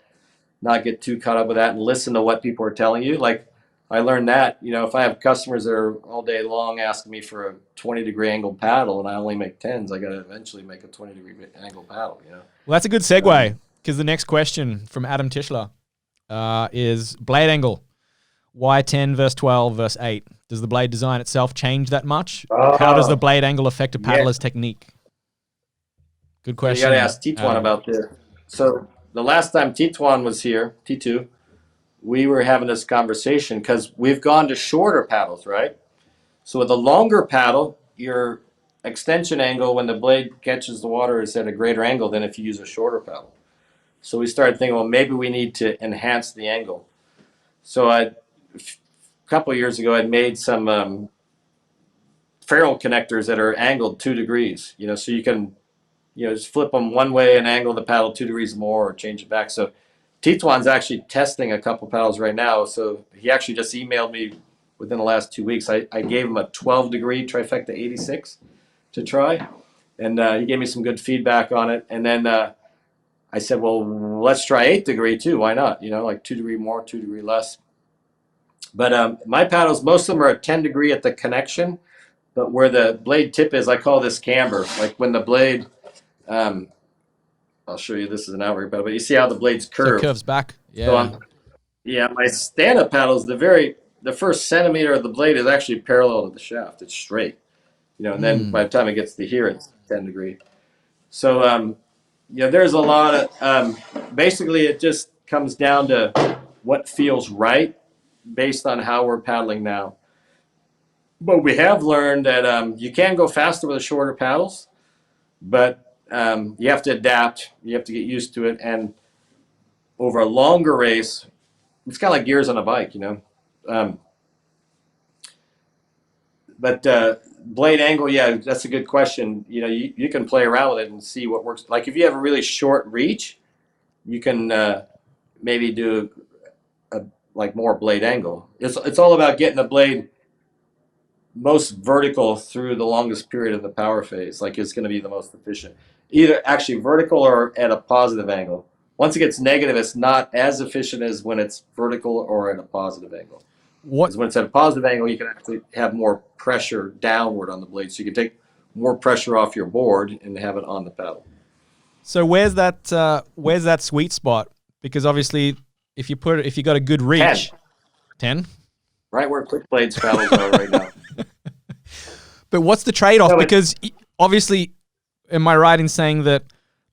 not get too caught up with that and listen to what people are telling you. Like I learned that, if I have customers that are all day long asking me for a 20-degree angle paddle and I only make 10s, I got to eventually make a 20-degree angle paddle, Well, that's a good segue, because the next question from Adam Tischler is blade angle. Why 10 versus 12 versus 8? Does the blade design itself change that much? How does the blade angle affect a paddler's technique? Good question. You got to ask Titwan about this. So the last time Titwan was here, T2, we were having this conversation because we've gone to shorter paddles, right? So with a longer paddle, your extension angle when the blade catches the water is at a greater angle than if you use a shorter paddle. So we started thinking, well, maybe we need to enhance the angle. So a couple of years ago, I'd made some ferrule connectors that are angled 2 degrees, so you can just flip them one way and angle the paddle 2 degrees more or change it back. So Titwan's actually testing a couple paddles right now. So he actually just emailed me within the last 2 weeks. I gave him a 12-degree Trifecta 86 to try, and he gave me some good feedback on it. And then I said, well, let's try 8-degree too. Why not? Like 2 degree more, 2 degree less. But my paddles, most of them are at 10-degree at the connection, but where the blade tip is, I call this camber. Like when the blade, I'll show you, this is an outrigger paddle, but you see how the blade's curved. So it curves back. Yeah. So my stand-up paddles, the first centimeter of the blade is actually parallel to the shaft. It's straight, and then by the time it gets to here, it's 10-degree. So, there's a lot of, basically it just comes down to what feels right based on how we're paddling now. But we have learned that you can go faster with the shorter paddles, but you have to adapt. You have to get used to it. And over a longer race, it's kind of like gears on a bike, But blade angle, yeah, that's a good question. You can play around with it and see what works. Like if you have a really short reach, you can maybe do like more blade angle. It's all about getting the blade most vertical through the longest period of the power phase. Like it's going to be the most efficient. Either actually vertical or at a positive angle. Once it gets negative, it's not as efficient as when it's vertical or at a positive angle. Because when it's at a positive angle, you can actually have more pressure downward on the blade. So you can take more pressure off your board and have it on the paddle. So where's that sweet spot? Because obviously, if you got a good reach, 10? Right where Quickblade's paddles are right now. But what's the trade-off? Because obviously, am I right in saying that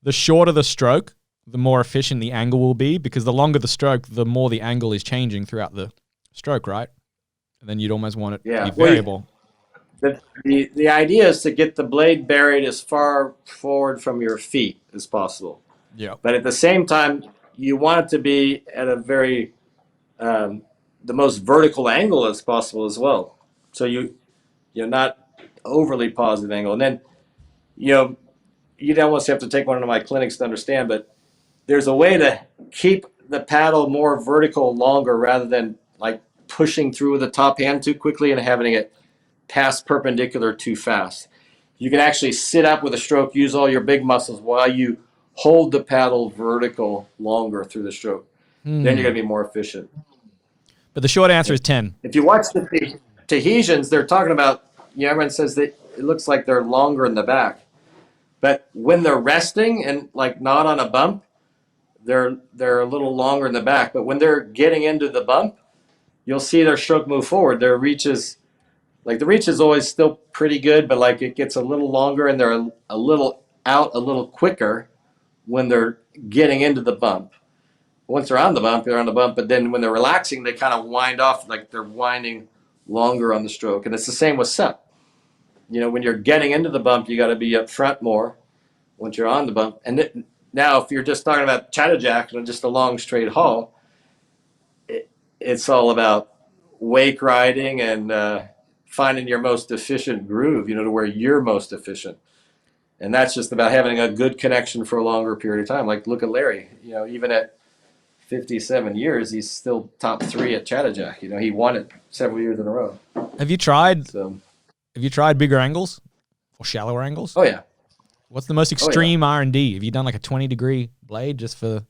the shorter the stroke, the more efficient the angle will be? Because the longer the stroke, the more the angle is changing throughout the stroke, right? And then you'd almost want it to be variable. The idea is to get the blade buried as far forward from your feet as possible. Yeah. But at the same time, you want it to be at a very the most vertical angle as possible as well. So you're not overly positive angle. And then you'd almost have to take one of my clinics to understand, but there's a way to keep the paddle more vertical longer rather than like pushing through with the top hand too quickly and having it pass perpendicular too fast. You can actually sit up with a stroke, use all your big muscles while you hold the paddle vertical longer through the stroke. Then you're going to be more efficient. But the short answer is 10. If you watch the Tahitians, they're talking about, everyone says that it looks like they're longer in the back. But when they're resting and like not on a bump, they're a little longer in the back. But when they're getting into the bump, you'll see their stroke move forward. Their reach is like the reach is always still pretty good, but like it gets a little longer and they're a little out a little quicker when they're getting into the bump. Once they're on the bump, they're on the bump. But then when they're relaxing, they kind of wind off like they're winding longer on the stroke. And it's the same with sup. When you're getting into the bump, you got to be up front more. Once you're on the bump, and now if you're just talking about chatterjack and just a long straight haul, it's all about wake riding and finding your most efficient groove, to where you're most efficient. And that's just about having a good connection for a longer period of time. Like look at Larry, even at 57 years, he's still top 3 at chatterjack. He won it several years in a row. Have you tried bigger angles or shallower angles? Oh yeah. What's the most extreme R&D? Have you done like a 20-degree blade just for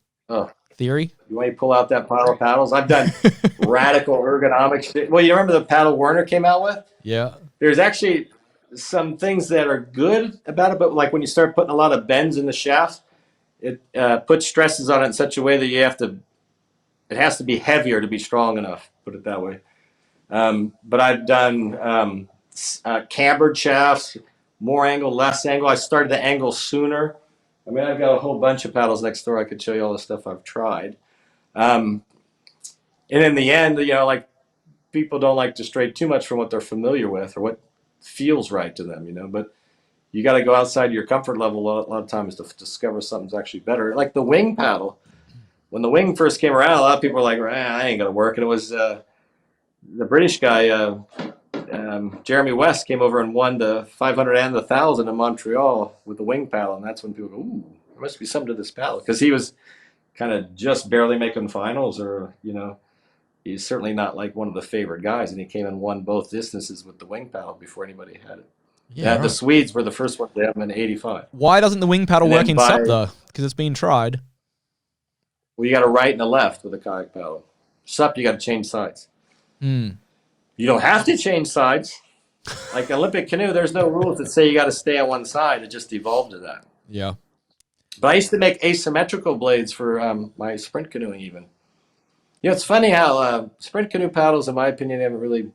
theory? You want to pull out that pile of paddles? I've done radical ergonomic shit. Well, you remember the paddle Werner came out with? Yeah. There's actually some things that are good about it, but like when you start putting a lot of bends in the shaft, it puts stresses on it in such a way that it has to be heavier to be strong enough, put it that way. But I've done cambered shafts, more angle, less angle. I started the angle sooner. I mean, I've got a whole bunch of paddles next door. I could show you all the stuff I've tried. And in the end, like people don't like to stray too much from what they're familiar with or what feels right to them, but you got to go outside your comfort level a lot of times to discover something's actually better. Like the wing paddle. When the wing first came around, a lot of people were like, I ain't going to work. And it was the British guy, Jeremy West, came over and won the 500 and the 1,000 in Montreal with the wing paddle. And that's when people go, ooh, there must be something to this paddle. Because he was kind of just barely making finals or, he's certainly not like one of the favorite guys. And he came and won both distances with the wing paddle before anybody had it. Yeah, right. The Swedes were the first one to have them in 85. Why doesn't the wing paddle work in SUP, though? Because it's been tried. Well, you got a right and a left with a kayak paddle. SUP, you got to change sides. You don't have to change sides. Like Olympic canoe, there's no rules that say you got to stay on one side. It just evolved to that. Yeah. But I used to make asymmetrical blades for my sprint canoeing even. It's funny how sprint canoe paddles, in my opinion, haven't really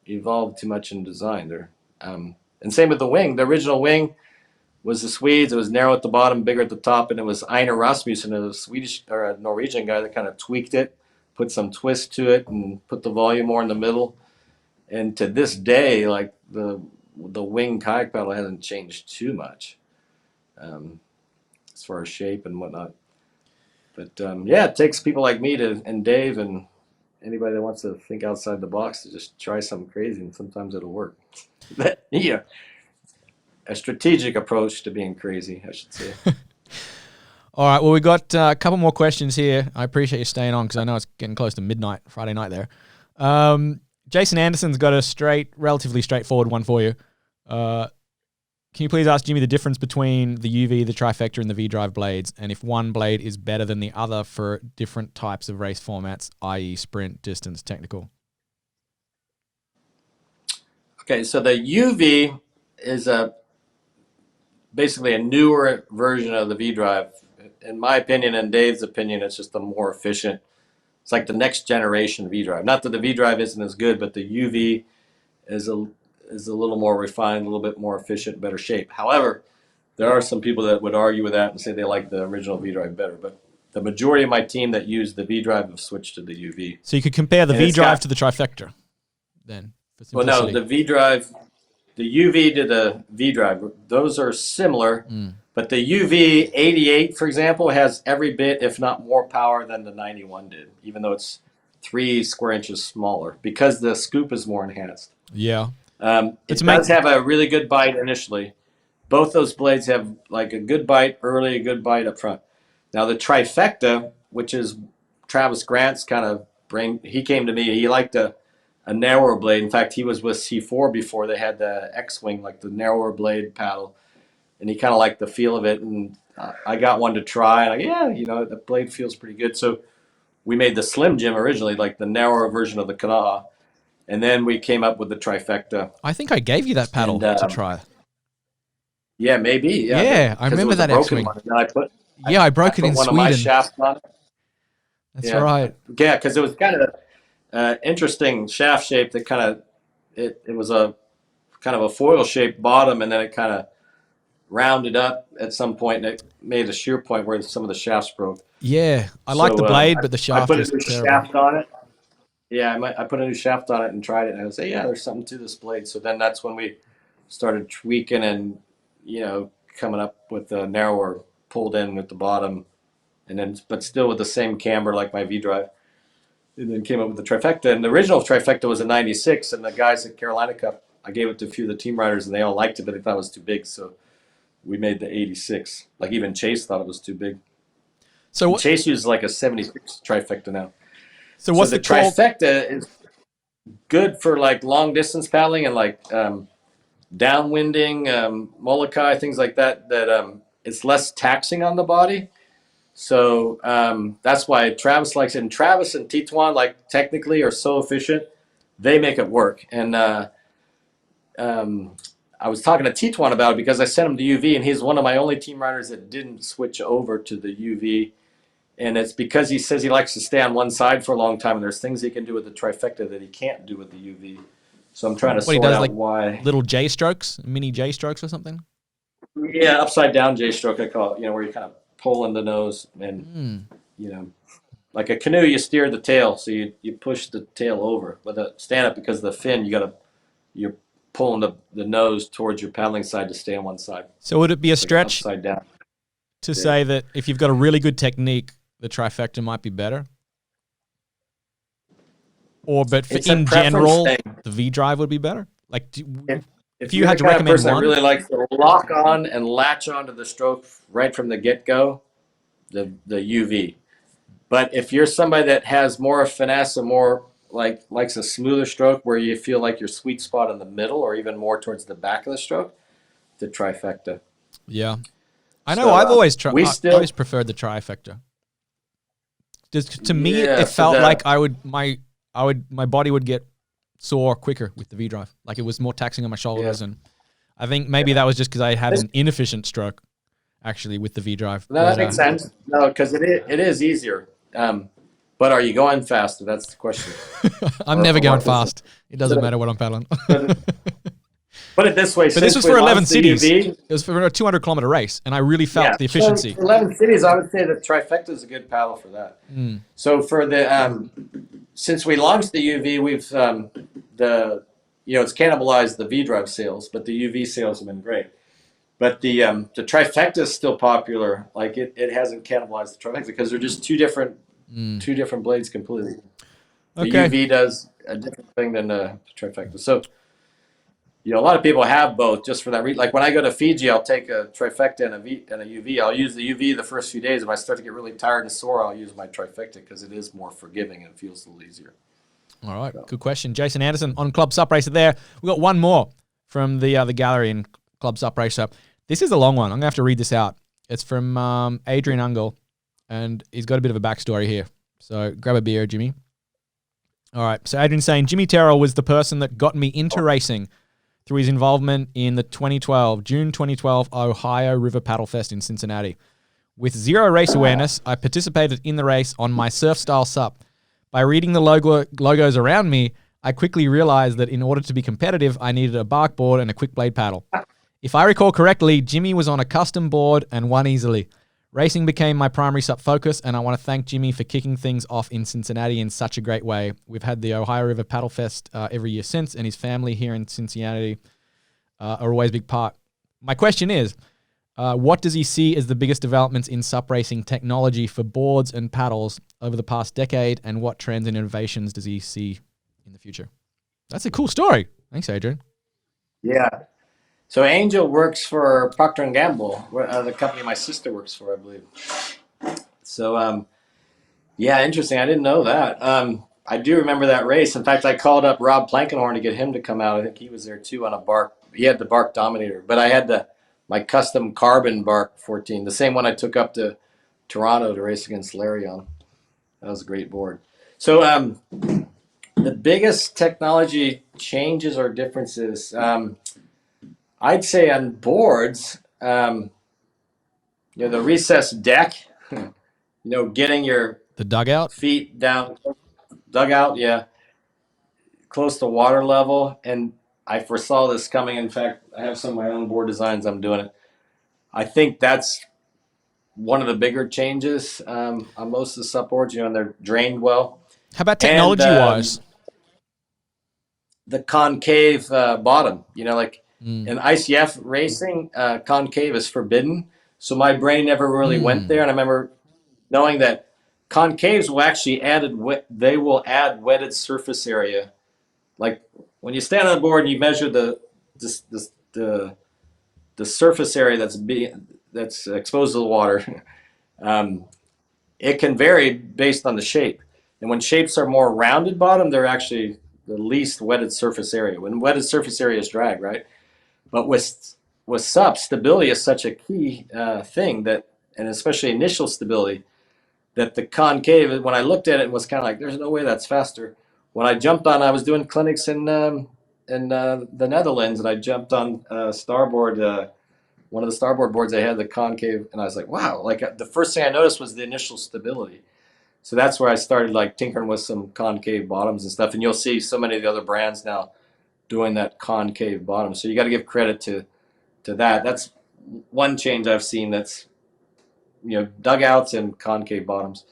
evolved too much in design. They're and same with the wing. The original wing was the Swedes. It was narrow at the bottom, bigger at the top, and it was Einar Rasmussen, a Swedish or a Norwegian guy that kind of tweaked it, put some twist to it, and put the volume more in the middle. And to this day, like the wing kayak paddle hasn't changed too much as far as shape and whatnot. But it takes people like me and Dave and anybody that wants to think outside the box to just try something crazy, and sometimes it'll work. A strategic approach to being crazy, I should say. All right, well, we got a couple more questions here. I appreciate you staying on because I know it's getting close to midnight, Friday night there. Jason Anderson's got a relatively straightforward one for you. Can you please ask Jimmy the difference between the UV, the Trifecta, and the V-Drive blades, and if one blade is better than the other for different types of race formats, i.e. sprint, distance, technical? Okay, so the UV is basically a newer version of the V-Drive. In my opinion and Dave's opinion, it's just a more efficient. It's like the next generation V-Drive. Not that the V-Drive isn't as good, but the UV is a little more refined, a little bit more efficient, better shape. However, there are some people that would argue with that and say they like the original V-Drive better. But the majority of my team that used the V-Drive have switched to the UV. So you could compare the V-Drive to the Trifecta then? Well, no, the V-Drive, the UV to the V-Drive, those are similar. But the UV 88, for example, has every bit, if not more power than the 91 did, even though it's 3 square inches smaller because the scoop is more enhanced. Yeah. It does have a really good bite initially. Both those blades have like a good bite early, a good bite up front. Now the Trifecta, which is Travis Grant's kind of brain, he came to me, he liked a narrower blade. In fact, he was with C4 before they had the X-Wing, like the narrower blade paddle. And he kind of liked the feel of it. And I got one to try. And the blade feels pretty good. So we made the Slim Jim originally, like the narrower version of the Kanaha. And then we came up with the Trifecta. I think I gave you that paddle to try. Yeah, maybe. Yeah, I remember that X-Wing. Yeah, I broke it put in one of my Sweden. shafts on it. That's right. Yeah, because it was kind of interesting shaft shape that kind of it was a kind of a foil shaped bottom, and then it kind of rounded up at some point, and it made a shear point where some of the shafts broke. Yeah, I like the So blade, but the I shaft put a was new terrible. shaft on it. Yeah, I put a new shaft on it and tried it, and I was yeah, there's something to this blade. So then that's when we started tweaking and coming up with a narrower pulled in at the bottom, and then but still with the same camber like my V drive. And then came up with the Trifecta. And the original Trifecta was a 96, and the guys at Carolina Cup, I gave it to a few of the team riders, and they all liked it, but they thought it was too big. So we made the 86. Like even Chase thought it was too big. So Chase uses like a 76 Trifecta now. So what's the the call? Trifecta is good for like long distance paddling and like downwinding, Molokai, things like that. It's less taxing on the body. So that's why Travis likes it. And Travis and Tituan, like technically, are so efficient, they make it work. And I was talking to Tituan about it because I sent him to UV, and he's one of my only team riders that didn't switch over to the UV. And it's because he says he likes to stay on one side for a long time, and there's things he can do with the Trifecta that he can't do with the UV. So I'm trying to sort out like why. Little J strokes, mini J strokes or something? Yeah, upside down J stroke, I call it, where you kind of pull in the nose and, like a canoe, you steer the tail, so you push the tail over. But the stand up, because of the fin, you're pulling the nose towards your paddling side to stay on one side. So would it be a stretch upside down to say that if you've got a really good technique, the Trifecta might be better? But in general, the V drive would be better? Like, if you had to recommend one, I really like to lock on and latch onto the stroke right from the get-go, the UV. But if you're somebody that has more finesse and more likes a smoother stroke where you feel like your sweet spot in the middle or even more towards the back of the stroke, the Trifecta. Yeah. I know I've always preferred the Trifecta. Just to me, it felt like my body would get sore quicker with the V drive. Like it was more taxing on my shoulders, and I think maybe that was just because I had an inefficient stroke actually with the V drive. No, that makes sense. No, because it is easier. But are you going faster? That's the question. I'm never going fast. It doesn't matter what I'm paddling. Put it this way. But this was for 11 cities. It was for a 200-kilometer race, and I really felt the efficiency. For 11 cities, I would say the Trifecta is a good paddle for that. So for the since we launched the UV, we've it's cannibalized the V drive sales, but the UV sales have been great. But the Trifecta is still popular. Like it hasn't cannibalized the Trifecta because they're just two different blades completely. The UV does a different thing than the Trifecta. So a lot of people have both just for that reason. Like when I go to Fiji, I'll take a Trifecta and a UV. I'll use the UV the first few days. If I start to get really tired and sore, I'll use my Trifecta because it is more forgiving and feels a little easier. All right, good question. Jason Anderson on Club Sup Racer there. We got one more from the gallery in Club Sup Racer. This is a long one. I'm going to have to read this out. It's from Adrian Angell, and he's got a bit of a backstory here. So grab a beer, Jimmy. All right, so Adrian's saying, Jimmy Terrell was the person that got me into racing through his involvement in the June 2012 Ohio River Paddle Fest in Cincinnati. With zero race awareness, I participated in the race on my surf-style sup. By reading the logos around me, I quickly realized that in order to be competitive, I needed a bark board and a Quickblade paddle. If I recall correctly, Jimmy was on a custom board and won easily. Racing became my primary sup focus, and I want to thank Jimmy for kicking things off in Cincinnati in such a great way. We've had the Ohio River Paddle Fest every year since, and his family here in Cincinnati are always a big part. My question is, what does he see as the biggest developments in sup racing technology for boards and paddles over the past decade, and what trends and innovations does he see in the future? That's a cool story. Thanks, Adrian. Yeah. So Angel works for Procter & Gamble, the company my sister works for, I believe. So, interesting. I didn't know that. I do remember that race. In fact, I called up Rob Plankenhorn to get him to come out. I think he was there too on a bark. He had the bark Dominator, but I had my custom carbon bark 14, the same one I took up to Toronto to race against Larry on. That was a great board. So the biggest technology changes or differences, I'd say on boards, the recessed deck, getting your The dugout? feet down, dugout, yeah, close to water level. And I foresaw this coming. In fact, I have some of my own board designs. I'm doing it. I think that's one of the bigger changes on most of the supboards, and they're drained well. How about And technology-wise? the concave bottom, like Mm. in ICF racing, concave is forbidden. So my brain never really went there. And I remember knowing that concaves will actually they will add wetted surface area. Like when you stand on the board and you measure the surface area that's exposed to the water, it can vary based on the shape. And when shapes are more rounded bottom, they're actually the least wetted surface area. When wetted surface area is drag, right? But with SUP, stability is such a key thing and especially initial stability, that the concave, when I looked at it, was kind of like, there's no way that's faster. When I jumped on, I was doing clinics in the Netherlands, and I jumped on starboard, one of the starboard boards. They had the concave, and I was like, wow! Like the first thing I noticed was the initial stability. So that's where I started like tinkering with some concave bottoms and stuff. And you'll see so many of the other brands now doing that concave bottom. So you got to give credit to that. That's one change I've seen. That's dugouts and concave bottoms.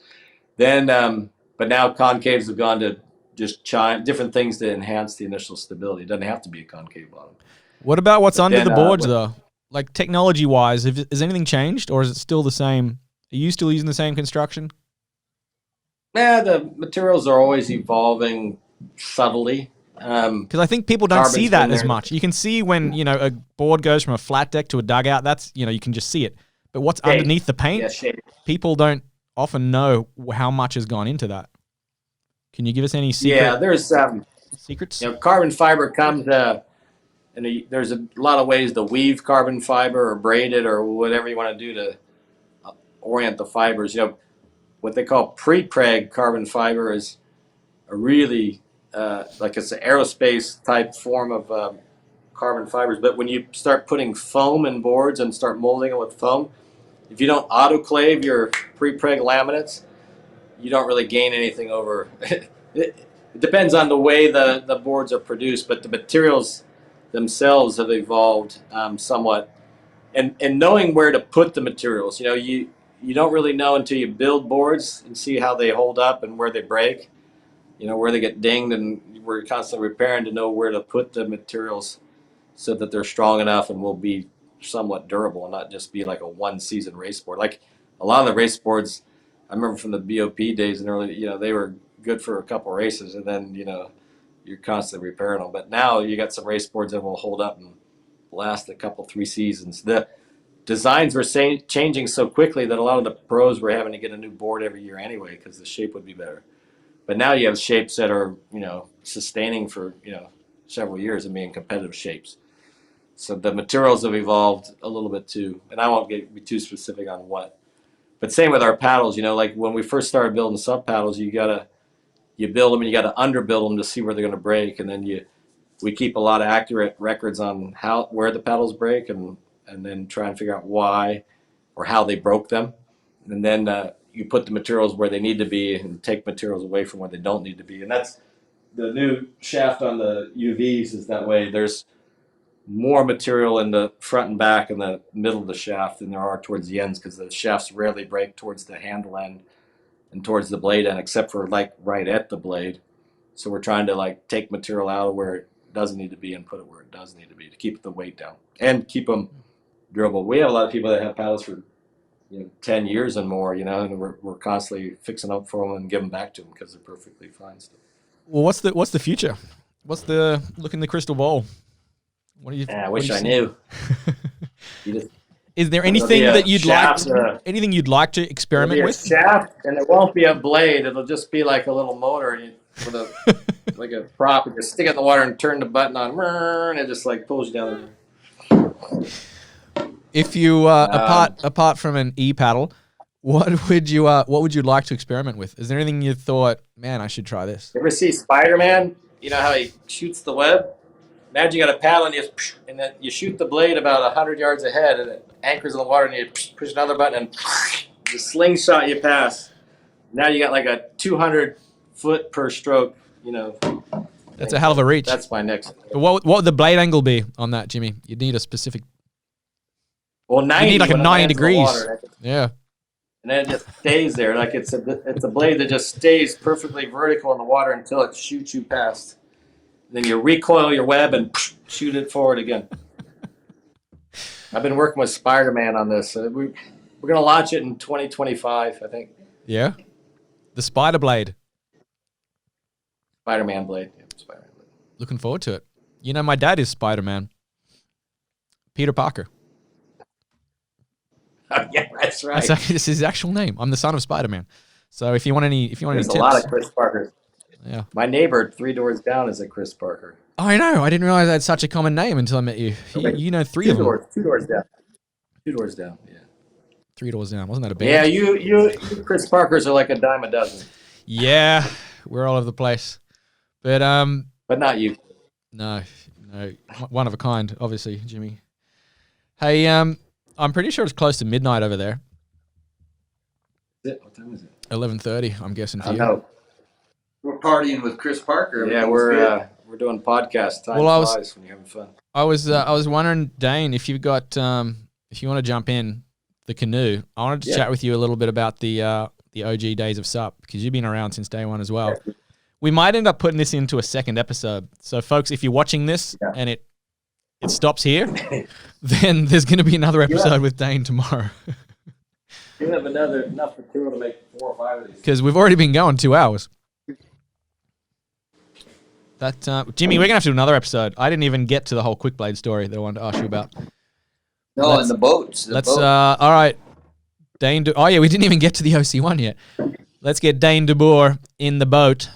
Then, but now concaves have gone to just different things to enhance the initial stability. It doesn't have to be a concave bottom. What about what's under the boards, though? Like technology-wise, has anything changed, or is it still the same? Are you still using the same construction? Yeah, the materials are always evolving subtly. Because I think people don't see that as much. You can see when a board goes from a flat deck to a dugout. That's you can just see it. But what's underneath the paint? People don't often know how much has gone into that. Can you give us any secrets? Yeah, there's secrets. Carbon fiber comes, and there's a lot of ways to weave carbon fiber or braid it or whatever you want to do to orient the fibers. What they call pre-preg carbon fiber is a really like it's an aerospace type form of carbon fibers. But when you start putting foam in boards and start molding it with foam, if you don't autoclave your pre-preg laminates, you don't really gain anything over. It depends on the way the boards are produced, but the materials themselves have evolved somewhat. And knowing where to put the materials, you don't really know until you build boards and see how they hold up and where they break, where they get dinged, and we're constantly repairing to know where to put the materials so that they're strong enough and will be somewhat durable and not just be like a one-season race board. Like a lot of the race boards, I remember from the BOP days and early, they were good for a couple races, and then you're constantly repairing them. But now you got some race boards that will hold up and last a couple, 3 seasons. The designs were changing so quickly that a lot of the pros were having to get a new board every year anyway because the shape would be better. But now you have shapes that are sustaining for several years and being competitive shapes. So the materials have evolved a little bit too, and I won't be too specific on what. But same with our paddles, like when we first started building sub paddles, you build them and you got to underbuild them to see where they're going to break, and then we keep a lot of accurate records on where the paddles break, and then try and figure out why or how they broke them, and then you put the materials where they need to be and take materials away from where they don't need to be, and that's the new shaft on the UVs is that way. There's more material in the front and back and the middle of the shaft than there are towards the ends because the shafts rarely break towards the handle end and towards the blade end, except for like right at the blade. So we're trying to like take material out of where it doesn't need to be and put it where it does need to be to keep the weight down and keep them durable. We have a lot of people that have paddles for 10 years and more, and we're constantly fixing up for them and giving them back to them because they're perfectly fine still. Well, what's the future? What's the look in the crystal ball? What do you? I wish I knew. Is there anything that you'd anything you'd like to experiment with? Shaft, and it won't be a blade. It'll just be like a little motor with like a prop. You just stick it in the water and turn the button on, and it just like pulls you down. If you apart from an e-paddle, what would you like to experiment with? Is there anything you thought, man, I should try this? You ever see Spider-Man? You know how he shoots the web? imagine you got a paddle and then you shoot the blade about 100 yards ahead, and it anchors in the water, and you push another button, and the slingshot you pass. Now you got like a 200 foot per stroke. That's a hell of a reach. That's my next. But what would the blade angle be on that, Jimmy? You'd need a specific. Well, 90. You need like a 90 degrees. Water, yeah. And then it just stays there, like it's a blade that just stays perfectly vertical in the water until it shoots you past. Then you recoil your web and shoot it forward again. I've been working with Spider-Man on this. We're going to launch it in 2025, I think. Yeah? The Spider Blade. Spider-Man blade. Yeah, Spider-Man blade. Looking forward to it. You know, my dad is Spider-Man. Peter Parker. Oh, yeah, that's right. This is his actual name. I'm the son of Spider-Man. So if you want any There's tips. a lot of Chris Parkers. Yeah. My neighbor 3 doors down is a Chris Parker. Oh, I know. I didn't realize that's such a common name until I met you. You know 3 of them. 2 doors down. 2 doors down, yeah. 3 doors down. Wasn't that a band? Yeah, you Chris Parkers are like a dime a dozen. Yeah, we're all over the place. But not you. No. One of a kind, obviously, Jimmy. Hey, I'm pretty sure it's close to midnight over there. What time is it? 11:30, I'm guessing for you. No. We're partying with Chris Parker. Yeah, we're doing podcast time. Flies when you're having fun. I was wondering, Dane, if you've got if you want to jump in the canoe, I wanted to chat with you a little bit about the OG days of SUP, because you've been around since day one as well. Yeah. We might end up putting this into a second episode. So, folks, if you're watching this and it stops here, then there's going to be another episode with Dane tomorrow. You have enough material to make 4 or 5 of these. Because we've already been going 2 hours. Jimmy, we're going to have to do another episode. I didn't even get to the whole Quickblade story that I wanted to ask you about. No, and the boats. All right. Dane. We didn't even get to the OC one yet. Let's get Dane DeBoer in the boat.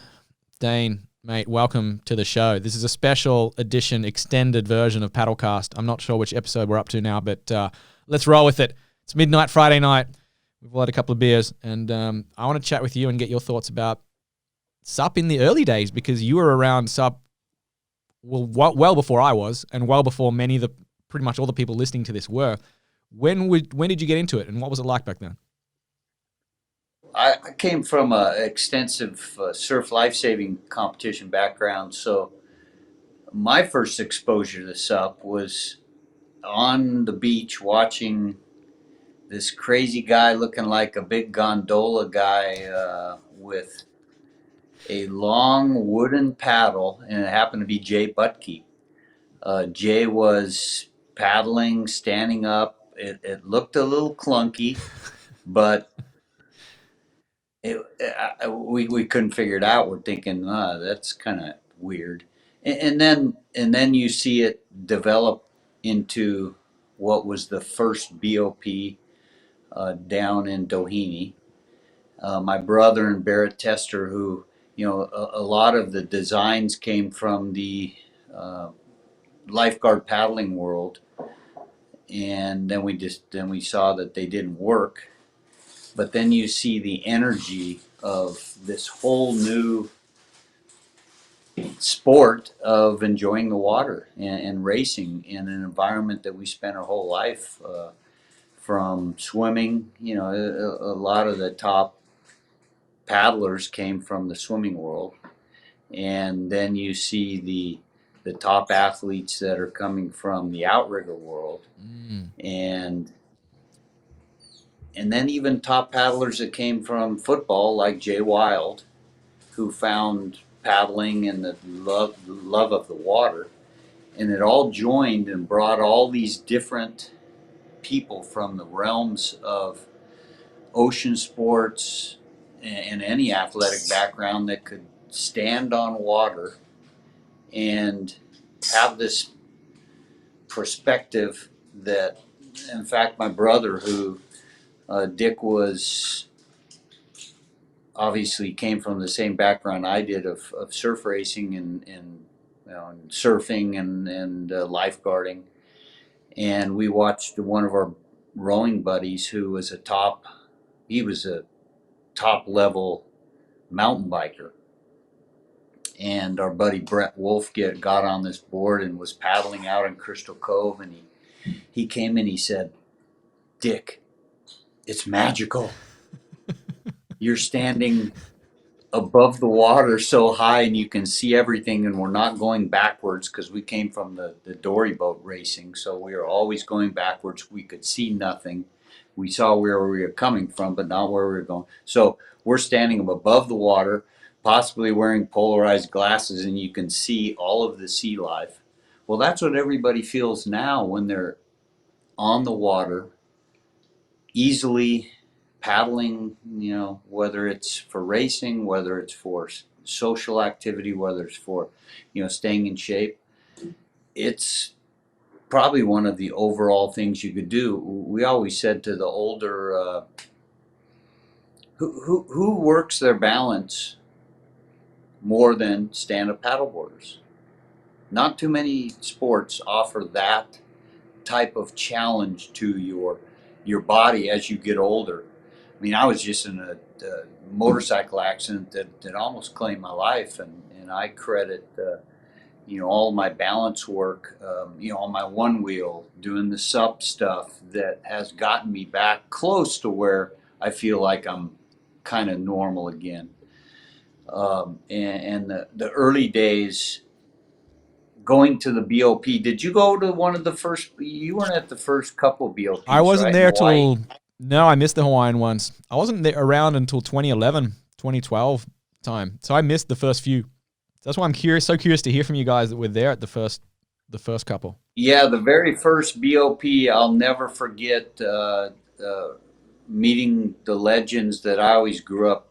Dane, mate, welcome to the show. This is a special edition, extended version of Paddlecast. I'm not sure which episode we're up to now, but let's roll with it. It's midnight Friday night. We've had a couple of beers, and I want to chat with you and get your thoughts about SUP in the early days, because you were around SUP well before I was, and well before pretty much all the people listening to this were. When did you get into it, and what was it like back then? I came from an extensive surf life-saving competition background, so my first exposure to SUP was on the beach watching this crazy guy looking like a big gondola guy with a long wooden paddle, and it happened to be Jay Butke. Jay was paddling, standing up. It looked a little clunky, but we couldn't figure it out. We're thinking, that's kind of weird. And then you see it develop into what was the first BOP down in Doheny. My brother and Barrett Tester, who, a lot of the designs came from the lifeguard paddling world, and then we saw that they didn't work. But then you see the energy of this whole new sport of enjoying the water and racing in an environment that we spent our whole life, from swimming. A lot of the top paddlers came from the swimming world. And then you see the top athletes that are coming from the outrigger world. And then even top paddlers that came from football, like Jay Wild, who found paddling and the love of the water. And it all joined and brought all these different people from the realms of ocean sports and any athletic background that could stand on water and have this perspective that, in fact, my brother, who Dick was obviously came from the same background I did of surf racing and surfing and lifeguarding. And we watched one of our rowing buddies who was a top level mountain biker. and our buddy Brett Wolf got on this board and was paddling out in Crystal Cove, and he came in, he said, "Dick, it's magical. You're standing above the water so high and you can see everything, and we're not going backwards," because we came from the Dory boat racing, so we were always going backwards. We could see nothing. We saw where we were coming from, but not where we were going. So we're standing above the water, possibly wearing polarized glasses, and you can see all of the sea life. Well, that's what everybody feels now when they're on the water, easily paddling, whether it's for racing, whether it's for social activity, whether it's for, staying in shape. It's probably one of the overall things you could do. We always said to the older, who works their balance more than stand-up paddleboarders? Not too many sports offer that type of challenge to your body as you get older. I mean, I was just in a motorcycle accident that almost claimed my life, and I credit all my balance work, on my one wheel, doing the sup stuff that has gotten me back close to where I feel like I'm kind of normal again. And the early days, going to the BOP. Did you go to one of the first? You weren't at the first couple of BOPs, I wasn't right? there Hawaii? till, no, I missed the Hawaiian ones. I wasn't there around until 2011, 2012 time. So I missed the first few. That's why I'm so curious to hear from you guys that were there at the first couple. Yeah, the very first BOP, I'll never forget meeting the legends that I always grew up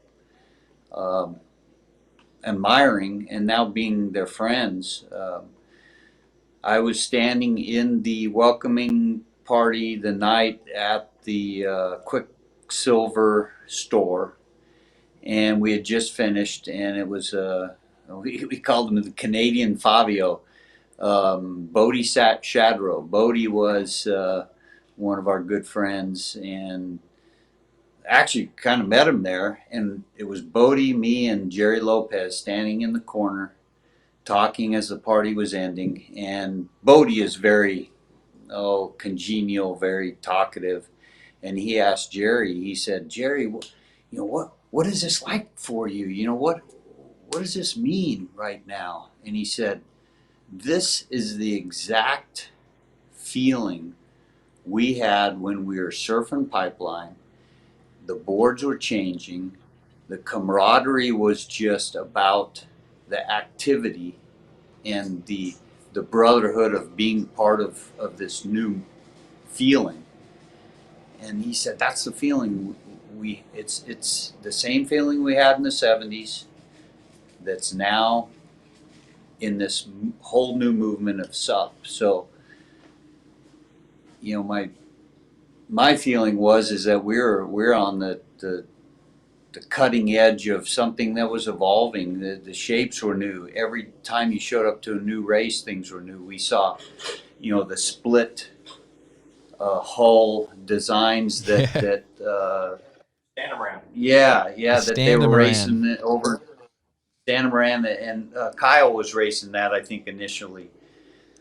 admiring, and now being their friends. I was standing in the welcoming party the night at the Quicksilver store, and we had just finished, and it was we called him the Canadian Fabio, Bodie Shadrow. Bodie was one of our good friends, and actually kind of met him there, and it was Bodie, me, and Jerry Lopez standing in the corner talking as the party was ending. And Bodie is very congenial, very talkative, and he asked Jerry, he said, "Jerry, what is this like for you? What does this mean right now?" And he said, "This is the exact feeling we had when we were surfing Pipeline. The boards were changing. The camaraderie was just about the activity and the brotherhood of being part of this new feeling." And he said, "That's the feeling it's the same feeling we had in the 70s that's now in this whole new movement of SUP." So, my feeling is that we're on the cutting edge of something that was evolving. The shapes were new. Every time you showed up to a new race, things were new. We saw, the split hull designs that Stand-around. that they were Standamaran. racing it over Stand-around, and Kyle was racing that, I think, initially.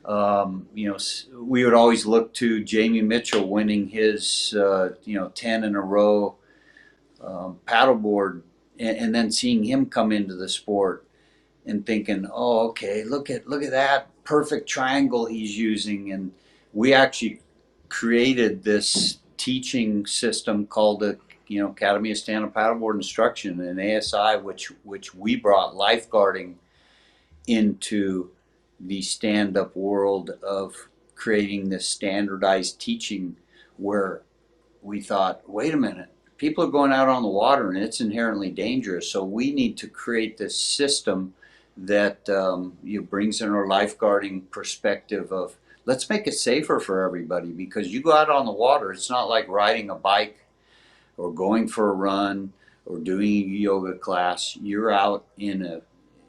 We would always look to Jamie Mitchell winning his 10 in a row paddleboard, and then seeing him come into the sport and thinking, "Oh, okay, look at that perfect triangle he's using." And we actually created this teaching system called the Academy of Stand-Up Paddleboard Instruction, and ASI, which we brought lifeguarding into the stand-up world of creating this standardized teaching, where we thought, wait a minute, people are going out on the water and it's inherently dangerous. So we need to create this system that brings in our lifeguarding perspective of, let's make it safer for everybody, because you go out on the water, it's not like riding a bike or going for a run or doing a yoga class. You're out in a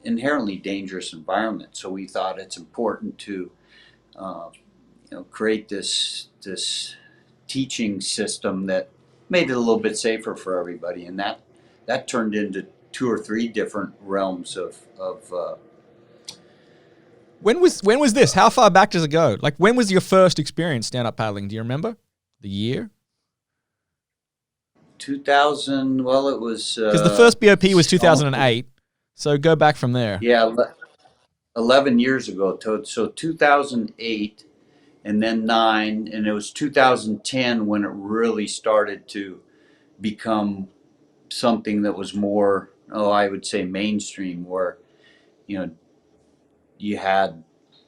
inherently dangerous environment. So we thought it's important to create this teaching system that made it a little bit safer for everybody, and that turned into two or three different realms of When was this? How far back does it go? Like, when was your first experience stand-up paddling? Do you remember the year? 2000. Well, it was Because the first BOP was 2008. So go back from there. Yeah, 11 years ago. So 2008, and then 9, and it was 2010 when it really started to become something that was more, I would say mainstream, where you had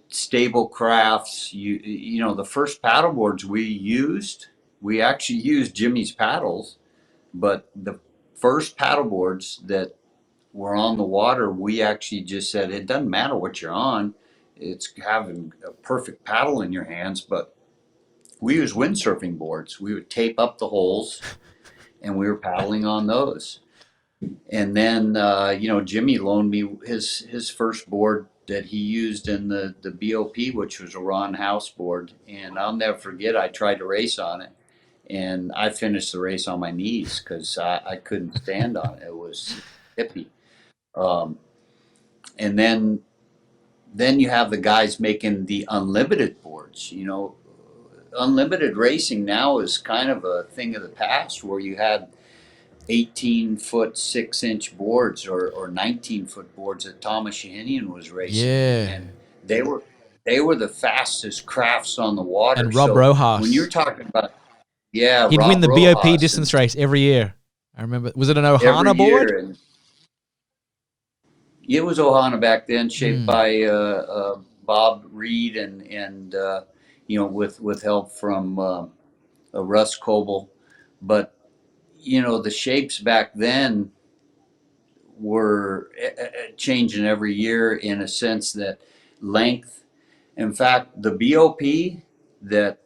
stable crafts. The first paddleboards we actually used Jimmy's paddles, but the first paddleboards that were on the water, we actually just said it doesn't matter what you're on, it's having a perfect paddle in your hands. But we used windsurfing boards. We would tape up the holes, and we were paddling on those. And then Jimmy loaned me his first board that he used in the BOP, which was a Ron House board. And I'll never forget, I tried to race on it, and I finished the race on my knees because I couldn't stand on it. It was hippie. And then you have the guys making the unlimited boards. Unlimited racing now is kind of a thing of the past, where you had 18-foot 6-inch boards or 19-foot boards that Thomas Shahinian was racing. Yeah. And they were the fastest crafts on the water. And Rob Rojas. When you're talking about, he'd Rob win the Rojas BOP distance race every year. I remember. Was it an Ohana every board? year. And it was Ohana back then, shaped by Bob Reed and with help from Russ Coble. But the shapes back then were changing every year, in a sense that length. In fact, the BOP that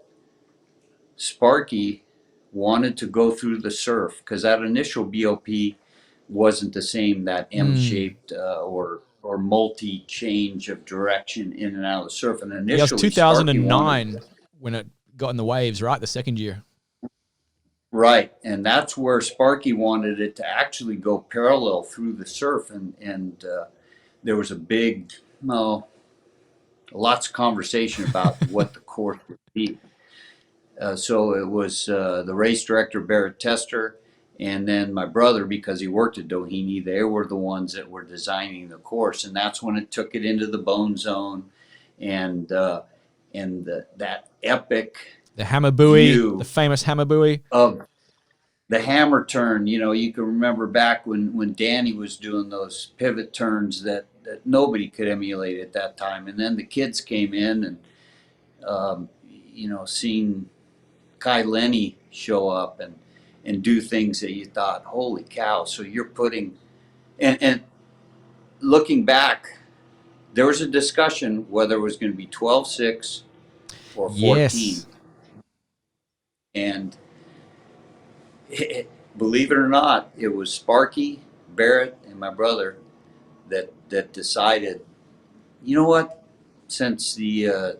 Sparky wanted to go through the surf, because that initial BOP wasn't the same, that M-shaped or multi-change of direction in and out of the surf. And initially, Yeah, it was 2009 when it got in the waves, right? The second year. Right, and that's where Sparky wanted it to actually go parallel through the surf, and there was a big, lots of conversation about what the course would be. So it was the race director, Barrett Tester, and then my brother, because he worked at Doheny. They were the ones that were designing the course, and that's when it took it into the bone zone, and that epic, the hammer buoy, the famous hammer buoy of the hammer turn. You can remember back when Danny was doing those pivot turns that nobody could emulate at that time, and then the kids came in, and seeing Kai Lenny show up and do things that you thought, holy cow. So you're putting, and looking back, there was a discussion whether it was going to be 12.6 or 14. Yes. And believe it or not, it was Sparky, Barrett, and my brother that decided, you know what, since the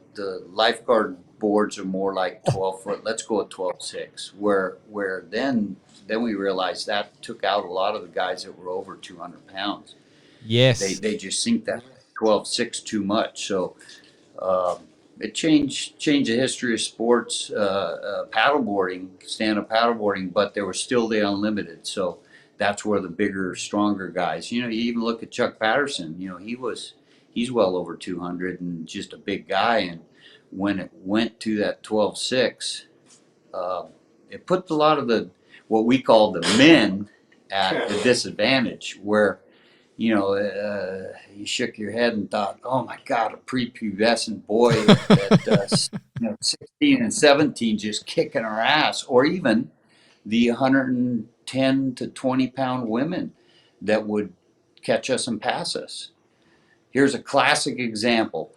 lifeguard boards are more like 12 foot, let's go at 12.6, where then we realized that took out a lot of the guys that were over 200 pounds. Yes. They just think that 12.6 too much. So it changed the history of sports, paddleboarding, stand-up paddleboarding, but there was still the unlimited. So that's where the bigger, stronger guys, you even look at Chuck Patterson, he's well over 200 and just a big guy. And when it went to that 12.6, it put a lot of what we call the men at a disadvantage, where you shook your head and thought, oh my God, a prepubescent boy at 16 and 17 just kicking our ass, or even the 110 to 20 pound women that would catch us and pass us. Here's a classic example.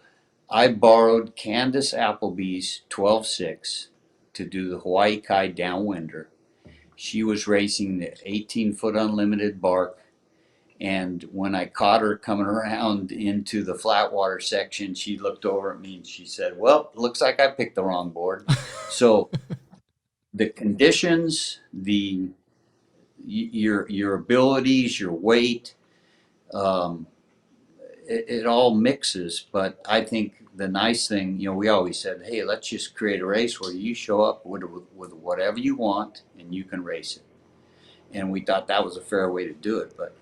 I borrowed Candace Appleby's 12.6 to do the Hawaii Kai downwinder. She was racing the 18-foot unlimited bark, and when I caught her coming around into the flat water section, she looked over at me and she said, well, it looks like I picked the wrong board. So the conditions, the your abilities, your weight, um, it all mixes. But I think the nice thing, we always said, hey, let's just create a race where you show up with whatever you want and you can race it. And we thought that was a fair way to do it. But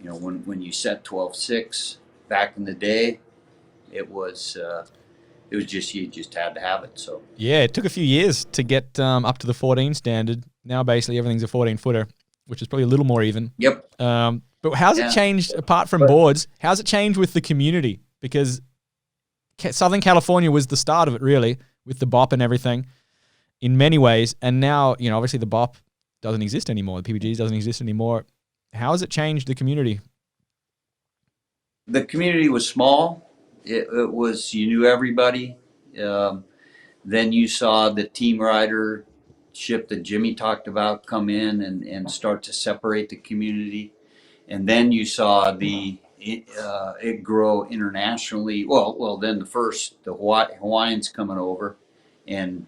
when you set 12.6 back in the day, it was just, you just had to have it. So Yeah, it took a few years to get up to the 14 standard. Now basically everything's a 14-footer, which is probably a little more even. yep. But how's it changed, apart from boards, how's it changed with the community? Because Southern California was the start of it, really, with the BOP and everything in many ways. And now, obviously the BOP doesn't exist anymore. The PPGs doesn't exist anymore. How has it changed the community? The community was small. It was, you knew everybody. Then you saw the team ridership that Jimmy talked about come in and start to separate the community. And then you saw it grow internationally. Well, then the Hawaiians coming over, and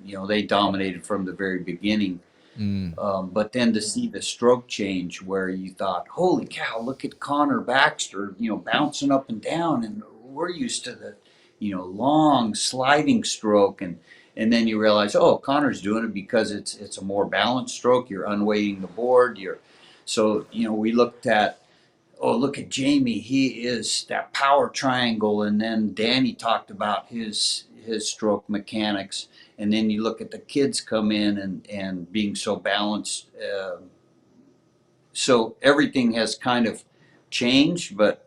they dominated from the very beginning. But then to see the stroke change, where you thought, "Holy cow! Look at Connor Baxter, bouncing up and down," and we're used to the, long sliding stroke, and then you realize, oh, Connor's doing it because it's a more balanced stroke. You're unweighting the board. So we looked at, oh, look at Jamie. He is that power triangle. And then Danny talked about his stroke mechanics. And then you look at the kids come in and being so balanced. So everything has kind of changed, but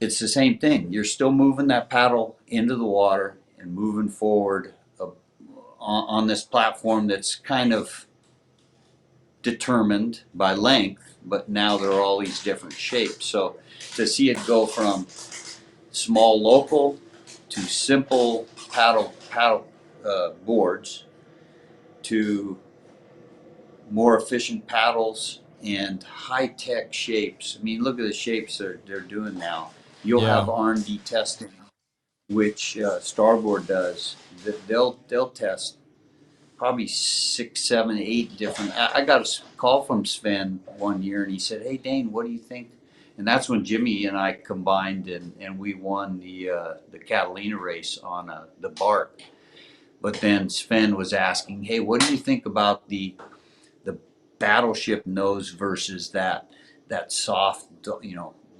it's the same thing. You're still moving that paddle into the water and moving forward on this platform that's kind of determined by length, but now there are all these different shapes. So to see it go from small local to simple paddle boards to more efficient paddles and high-tech shapes. I mean, look at the shapes they're doing now. You'll have R&D testing, which Starboard does. They'll test probably 6, 7, 8 different. I got a call from Sven one year, and he said, "Hey Dane, what do you think?" And that's when Jimmy and I combined, and we won the Catalina race on the bark. But then Sven was asking, "Hey, what do you think about the battleship nose versus that soft,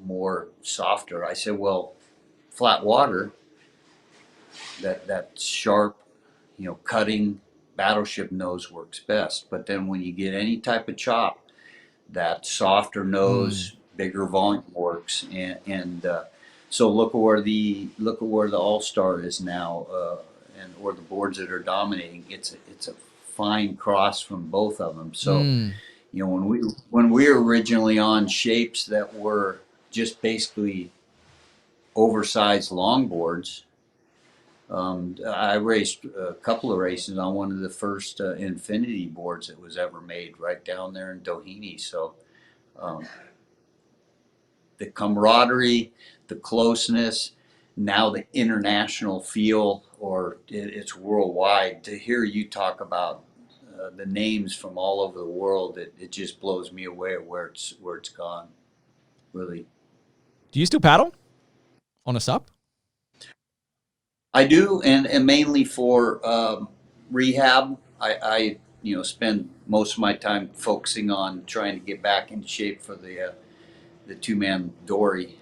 more softer?" I said, "Well, flat water, that sharp, cutting battleship nose works best. But then when you get any type of chop, that softer nose, bigger volume works." And so look at where the All-Star is now, and or the boards that are dominating. It's a fine cross from both of them. So when we were originally on shapes that were just basically oversized longboards. I raced a couple of races on one of the first infinity boards that was ever made right down there in Tahiti. So the camaraderie, the closeness, now the international feel, or it's worldwide. To hear you talk about the names from all over the world, it just blows me away at where it's gone. Really. Do you still paddle on a SUP? I do, and mainly for rehab. I spend most of my time focusing on trying to get back into shape for the 2-man Dory.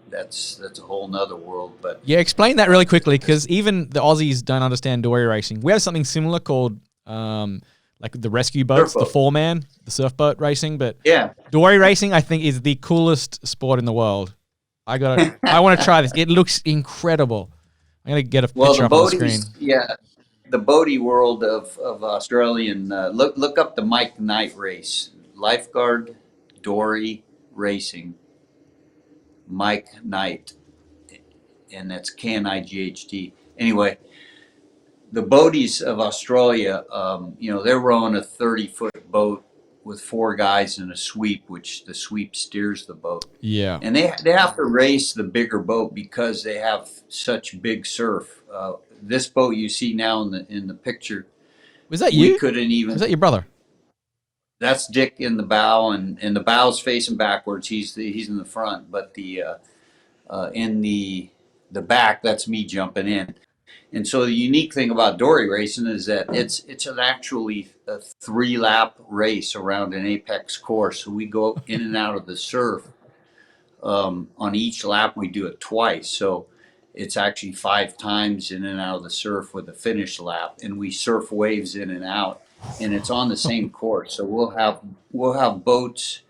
That's a whole nother world. But yeah, explain that really quickly, because even the Aussies don't understand Dory racing. We have something similar called like the rescue boats, the 4-man, the surf boat racing. But Dory racing, I think, is the coolest sport in the world. I want to try this. It looks incredible. I'm going to get a picture up on the screen. Yeah, the boaty world of Australian. Look up the Mike Knight race. Lifeguard Dory Racing. Mike Knight. And that's Knight. Anyway, the boaties of Australia, they're rowing a 30-foot boat with 4 guys in a sweep, which the sweep steers the boat. Yeah. And they have to race the bigger boat because they have such big surf. This boat you see now in the picture. Was that you? We couldn't even. Was that your brother? That's Dick in the bow, and the bow's facing backwards. He's in the front, but in the back, that's me jumping in. And so the unique thing about dory racing is that it's an actually a 3 lap race around an apex course. So we go in and out of the surf. On each lap, we do it twice. So it's actually 5 times in and out of the surf with a finish lap, and we surf waves in and out, and it's on the same course. So we'll have boats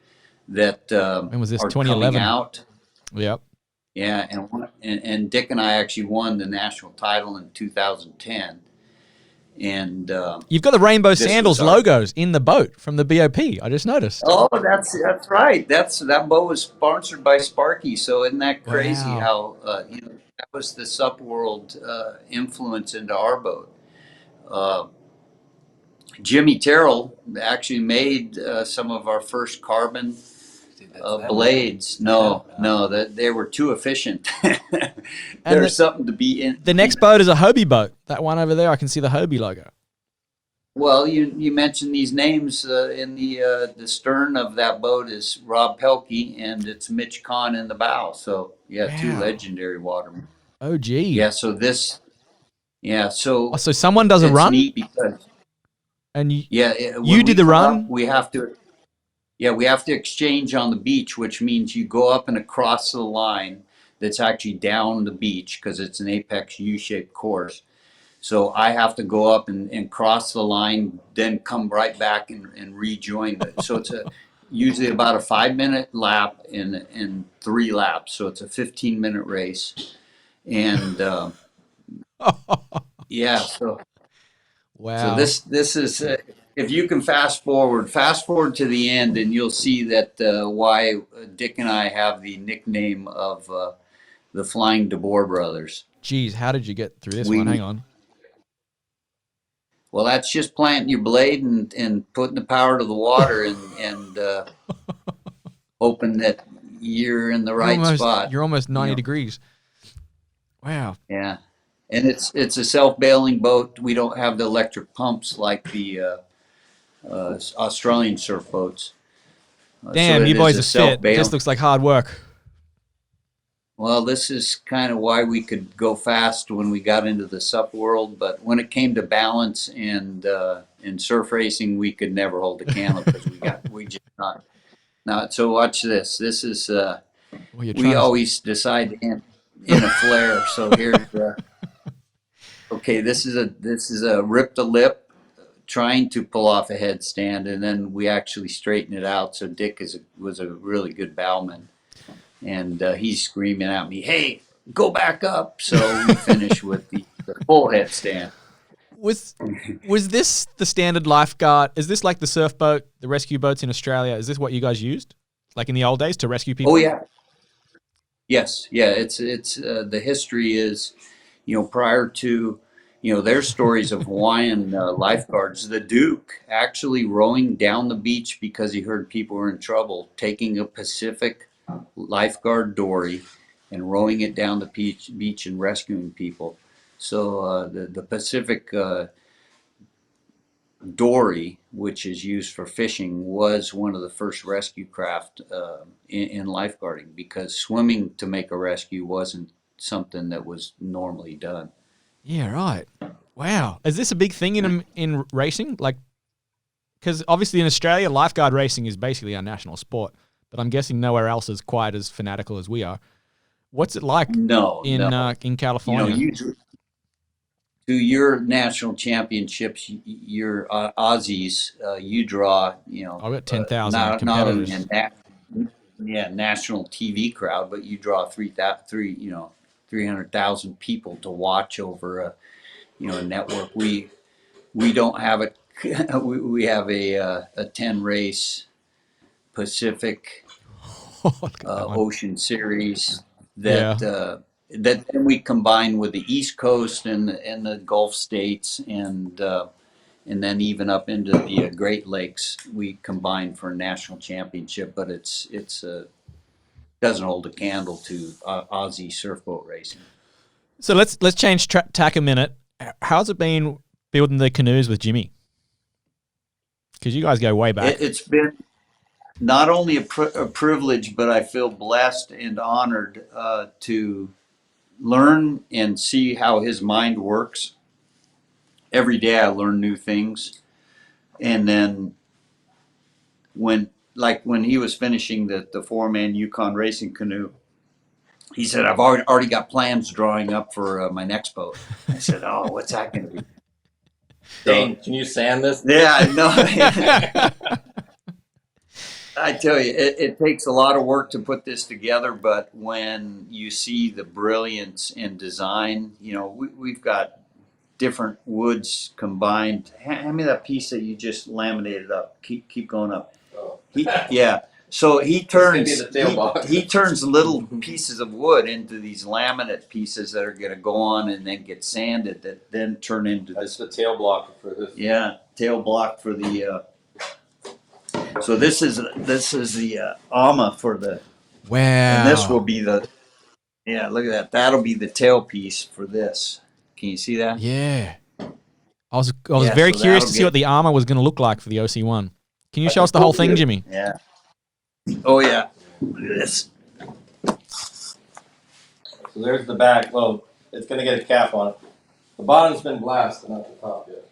that When was this? are coming 2011. out. Yep. Yeah, and Dick and I actually won the national title in 2010, and You've got the Rainbow this Sandals was our. logos in the boat from the BOP. I just noticed. Oh, that's right. That boat was sponsored by Sparky. So isn't that crazy Wow. how that was the Sup World influence into our boat. Uh, Jimmy Terrell actually made some of our first carbon blades. No, that they were too efficient. And There's something to be in. the next boat is a Hobie boat. That one over there, I can see the Hobie logo. Well, you mentioned these names in the stern of that boat is Rob Pelkey and it's Mitch Kahn in the bow. So yeah, 2 Wow. legendary watermen. Oh, gee. Yeah, so this yeah, Oh, so so someone does a it's run, neat because and when you we did the come run? up, we have to exchange on the beach, which means you go up and across the line that's actually down the beach because it's an apex U-shaped course. So I have to go up and cross the line, then come right back and rejoin it. So it's usually about a 5-minute lap in 3 laps. So it's a 15-minute race. And yeah, so Wow. this is if you can fast forward to the end, and you'll see that why Dick and I have the nickname of the Flying DeBoer brothers. Geez, how did you get through this We one? Hang on. Well, that's just planting your blade and putting the power to the water and hoping that you're in the right spot. You're almost You 90 know, degrees. Wow. yeah. And it's a self-bailing boat. We don't have the electric pumps like the Australian surf boats. So Damn, you it is boys a are fit. It just self-bailing. looks like hard work. Well, this is kind of why we could go fast when we got into the sup world, but when it came to balance and in surf racing, we could never hold the candle because we just not. Now, so watch this. This is Well, you're we trying always decide to end in a flare. So here's okay. This is a rip the lip, trying to pull off a headstand, and then we actually straighten it out. So Dick was a really good bowman, and he's screaming at me, "Hey, go back up!" So we finish with the full headstand. Was this the standard lifeguard? Is this like the surf boat, the rescue boats in Australia? Is this what you guys used, like in the old days, to rescue Oh people? yeah, yes, yeah. It's the history is, prior to, their stories of Hawaiian lifeguards. The Duke actually rowing down the beach because he heard people were in trouble, taking a Pacific lifeguard dory and rowing it down the beach and rescuing people. So the Pacific dory, which is used for fishing, was one of the first rescue craft in lifeguarding because swimming to make a rescue wasn't something that was normally done. Yeah, right. Wow. Is this a big thing in racing? Like, because obviously in Australia, lifeguard racing is basically our national sport, but I'm guessing nowhere else is quite as fanatical as we are. What's it like No, in no. California? You to your national championships, your Aussies, you draw, I've got 10,000 not only competitors. national TV crowd, but you draw 300,000 people to watch over a network. We don't have it. We have a 10 race Pacific Look at that one. Ocean Series Yeah. that then we combine with the East Coast and the Gulf states and then even up into the Great Lakes we combine for a national championship. But it's doesn't hold a candle to Aussie surfboat racing. So let's change tack a minute. How's it been building the canoes with Jimmy? Because you guys go way back. It's been not only a privilege, but I feel blessed and honored to learn and see how his mind works. Every day I learn new things. And then when he was finishing the 4-man Yukon racing canoe, he said, I've already got plans drawing up for my next boat. I said, oh, what's that going to be? Dane, can you sand this? Yeah, I know. I tell you, it takes a lot of work to put this together, but when you see the brilliance in design, we've got different woods combined. Hand me that piece that you just laminated up. Keep going up. Oh. Yeah. So he turns he turns little pieces of wood into these laminate pieces that are going to go on and then get sanded, that then turn into That's the tail block for this. Yeah, tail block for the. So this is the AMA for the. Wow. And this will be the. Yeah, look at that. That'll be the tail piece for this. Can you see that? Yeah. I was very curious to see what the armor was going to look like for the OC1. Can you show us the whole thing, Jimmy? Yeah. Oh yeah. Look at this. So there's the back. Well, it's going to get a cap on it. The bottom's been blasted, not the top yet.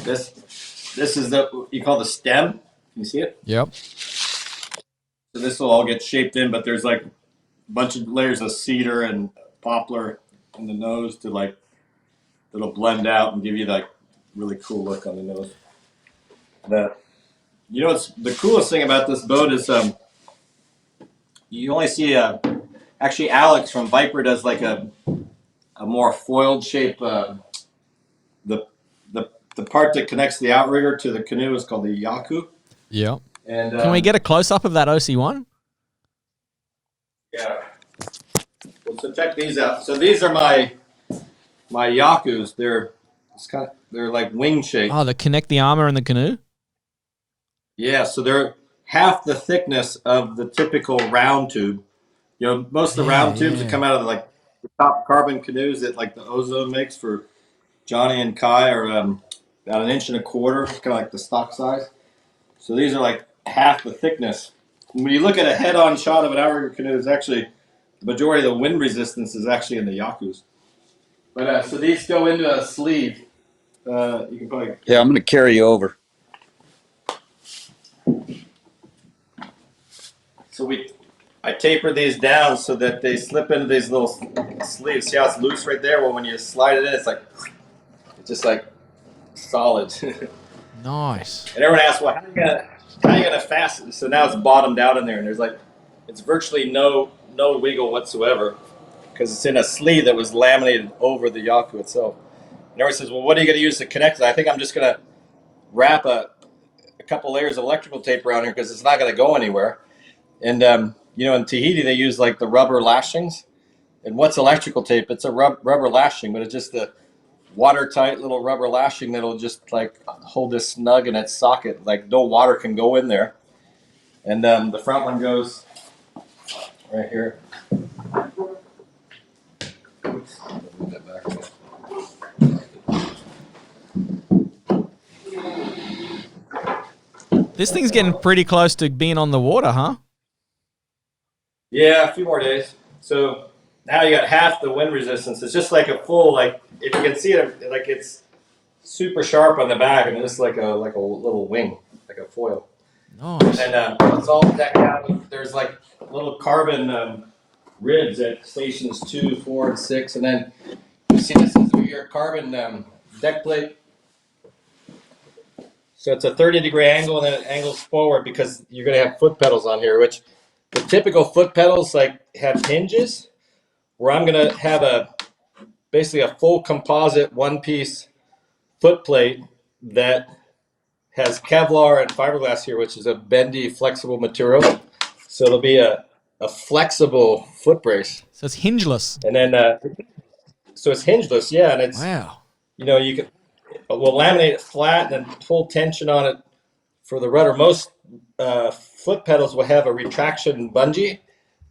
This is what you call the stem. Can you see it? Yep. So this will all get shaped in, but there's like a bunch of layers of cedar and poplar in the nose to that'll blend out and give you like really cool look on the nose. What's the coolest thing about this boat is you only see actually Alex from Viper does like a more foiled shape. The part that connects the outrigger to the canoe is called the yaku. Yep. And can we get a close up of that OC1? Yeah. Well, so check these out. So these are my yakus. They're like wing shaped. Oh, that connect the armor and the canoe? Yeah, so they're half the thickness of the typical round tube. Most of the round tubes that come out of the top carbon canoes that like the Ozone makes for Johnny and Kai are about 1.25 inches, kind of like the stock size. So these are like half the thickness. When you look at a head-on shot of an outrigger canoe, it's actually the majority of the wind resistance is actually in the yakus. But so these go into a sleeve. You can probably I'm going to carry you over. So I taper these down so that they slip into these little sleeves. See how it's loose right there? Well, when you slide it in, it's just like solid. Nice. And everyone asks, well, how are you gonna fasten? So now it's bottomed out in there, and there's it's virtually no wiggle whatsoever because it's in a sleeve that was laminated over the yaku itself. And everyone says, well, what are you gonna use to connect it? I think I'm just gonna wrap a couple layers of electrical tape around here because it's not gonna go anywhere. And in Tahiti they use like the rubber lashings. And what's electrical tape? It's a rubber lashing, but it's just the watertight little rubber lashing that'll just like hold this snug in its socket. Like no water can go in there. And the front one goes right here. Oops. Move that back a bit. This thing's getting pretty close to being on the water, huh? Yeah, a few more days. So now you got half the wind resistance. It's just like a full, if you can see it, it's super sharp on the back, and it's like a little wing, like a foil. Nice. And it's all decked out. There's little carbon ribs at stations 2, 4, and 6, and then you see this is your carbon deck plate. So it's a 30-degree angle, and then it angles forward because you're going to have foot pedals on here, which the typical foot pedals have hinges, where I'm going to have basically a full composite one-piece foot plate that has Kevlar and fiberglass here, which is a bendy, flexible material. So it'll be a flexible foot brace. So it's hingeless. And then, so it's hingeless, yeah. And it's, wow. We'll laminate it flat and then pull tension on it for the rudder. Most foot pedals will have a retraction bungee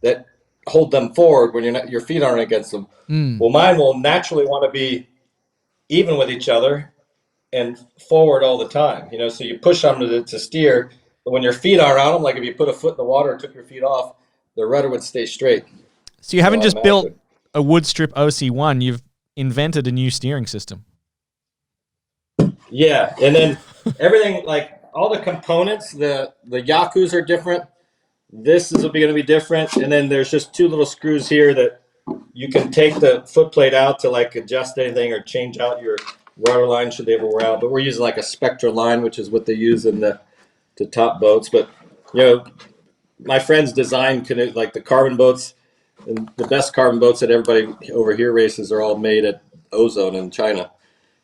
that hold them forward when your feet aren't against them. Well, mine will naturally want to be even with each other and forward all the time, so you push them to steer, but when your feet aren't on them, like if you put a foot in the water and took your feet off, the rudder would stay straight. So you haven't just built a woodstrip OC1, you've invented a new steering system. Yeah, and then everything, like all the components, the Yakus are different. This is going to be different, and then there's just 2 little screws here that you can take the foot plate out to like adjust anything or change out your rudder line should they ever wear out. But we're using like a Spectra line, which is what they use in the top boats. But my friends design canoe, like the carbon boats, and the best carbon boats that everybody over here races are all made at Ozone in China,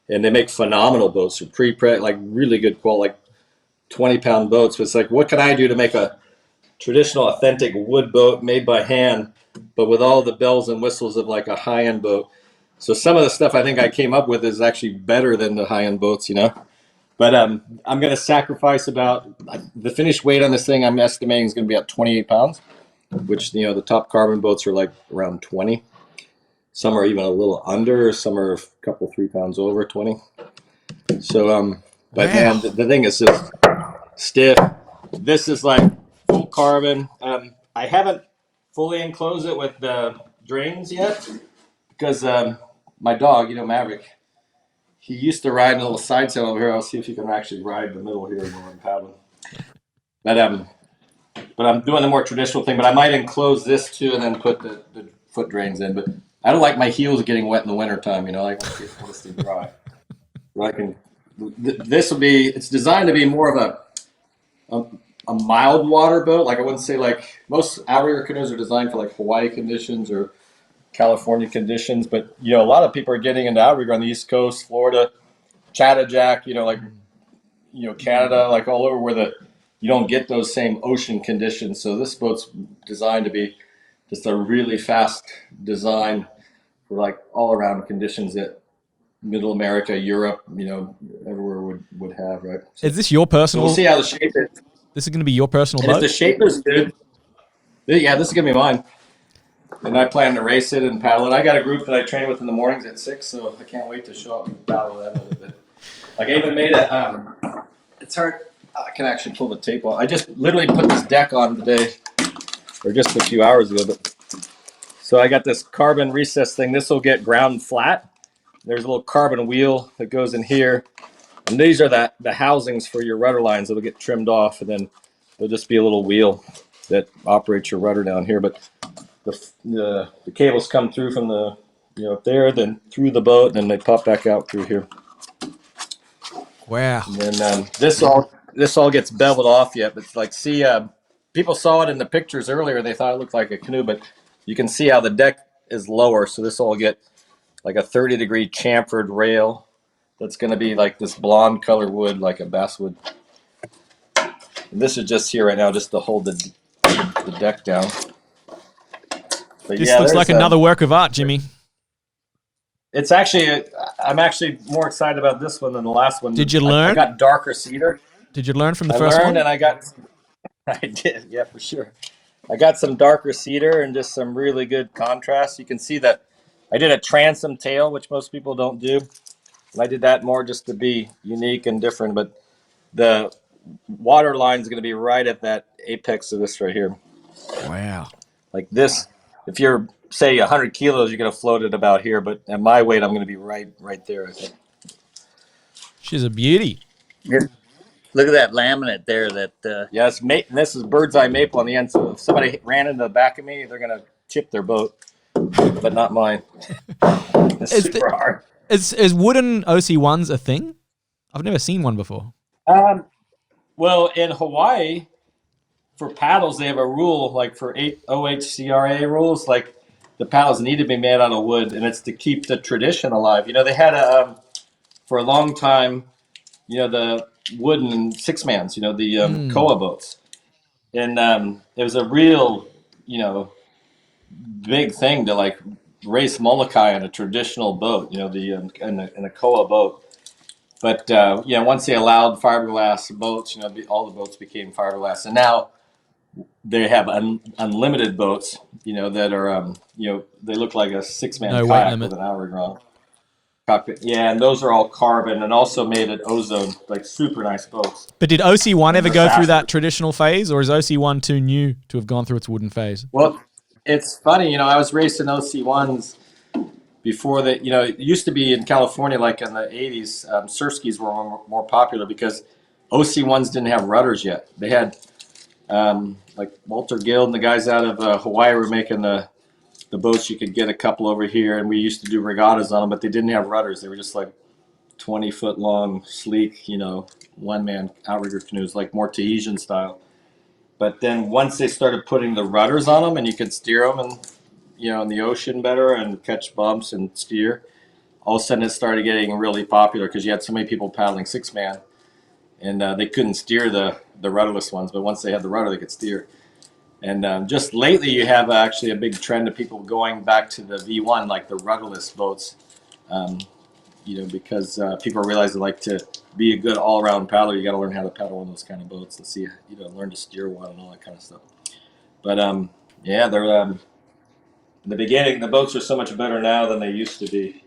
and they make phenomenal boats. They're pre-preg, like really good quality, like 20-pound boats. But it's like, what can I do to make a traditional, authentic wood boat made by hand, but with all the bells and whistles of like a high-end boat? So some of the stuff I think I came up with is actually better than the high-end boats, But I'm going to sacrifice about the finished weight on this thing. I'm estimating is going to be at 28 pounds, which the top carbon boats are like around 20. Some are even a little under. Some are a couple 3 pounds over 20. So but man, the thing is just stiff. This is like full carbon. I haven't fully enclosed it with the drains yet because my dog, Maverick, he used to ride in a little side sail over here. I'll see if he can actually ride the middle here when I'm paddling. But I'm doing the more traditional thing. But I might enclose this too and then put the foot drains in. But I don't like my heels getting wet in the wintertime. I want to stay dry. This will be. It's designed to be more of a mild water boat. Like I wouldn't say like most outrigger canoes are designed for like Hawaii conditions or California conditions, but a lot of people are getting into outrigger on the East Coast, Florida, Chattajack, Canada, like all over where you don't get those same ocean conditions. So this boat's designed to be just a really fast design for like all around conditions that Middle America, Europe, everywhere would have, right? So, is this your personal? So we'll see how the shape is. This is going to be your personal and boat? If the shape is good, yeah, this is going to be mine. And I plan to race it and paddle it. I got a group that I train with in the mornings at 6, so I can't wait to show up and paddle that a little bit. Like I even made it's hard. I can actually pull the tape off. I just literally put this deck on today, or just a few hours ago. But so I got this carbon recess thing. This will get ground flat. There's a little carbon wheel that goes in here. And these are the housings for your rudder lines that'll get trimmed off, and then there'll just be a little wheel that operates your rudder down here. But the cables come through from the up there, then through the boat, and then they pop back out through here. Wow. And then this all gets beveled off yet, but like people saw it in the pictures earlier. They thought it looked like a canoe, but you can see how the deck is lower. So this all get like a 30-degree chamfered rail. That's going to be like this blonde color wood, like a basswood. And this is just here right now, just to hold the deck down. But this looks like another work of art, Jimmy. It's actually, I'm actually more excited about this one than the last one. Did you learn? I got darker cedar. Did you learn from the first one? And I did, yeah, for sure. I got some darker cedar and just some really good contrast. You can see that I did a transom tail, which most people don't do. And I did that more just to be unique and different. But the water line is going to be right at that apex of this right here. Wow. Like this, if you're, say, 100 kilos, you're going to float it about here. But at my weight, I'm going to be right there, I think. She's a beauty. Yeah. Look at that laminate there. Yes, this is bird's eye maple on the end. So if somebody ran into the back of me, they're going to chip their boat. But not mine. It's super hard. Is wooden OC1s a thing? I've never seen one before. Well, in Hawaii, for paddles, they have a rule, like for OHCRA rules, like the paddles need to be made out of wood, and it's to keep the tradition alive. They had for a long time, the wooden six-mans, the koa boats. And it was a real, big thing to like race Molokai in a traditional boat, in a koa boat. But once they allowed fiberglass boats, all the boats became fiberglass. And now they have unlimited boats, that are, they look like a 6-man No weight kayak limit. with an outrigger on cockpit. Yeah, and those are all carbon and also made at ozone, like super nice boats. But did OC1 ever they're go through faster. that traditional phase, or is OC1 too new to have gone through its wooden phase? Well, it's funny, I was racing OC1s before that. It used to be in California, like in the 80s, surf skis were more popular because OC1s didn't have rudders yet. They had, like Walter Gill and the guys out of Hawaii were making the boats. You could get a couple over here, and we used to do regattas on them, but they didn't have rudders. They were just like 20-foot long, sleek, one-man outrigger canoes, like more Tahitian style. But then once they started putting the rudders on them and you could steer them and, in the ocean better and catch bumps and steer, all of a sudden it started getting really popular because you had so many people paddling 6-man and they couldn't steer the rudderless ones. But once they had the rudder, they could steer. And just lately you have actually a big trend of people going back to the V1, like the rudderless boats, because people realize they like to be a good all-around paddler. You got to learn how to paddle on those kind of boats to see, learn to steer one and all that kind of stuff. But yeah, they're in the beginning. The boats are so much better now than they used to be.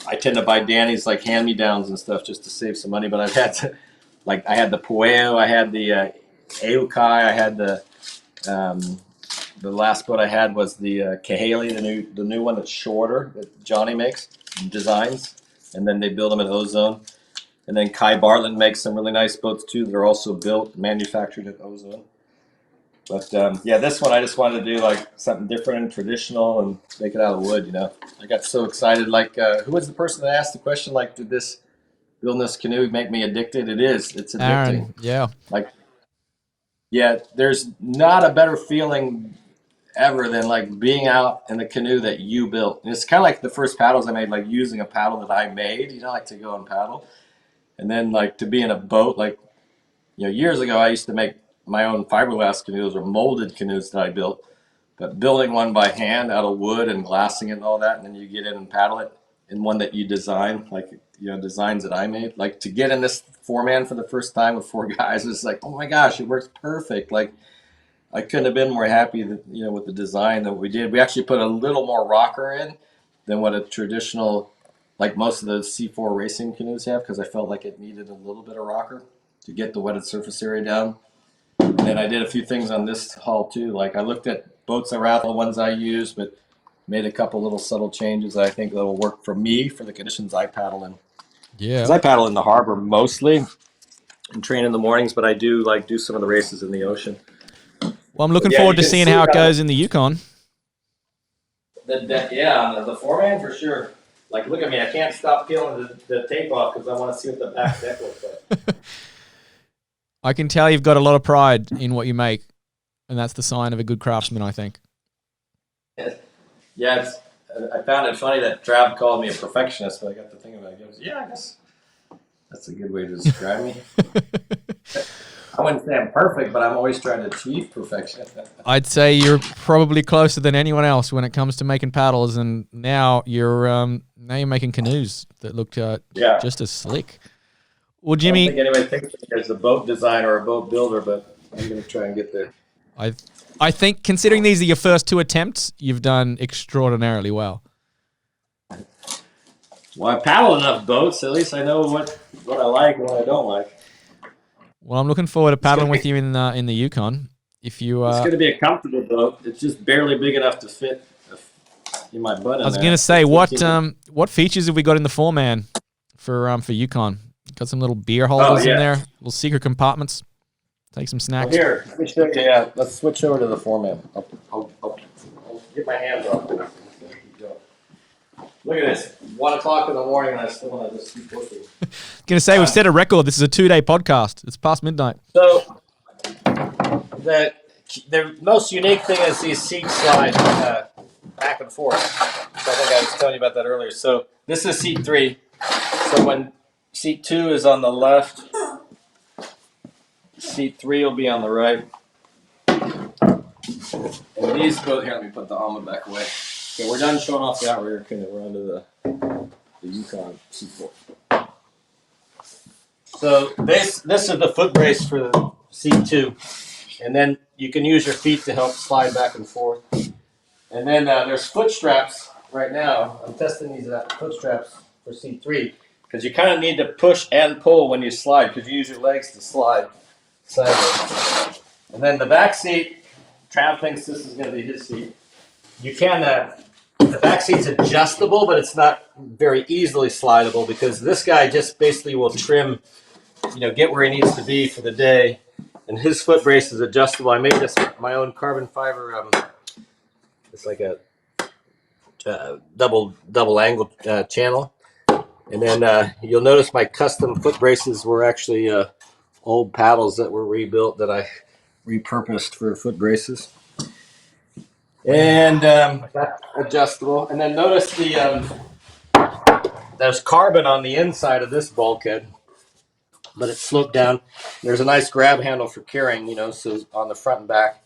I tend to buy Danny's like hand-me-downs and stuff just to save some money. But I've had to, I had the Pueo, I had the Aukai, I had the last boat I had was the Kahale, the new one that's shorter that Johnny makes and designs, and then they build them in ozone. And then Kai Bartlett makes some really nice boats too. They're also built, manufactured at ozone. But yeah, this one I just wanted to do like something different and traditional and make it out of wood. I got so excited. Who was the person that asked the question? Like, did building this canoe make me addicted? It is. It's addicting. Aaron, yeah. Yeah, there's not a better feeling ever than like being out in the canoe that you built. And it's kind of like the first paddles I made, like using a paddle that I made, like to go and paddle. And then like to be in a boat, like, years ago I used to make my own fiberglass canoes or molded canoes that I built. But building one by hand out of wood and glassing it and all that, and then you get in and paddle it in one that you design, like, designs that I made. Like to get in this 4-man for the first time with 4 guys, it's like, oh my gosh, it works perfect. Like, I couldn't have been more happy that, with the design that we did. We actually put a little more rocker in than what a traditional, like most of the C4 racing canoes have, because I felt like it needed a little bit of rocker to get the wetted surface area down. And then I did a few things on this hull too. Like I looked at boats that were out, the ones I used, but made a couple little subtle changes that I think that will work for me for the conditions I paddle in. Yeah. Because I paddle in the harbor mostly and train in the mornings, but I do do some of the races in the ocean. Well, I'm looking forward to seeing how it goes in the Yukon. The 4-man for sure. Like, look at me. I can't stop peeling the tape off because I want to see what the back deck looks like. I can tell you've got a lot of pride in what you make, and that's the sign of a good craftsman, I think. Yeah, I found it funny that Trav called me a perfectionist, but I got to think about it. He goes, yeah, I guess that's a good way to describe me. I wouldn't say I'm perfect, but I'm always trying to achieve perfection. I'd say you're probably closer than anyone else when it comes to making paddles, and now you're making canoes that look just as slick. Well, Jimmy, I don't think anybody thinks of me as a boat designer or a boat builder, but I'm going to try and get there. I think considering these are your first 2 attempts, you've done extraordinarily well. Well, I paddle enough boats. At least I know what I like and what I don't like. Well, I'm looking forward to paddling with you in the Yukon. It's going to be a comfortable boat. It's just barely big enough to fit in my butt. I was going to say, what features have we got in the 4-man for Yukon? Got some little beer holders in there, little secret compartments. Take some snacks. Well, here, let me show you. Yeah, let's switch over to the 4-man. I'll get my hands off. Look at this. 1 o'clock in the morning, and I still want to just keep looking. Going to say we've set a record. This is a 2-day podcast. It's past midnight. So the most unique thing is these seats slide back and forth. So I think I was telling you about that earlier. So this is seat 3. So when seat 2 is on the left, seat 3 will be on the right. And these both, here, let me put the almond back away. Okay, we're done showing off the outrigger canoe. We're onto the Yukon C4. So this is the foot brace for the C2. And then you can use your feet to help slide back and forth. And then there's foot straps right now. I'm testing these foot straps for C3 because you kind of need to push and pull when you slide because you use your legs to slide sideways. And then the back seat, Trav thinks this is going to be his seat. You can, the back seat's adjustable, but it's not very easily slidable because this guy just basically will trim, get where he needs to be for the day. And his foot brace is adjustable. I made this my own carbon fiber. It's like a double angle channel. And then you'll notice my custom foot braces were actually old paddles that were rebuilt that I repurposed for foot braces. And that's adjustable. And then notice there's carbon on the inside of this bulkhead, but it's sloped down. There's a nice grab handle for carrying, so on the front and back.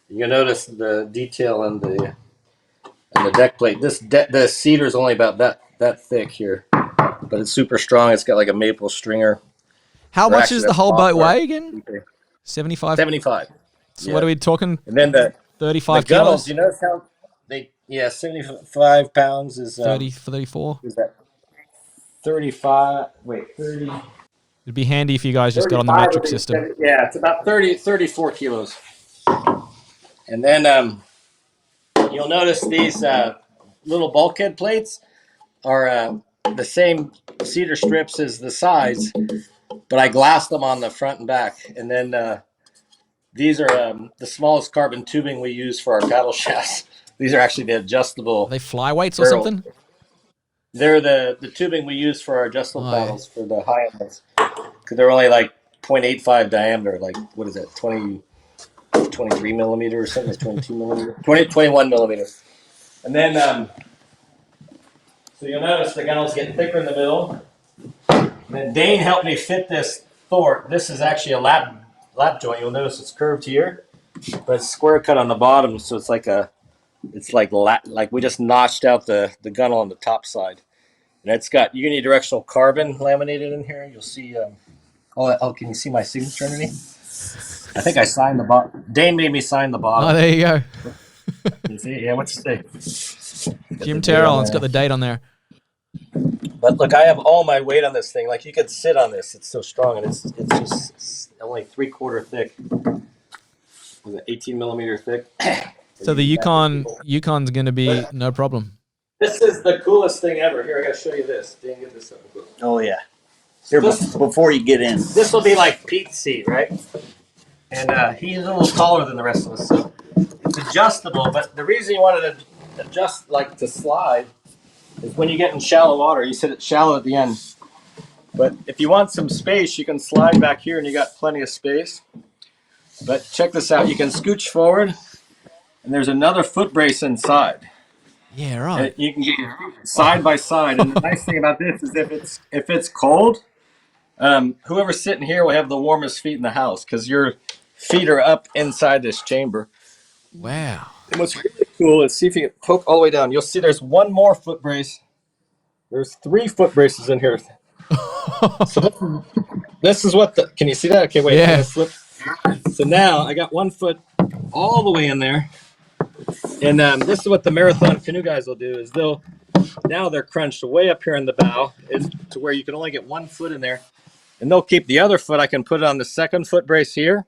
You'll notice the detail in the deck plate. The cedar is only about that thick here, but it's super strong. It's got like a maple stringer. How much is the whole boat weigh again? 75? 75. So what are we talking? And then the 35 gunnels, kilos? you notice how 75 pounds is 34. Is that 35? Wait, 30. It'd be handy if you guys just got on the metric system. Yeah, it's about 34 kilos. And then you'll notice these little bulkhead plates are the same cedar strips as the sides, but I glassed them on the front and back. And then these are the smallest carbon tubing we use for our paddle shafts. These are actually the adjustable. Are they flyweights or something? They're the tubing we use for our adjustable paddles for the high end ones. Because they're only like 0.85 diameter. Like, what is that, 23 millimeter or something? 22 millimeter? 21 millimeter. And then, so you'll notice the gunnels get thicker in the middle. And then Dane helped me fit this thwart. This is actually a lap joint. You'll notice it's curved here, but it's square cut on the bottom. So it's like like we just notched out the gunnel on the top side. And it's got unidirectional carbon laminated in here. You'll see, can you see my signature underneath? I think I signed the bottom. Dane made me sign the bottom. Oh, there you go. You see? Yeah, what's the date? Jim Terrell, it's got the date on there. But look, I have all my weight on this thing. Like, you could sit on this. It's so strong, and it's just only 3/4 thick. Was it 18 millimeter thick? So the Yukon's going to be no problem. This is the coolest thing ever. Here, I got to show you this. Dane, get this up. Oh, yeah. Here, before you get in. This will be like Pete's seat, right? And he's a little taller than the rest of us, so it's adjustable. But the reason you wanted to adjust, like to slide, is when you get in shallow water. You sit it shallow at the end. But if you want some space, you can slide back here, and you got plenty of space. But check this out. You can scooch forward, and there's another foot brace inside. Yeah, right. You can get your feet side by side. And the nice thing about this is if it's cold, whoever's sitting here will have the warmest feet in the house because your feet are up inside this chamber. Wow. And what's really cool is see if you can poke all the way down. You'll see there's one more foot brace. There's 3 foot braces in here. So this is what can you see that? Okay, wait. Yeah. So now I got 1 foot all the way in there. And this is what the marathon canoe guys will do is they're crunched way up here in the bow to where you can only get 1 foot in there. And they'll keep the other foot. I can put it on the second foot brace here.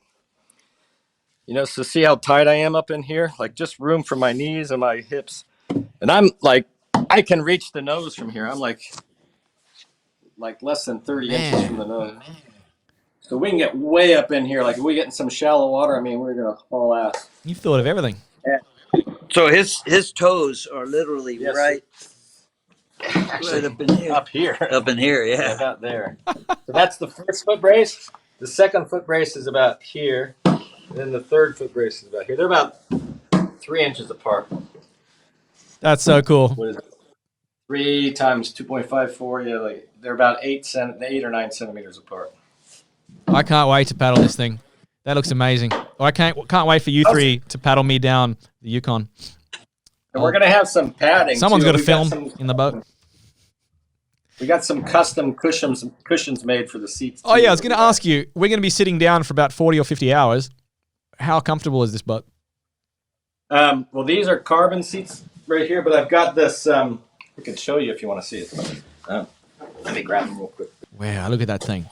So see how tight I am up in here? Like just room for my knees and my hips. And I'm like, I can reach the nose from here. I'm like less than 30 inches from the nose. So we can get way up in here. Like if we get in some shallow water, we're going to haul ass. You've thought of everything. Yeah. So his toes are literally right Actually, up in here. Up here. Up in here, yeah. About there. So that's the first foot brace. The second foot brace is about here. And then the third foot brace is about here. They're about 3 inches apart. That's so cool. What is it? 3 times 2.54. Yeah, they're about 8 or 9 centimeters apart. I can't wait to paddle this thing. That looks amazing. I can't wait for you 3 to paddle me down the Yukon. And we're gonna have some padding. Someone's got to We've got film in the boat. We got some custom cushions made for the seats. Oh, yeah, I was going to ask you, we're going to be sitting down for about 40 or 50 hours. How comfortable is this boat? Well, these are carbon seats right here, but I've got this. We can show you if you want to see it. Let me grab them real quick. Wow, look at that thing.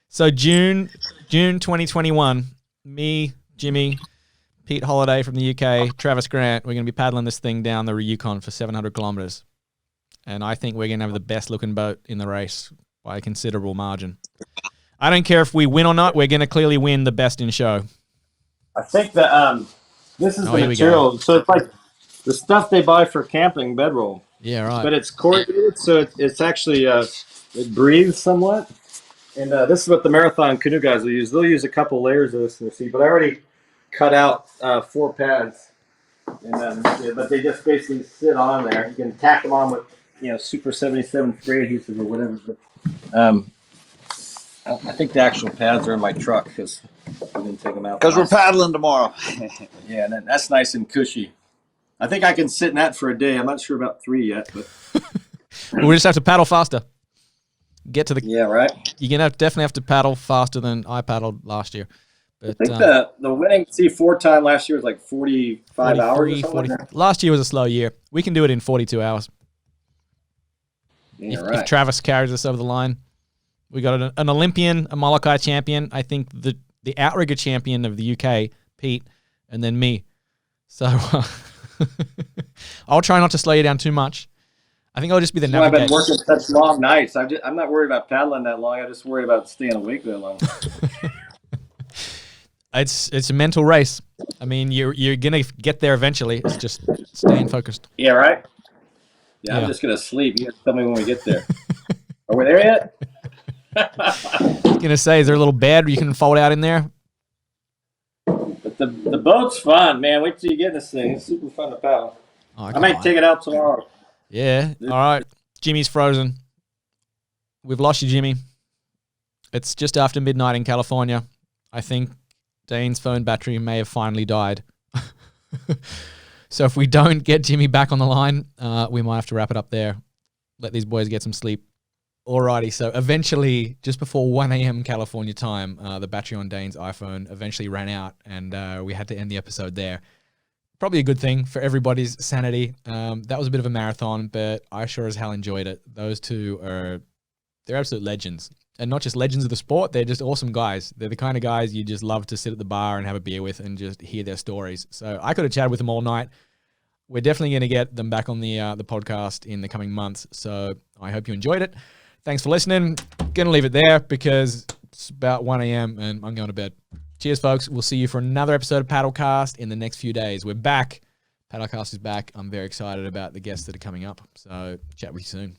So June 2021, me, Jimmy, Pete Holiday from the UK, Travis Grant, we're going to be paddling this thing down the Yukon for 700 kilometers. And I think we're going to have the best looking boat in the race by a considerable margin. I don't care if we win or not. We're going to clearly win the best in show. I think that this is the material. So it's like the stuff they buy for camping bedroll. Yeah, right. But it's corrugated, so it's actually it breathes somewhat. And this is what the marathon canoe guys will use. They'll use a couple layers of this in the seat, but I already cut out 4 pads, and but they just basically sit on there. You can tack them on with Super 77 spray adhesive or whatever. But, I think the actual pads are in my truck because we didn't take them out. Because we're paddling tomorrow. Yeah, and that's nice and cushy. I think I can sit in that for a day. I'm not sure about 3 yet, but we just have to paddle faster. Get to the right. You're gonna definitely have to paddle faster than I paddled last year. But, I think the winning C4 time last year was like 45 hours. Or 40. Last year was a slow year. We can do it in 42 hours. Yeah, if Travis carries us over the line. We got an Olympian, a Molokai champion. I think the outrigger champion of the UK, Pete, and then me. So I'll try not to slow you down too much. I think I'll just be the navigator. I've been working such long nights. I'm not worried about paddling that long. I'm just worried about staying awake that long. It's a mental race. I mean, you're gonna get there eventually. It's just staying focused. Yeah, right. Yeah, I'm just gonna sleep. You have to tell me when we get there. Are we there yet? I was gonna say, is there a little bed you can fold out in there? But the boat's fun, man. Wait till you get in this thing. It's super fun to paddle. Oh, I might take it out tomorrow. Yeah. All right. Jimmy's frozen. We've lost you, Jimmy. It's just after midnight in California. I think Dane's phone battery may have finally died. So if we don't get Jimmy back on the line, we might have to wrap it up there. Let these boys get some sleep. Alrighty, so eventually, just before 1 a.m. California time, the battery on Dane's iPhone eventually ran out, and we had to end the episode there. Probably a good thing for everybody's sanity. That was a bit of a marathon, but I sure as hell enjoyed it. Those two they're absolute legends. And not just legends of the sport, they're just awesome guys. They're the kind of guys you just love to sit at the bar and have a beer with and just hear their stories. So I could have chatted with them all night. We're definitely going to get them back on the podcast in the coming months. So I hope you enjoyed it. Thanks for listening. Going to leave it there because it's about 1 a.m. and I'm going to bed. Cheers, folks. We'll see you for another episode of Paddlecast in the next few days. We're back. Paddlecast is back. I'm very excited about the guests that are coming up. So chat with you soon.